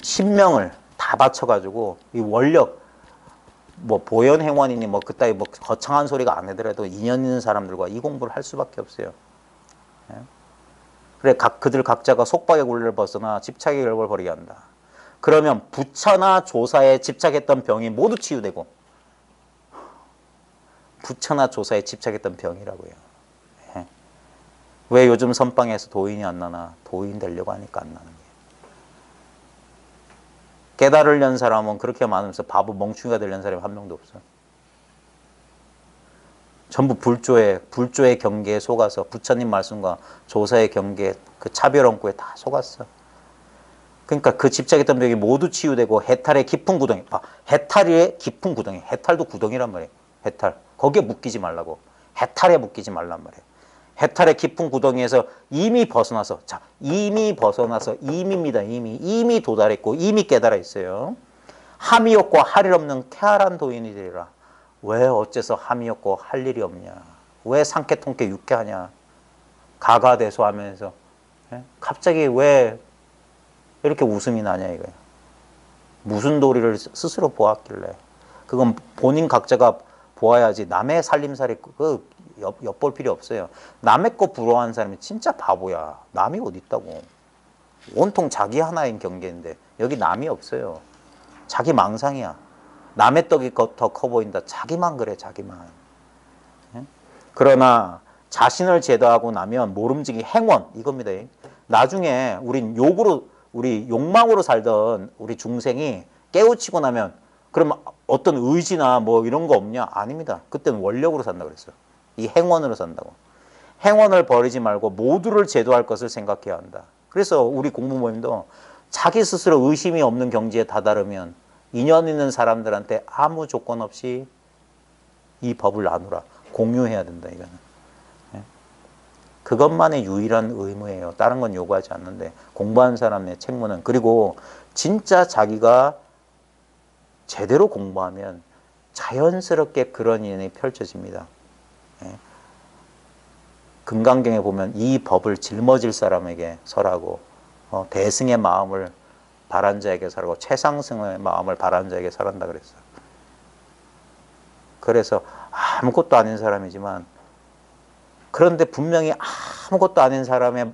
신명을 다 바쳐가지고 이 원력 뭐 보현행원이니 뭐 그따위 뭐 거창한 소리가 안 하더라도 인연 있는 사람들과 이 공부를 할 수밖에 없어요. 그래 그들 각자가 속박의 굴레를 벗어나 집착의 결박을 버리게 한다. 그러면 부처나 조사에 집착했던 병이 모두 치유되고 부처나 조사에 집착했던 병이라고요. 왜 요즘 선방에서 도인이 안 나나? 도인 되려고 하니까 안 나는 거예요. 깨달으려는 사람은 그렇게 많으면서 바보 멍충이가 되려는 사람이 한 명도 없어. 전부 불조의 경계에 속아서 부처님 말씀과 조사의 경계 그 차별 원고에 다 속았어. 그러니까 그 집착했던 병이 모두 치유되고 해탈의 깊은 구덩이. 해탈의 깊은 구덩이. 해탈도 구덩이란 말이에요. 해탈. 거기에 묶이지 말라고. 해탈에 묶이지 말란 말이에요. 해탈의 깊은 구덩이에서 이미 벗어나서 이미입니다. 이미 도달했고 이미 깨달아 있어요. 함이 없고 할 일 없는 쾌활한 도인이 되리라. 왜 어째서 함이 없고 할 일이 없냐? 왜 상쾌통쾌 유쾌하냐? 가가대소하면서 갑자기 왜 이렇게 웃음이 나냐 이거예요. 무슨 도리를 스스로 보았길래. 그건 본인 각자가 보아야지 남의 살림살이 엿볼 필요 없어요. 남의 거 부러워하는 사람이 진짜 바보야. 남이 어디 있다고. 온통 자기 하나인 경계인데 여기 남이 없어요. 자기 망상이야. 남의 떡이 더 커 보인다. 자기만 그래, 자기만. 예? 그러나 자신을 제도하고 나면 모름지기 행원 이겁니다. 나중에 우린 우리 욕망으로 살던 우리 중생이 깨우치고 나면 그럼 어떤 의지나 뭐 이런 거 없냐? 아닙니다. 그때는 원력으로 산다 그랬어요. 이 행원으로 산다고. 행원을 버리지 말고 모두를 제도할 것을 생각해야 한다. 그래서 우리 공부 모임도 자기 스스로 의심이 없는 경지에 다다르면 인연 있는 사람들한테 아무 조건 없이 이 법을 나누라. 공유해야 된다, 이거는. 예? 그것만의 유일한 의무예요. 다른 건 요구하지 않는데 공부한 사람의 책무는. 그리고 진짜 자기가 제대로 공부하면 자연스럽게 그런 인연이 펼쳐집니다. 예? 금강경에 보면 이 법을 짊어질 사람에게 설하고 대승의 마음을 바란 자에게 설하고 최상승의 마음을 바란 자에게 설한다 그랬어요. 그래서 아무것도 아닌 사람이지만 그런데 분명히 아무것도 아닌 사람의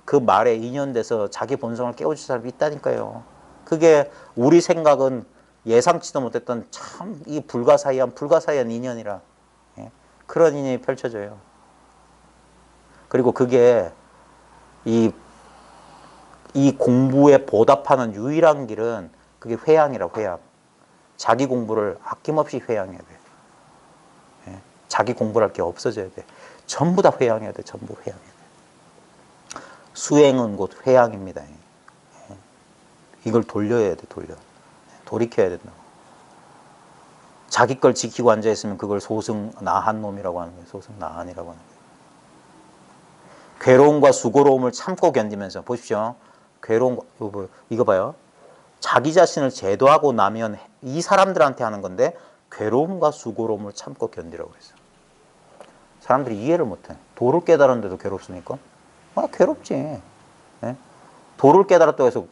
그 말에 인연돼서 자기 본성을 깨우칠 사람이 있다니까요. 그게 우리 생각은 예상치도 못했던 참 이 불가사의한 인연이라. 예? 그런 인연이 펼쳐져요. 그리고 그게 이 공부에 보답하는 유일한 길은 그게 회양이라, 회양. 자기 공부를 아낌없이 회양해야 돼. 예? 자기 공부를 할 게 없어져야 돼. 전부 다 회양해야 돼. 전부 회양해야 돼. 수행은 곧 회양입니다. 예? 이걸 돌려야 돼. 돌이켜야 된다고. 자기 걸 지키고 앉아있으면 그걸 소승 나한 놈이라고 하는 거예요. 소승 나한이라고 하는 거예요. 괴로움과 수고로움을 참고 견디면서 보십시오. 괴로움과 이거 봐요. 자기 자신을 제도하고 나면 이 사람들한테 하는 건데 괴로움과 수고로움을 참고 견디라고 했어요. 사람들이 이해를 못해. 도를 깨달았는데도 괴롭습니까? 괴롭지. 예? 도를 깨달았다고 해서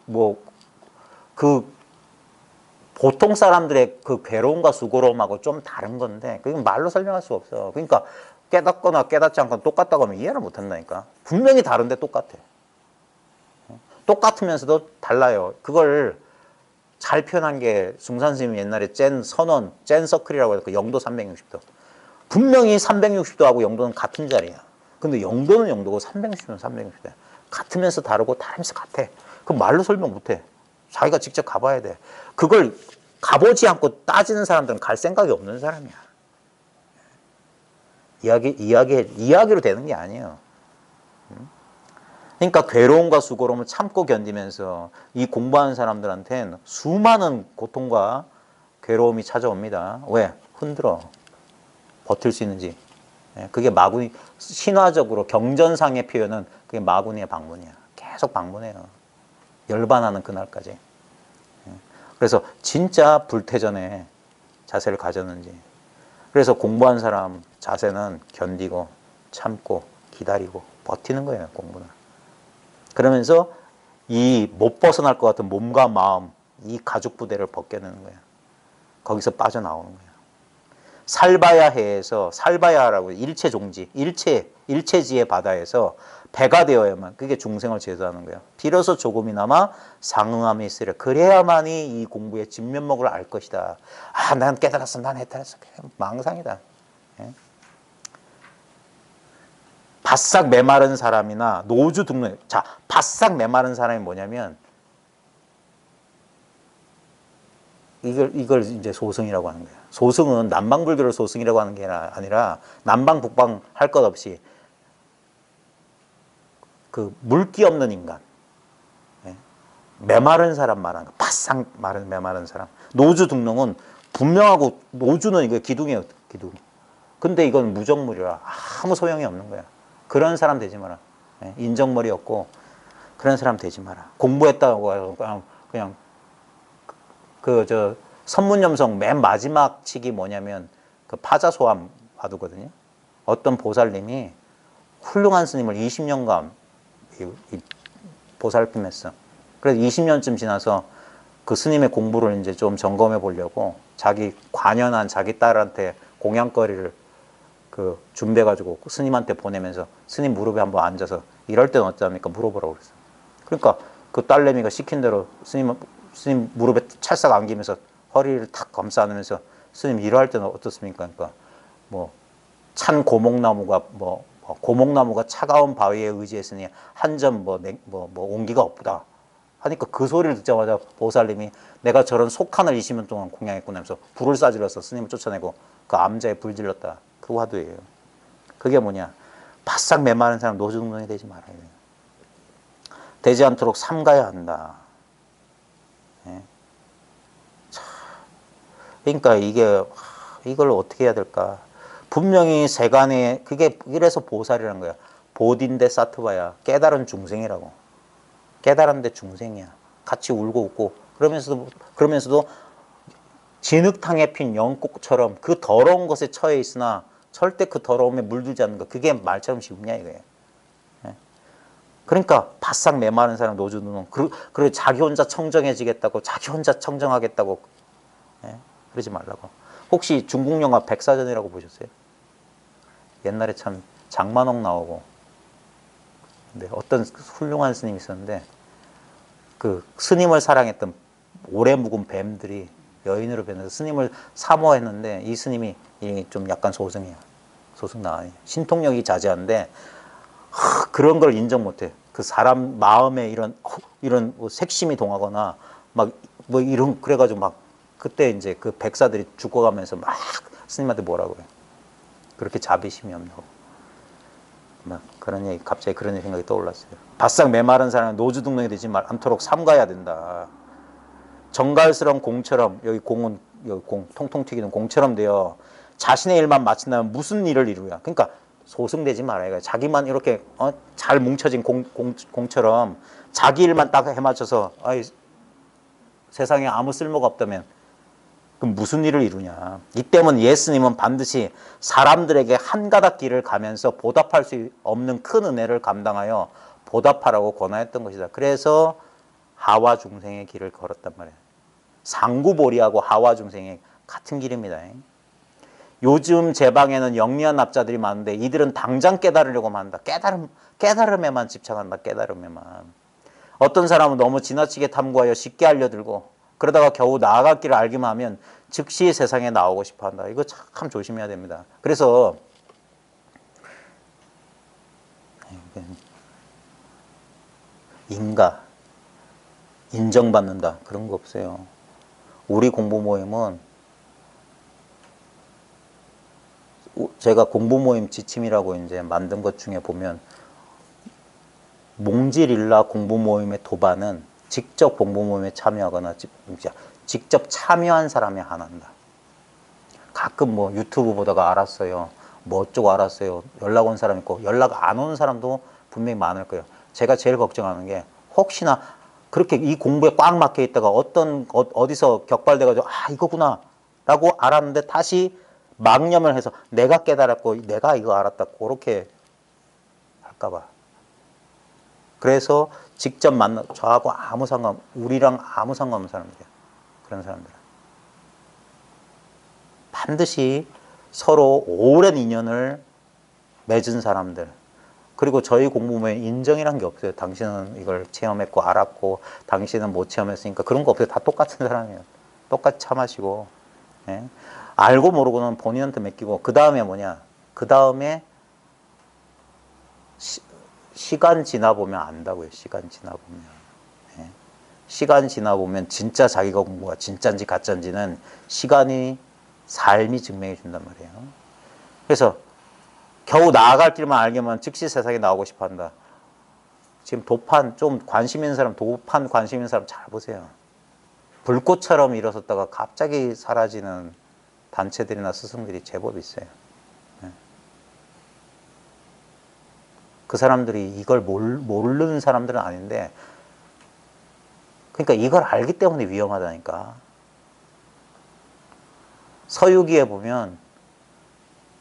보통 사람들의 그 괴로움과 수고로움하고 좀 다른 건데 그건 말로 설명할 수 없어. 그러니까 깨닫거나 깨닫지 않거나 똑같다고 하면 이해를 못한다니까. 분명히 다른데 똑같아. 똑같으면서도 달라요. 그걸 잘 표현한 게 숭산 스님이 옛날에 젠 서클이라고 해서 영도 360도. 분명히 360도하고 영도는 같은 자리야. 근데 영도는 영도고 360도는 360도야. 같으면서 다르고 다르면서 같아. 그럼 말로 설명 못해. 자기가 직접 가봐야 돼. 그걸 가보지 않고 따지는 사람들은 갈 생각이 없는 사람이야. 이야기로 되는 게 아니에요. 그러니까 괴로움과 수고로움을 참고 견디면서 이 공부하는 사람들한테는 수많은 고통과 괴로움이 찾아옵니다. 왜? 흔들어. 버틸 수 있는지. 그게 마구니, 신화적으로 경전상의 표현은 그게 마구니의 방문이야. 계속 방문해요. 열반하는 그날까지. 그래서 진짜 불태전에 자세를 가졌는지. 그래서 공부한 사람 자세는 견디고 참고 기다리고 버티는 거예요. 공부는. 그러면서 이 못 벗어날 것 같은 몸과 마음, 이 가죽 부대를 벗겨내는 거예요. 거기서 빠져나오는 거예요. 살바야해에서, 살바야라고 일체종지, 일체지의 바다에서 배가 되어야만, 그게 중생을 제도하는 거예요. 비로소 조금이나마 상응함이 있으려. 그래야만이 이 공부의 진면목을 알 것이다. 난 깨달았어, 난 해탈했어. 망상이다. 예? 바싹 메마른 사람이나 노주 등록. 자, 바싹 메마른 사람이 뭐냐면 이걸 이제 소승이라고 하는 거예요. 소승은 남방불교를 소승이라고 하는 게 아니라 남방 북방 할 것 없이 그 물기 없는 인간, 예? 메마른 사람 말하는 거. 바싹 메마른 사람. 노주 등록은 분명하고 노주는 이거 기둥이에요. 기둥. 근데 이건 무정물이라 아무 소용이 없는 거야. 그런 사람 되지 마라. 예? 인정머리 없고 그런 사람 되지 마라. 공부했다고 해서 그냥 선문염성 맨 마지막 칙이 뭐냐면 그 파자소함 화두거든요. 어떤 보살님이 훌륭한 스님을 20년간 보살핌했어. 그래서 20년쯤 지나서 그 스님의 공부를 이제 좀 점검해 보려고 자기 관연한 자기 딸한테 공양거리를 그 준비해가지고 스님한테 보내면서 스님 무릎에 한번 앉아서 이럴 때는 어쩌합니까? 물어보라고 그랬어요. 그러니까 그 딸내미가 시킨 대로 스님 무릎에 찰싹 안기면서 허리를 탁 감싸 안으면서 스님 이럴 때는 어떻습니까? 그러니까 뭐 찬 고목나무가 고목나무가 차가운 바위에 의지했으니 한 점 온기가 없다 하니까 그 소리를 듣자마자 보살님이 내가 저런 속한을 20년 동안 공양했구나 하면서 불을 쏴질러서 스님을 쫓아내고 그 암자에 불 질렀다. 그 화두예요. 그게 뭐냐? 바싹 메마른 사람 노중동이 되지 말아야 돼요. 되지 않도록 삼가야 한다. 예? 그러니까 이걸 어떻게 해야 될까? 분명히 세간에 그게 이래서 보살이라는 거야. 보딘데 사트바야. 깨달은 중생이라고. 깨달은데 중생이야. 같이 울고 웃고 그러면서도 진흙탕에 핀 영꽃처럼 그 더러운 것에 처해 있으나 절대 그 더러움에 물들지 않는 거. 그게 말처럼 쉽냐 이거예요. 그러니까 바싹 메마른 사람 노주는 그리고 자기 혼자 청정해지겠다고 자기 혼자 청정하겠다고 그러지 말라고. 혹시 중국 영화 백사전이라고 보셨어요? 옛날에 참 장만옥 나오고 근데 어떤 훌륭한 스님이 있었는데 그 스님을 사랑했던 오래 묵은 뱀들이 여인으로 변해서 스님을 사모했는데 이 스님이 좀 약간 소승이에요. 소승 나와요. 신통력이 자제한데 그런 걸 인정 못해. 그 사람 마음에 이런 뭐 색심이 동하거나 막 뭐 이런 그래가지고 막 그때 이제 그 백사들이 죽어가면서 막 스님한테 뭐라고 그래. 그렇게 자비심이 없냐고. 막 그런 얘기, 갑자기 그런 생각이 떠올랐어요. 바싹 메마른 사람은 노주등록이 되지 않도록 삼가야 된다. 정갈스러운 공처럼 여기 공은 여기 공 통통 튀기는 공처럼 되어 자신의 일만 마친다면 무슨 일을 이루냐. 그러니까 소승되지 말아요. 자기만 이렇게 잘 뭉쳐진 공처럼 자기 일만 딱 해맞춰서 세상에 아무 쓸모가 없다면 그럼 무슨 일을 이루냐. 이 때문에 예수님은 반드시 사람들에게 한 가닥 길을 가면서 보답할 수 없는 큰 은혜를 감당하여 보답하라고 권하였던 것이다. 그래서 하와 중생의 길을 걸었단 말이에요. 상구보리하고 하와 중생의 같은 길입니다. 요즘 제방에는 영리한 납자들이 많은데 이들은 당장 깨달으려고만 한다. 깨달음에만 집착한다. 깨달음에만. 어떤 사람은 너무 지나치게 탐구하여 쉽게 알려들고 그러다가 겨우 나아갈 길을 알기만 하면 즉시 세상에 나오고 싶어 한다. 이거 참 조심해야 됩니다. 그래서 인정받는다. 그런 거 없어요. 우리 공부 모임은 제가 공부 모임 지침이라고 이제 만든 것 중에 보면 몽질일라 공부 모임의 도반은 직접 공부 모임에 참여하거나 직접 참여한 사람이 하나한다. 가끔 뭐 유튜브 보다가 알았어요. 뭐 어쩌고 알았어요. 연락 온 사람 있고 연락 안 오는 사람도 분명히 많을 거예요. 제가 제일 걱정하는 게 혹시나 그렇게 이 공부에 꽉 막혀 있다가 어디서 격발돼가지고 이거구나 라고 알았는데 다시 망념을 해서 내가 깨달았고 내가 이거 알았다 그렇게 할까봐. 그래서 직접 저하고 우리랑 아무 상관없는 사람들이에요. 그런 사람들은. 반드시 서로 오랜 인연을 맺은 사람들. 그리고 저희 공부모에 인정이란 게 없어요. 당신은 이걸 체험했고 알았고 당신은 못 체험했으니까 그런 거 없어요. 다 똑같은 사람이에요. 똑같이 참하시고. 예? 알고 모르고는 본인한테 맡기고 그 다음에 뭐냐. 그 다음에 시간 지나보면 안다고요. 시간 지나보면. 예? 시간 지나보면 진짜 자기가 공부가 진짜인지 가짜인지는 삶이 증명해 준단 말이에요. 그래서 겨우 나아갈 길만 알게만 즉시 세상에 나오고 싶어 한다. 지금 좀 관심 있는 사람, 관심 있는 사람 잘 보세요. 불꽃처럼 일어섰다가 갑자기 사라지는 단체들이나 스승들이 제법 있어요. 그 사람들이 이걸 모르는 사람들은 아닌데, 그러니까 이걸 알기 때문에 위험하다니까. 서유기에 보면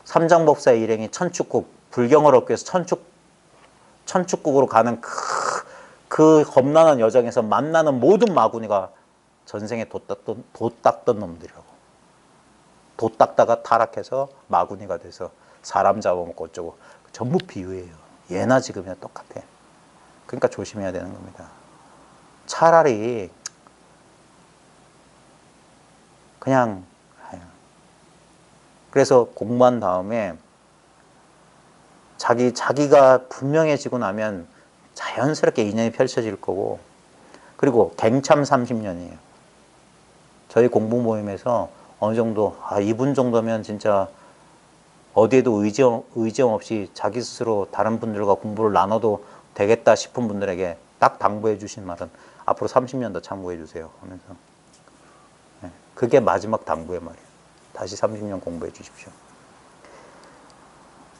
삼장법사의 일행이 천축국, 불경을 얻기 위해서 천축국으로 가는 그 험난한 여정에서 만나는 모든 마구니가 전생에 돛 닦던 놈들이라고. 돛 닦다가 타락해서 마구니가 돼서 사람 잡아먹고 어쩌고. 전부 비유예요. 예나 지금이나 똑같아. 그러니까 조심해야 되는 겁니다. 차라리 그냥 그래서 공부한 다음에 자기가 분명해지고 나면 자연스럽게 인연이 펼쳐질 거고, 그리고 갱참 30년이에요. 저희 공부 모임에서 어느 정도 이분 정도면 진짜 어디에도 의지형 없이 자기 스스로 다른 분들과 공부를 나눠도 되겠다 싶은 분들에게 딱 당부해 주신 말은 앞으로 30년 더 참고해 주세요 하면서, 그게 마지막 당부의 말이에요. 다시 30년 공부해 주십시오.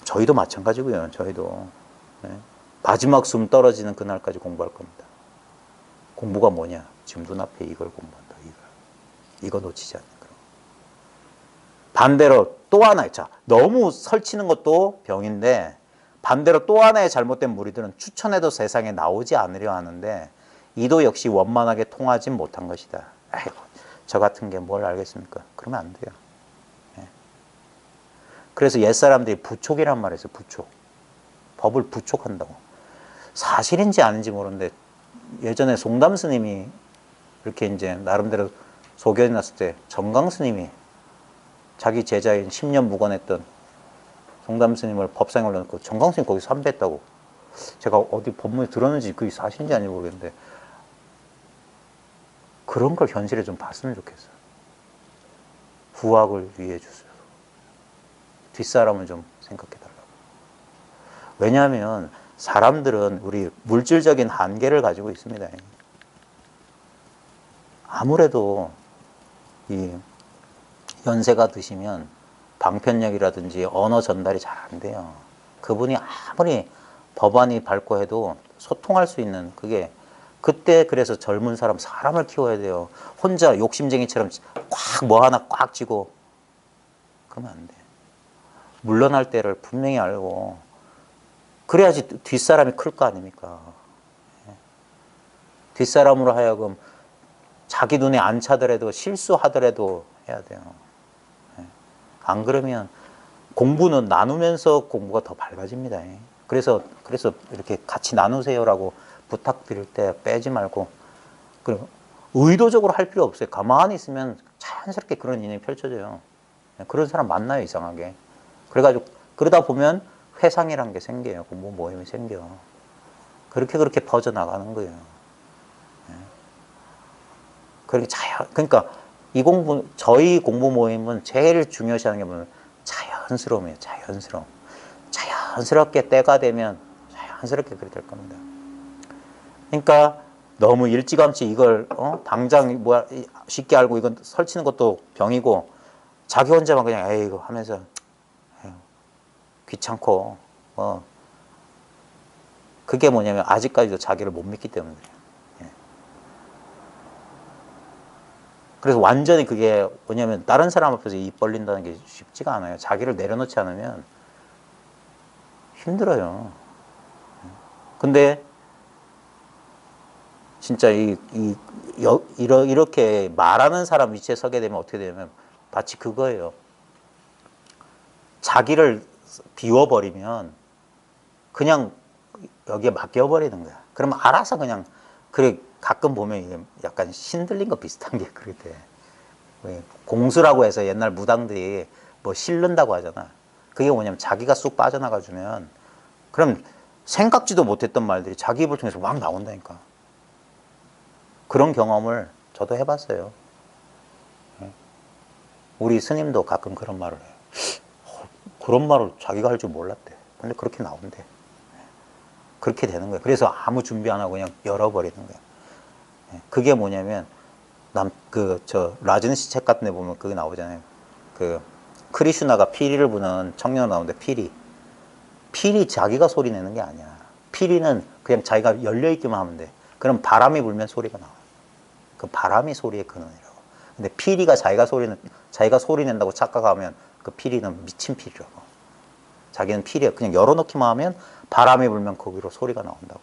저희도 마찬가지고요. 저희도 마지막 숨 떨어지는 그날까지 공부할 겁니다. 공부가 뭐냐? 지금 눈앞에 이걸 공부한다. 이거 놓치지 않는 거예요. 반대로 또 하나 있죠. 너무 설치는 것도 병인데, 반대로 또 하나의 잘못된 무리들은 추천해도 세상에 나오지 않으려 하는데 이도 역시 원만하게 통하지 못한 것이다. 아이고, 저 같은 게 뭘 알겠습니까? 그러면 안 돼요. 그래서 옛사람들이 부촉이란 말을 했어요. 부촉. 법을 부촉한다고. 사실인지 아닌지 모르는데 예전에 송담 스님이 이렇게 이제 나름대로 소견이 났을 때 정강 스님이 자기 제자인 10년 묵언했던 송담 스님을 법상에 올려놓고 정강 스님 거기서 삼배했다고. 제가 어디 법문에 들었는지 그게 사실인지 아닌지 모르겠는데 그런 걸 현실에 좀 봤으면 좋겠어요. 후학을 위해 주세요. 뒷사람을 좀 생각해달라고. 왜냐하면 사람들은 우리 물질적인 한계를 가지고 있습니다. 아무래도 이 연세가 드시면 방편력이라든지 언어 전달이 잘 안 돼요. 그분이 아무리 법안이 밝고 해도 소통할 수 있는 그게, 그때 그래서 젊은 사람을 키워야 돼요. 혼자 욕심쟁이처럼 꽉 뭐 하나 꽉 쥐고 그러면 안 돼. 물러날 때를 분명히 알고 그래야지 뒷사람이 클 거 아닙니까? 뒷사람으로 하여금 자기 눈에 안 차더라도 실수하더라도 해야 돼요. 안 그러면 공부는 나누면서 공부가 더 밝아집니다. 그래서 이렇게 같이 나누세요라고 부탁드릴 때 빼지 말고, 그리고 의도적으로 할 필요 없어요. 가만히 있으면 자연스럽게 그런 인연이 펼쳐져요. 그런 사람 만나요, 이상하게. 그래가지고 그러다 보면 회상이라는 게 생겨요. 공부 모임이 생겨. 그렇게 퍼져나가는 거예요. 그러니까 저희 공부 모임은 제일 중요시하는 게 뭐냐면 자연스러움이에요. 자연스럽게 때가 되면 자연스럽게 그렇게 될 겁니다. 그러니까 너무 일찌감치 이걸 당장 쉽게 알고 이건 설치는 것도 병이고, 자기 혼자만 그냥 에이고 하면서 귀찮고 그게 뭐냐면 아직까지도 자기를 못 믿기 때문에 그래요. 그래서 완전히 그게 뭐냐면 다른 사람 앞에서 입 벌린다는 게 쉽지가 않아요. 자기를 내려놓지 않으면 힘들어요. 근데 진짜 이렇게 말하는 사람 위치에 서게 되면 어떻게 되냐면 마치 그거예요. 자기를 비워버리면 그냥 여기에 맡겨버리는 거야. 그러면 알아서 그냥, 그래, 가끔 보면 이게 약간 신들린 거 비슷한 게 그렇게 돼. 공수라고 해서 옛날 무당들이 뭐 실른다고 하잖아. 그게 뭐냐면 자기가 쑥 빠져나가주면 그럼 생각지도 못했던 말들이 자기 입을 통해서 막 나온다니까. 그런 경험을 저도 해봤어요. 우리 스님도 가끔 그런 말을 해요. 그런 말을 자기가 할 줄 몰랐대. 근데 그렇게 나온대. 그렇게 되는 거예요. 그래서 아무 준비 안 하고 그냥 열어버리는 거예요. 그게 뭐냐면 라즈니시 책 같은 데 보면 그게 나오잖아요. 크리슈나가 피리를 부는 청년 나오는데 피리 자기가 소리 내는 게 아니야. 피리는 그냥 자기가 열려 있기만 하면 돼. 그럼 바람이 불면 소리가 나와. 그 바람이 소리의 근원이라고. 근데 피리가 자기가 소리 낸다고 착각하면 그 피리는 미친 피리라고. 자기는 피리야. 그냥 열어놓기만 하면 바람이 불면 거기로 소리가 나온다고.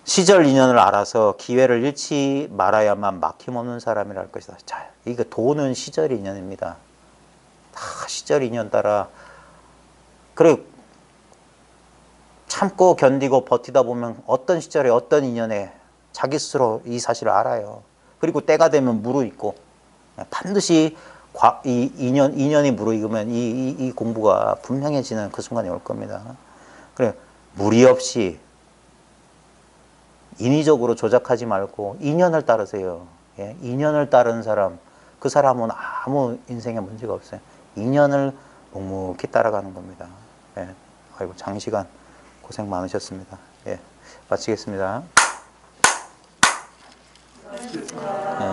시절 인연을 알아서 기회를 잃지 말아야만 막힘없는 사람이랄 것이다. 자, 이거 도는 시절 인연입니다. 다 시절 인연 따라. 그래 참고 견디고 버티다 보면 어떤 시절에 어떤 인연에 자기 스스로 이 사실을 알아요. 그리고 때가 되면 무르익고 반드시 이 인연이 무르익으면 이 공부가 분명해지는 그 순간이 올 겁니다. 그래 무리 없이 인위적으로 조작하지 말고 인연을 따르세요. 예? 인연을 따르는 사람, 그 사람은 아무 인생에 문제가 없어요. 인연을 묵묵히 따라가는 겁니다. 예. 아이고 장시간 고생 많으셨습니다. 예. 마치겠습니다. 예.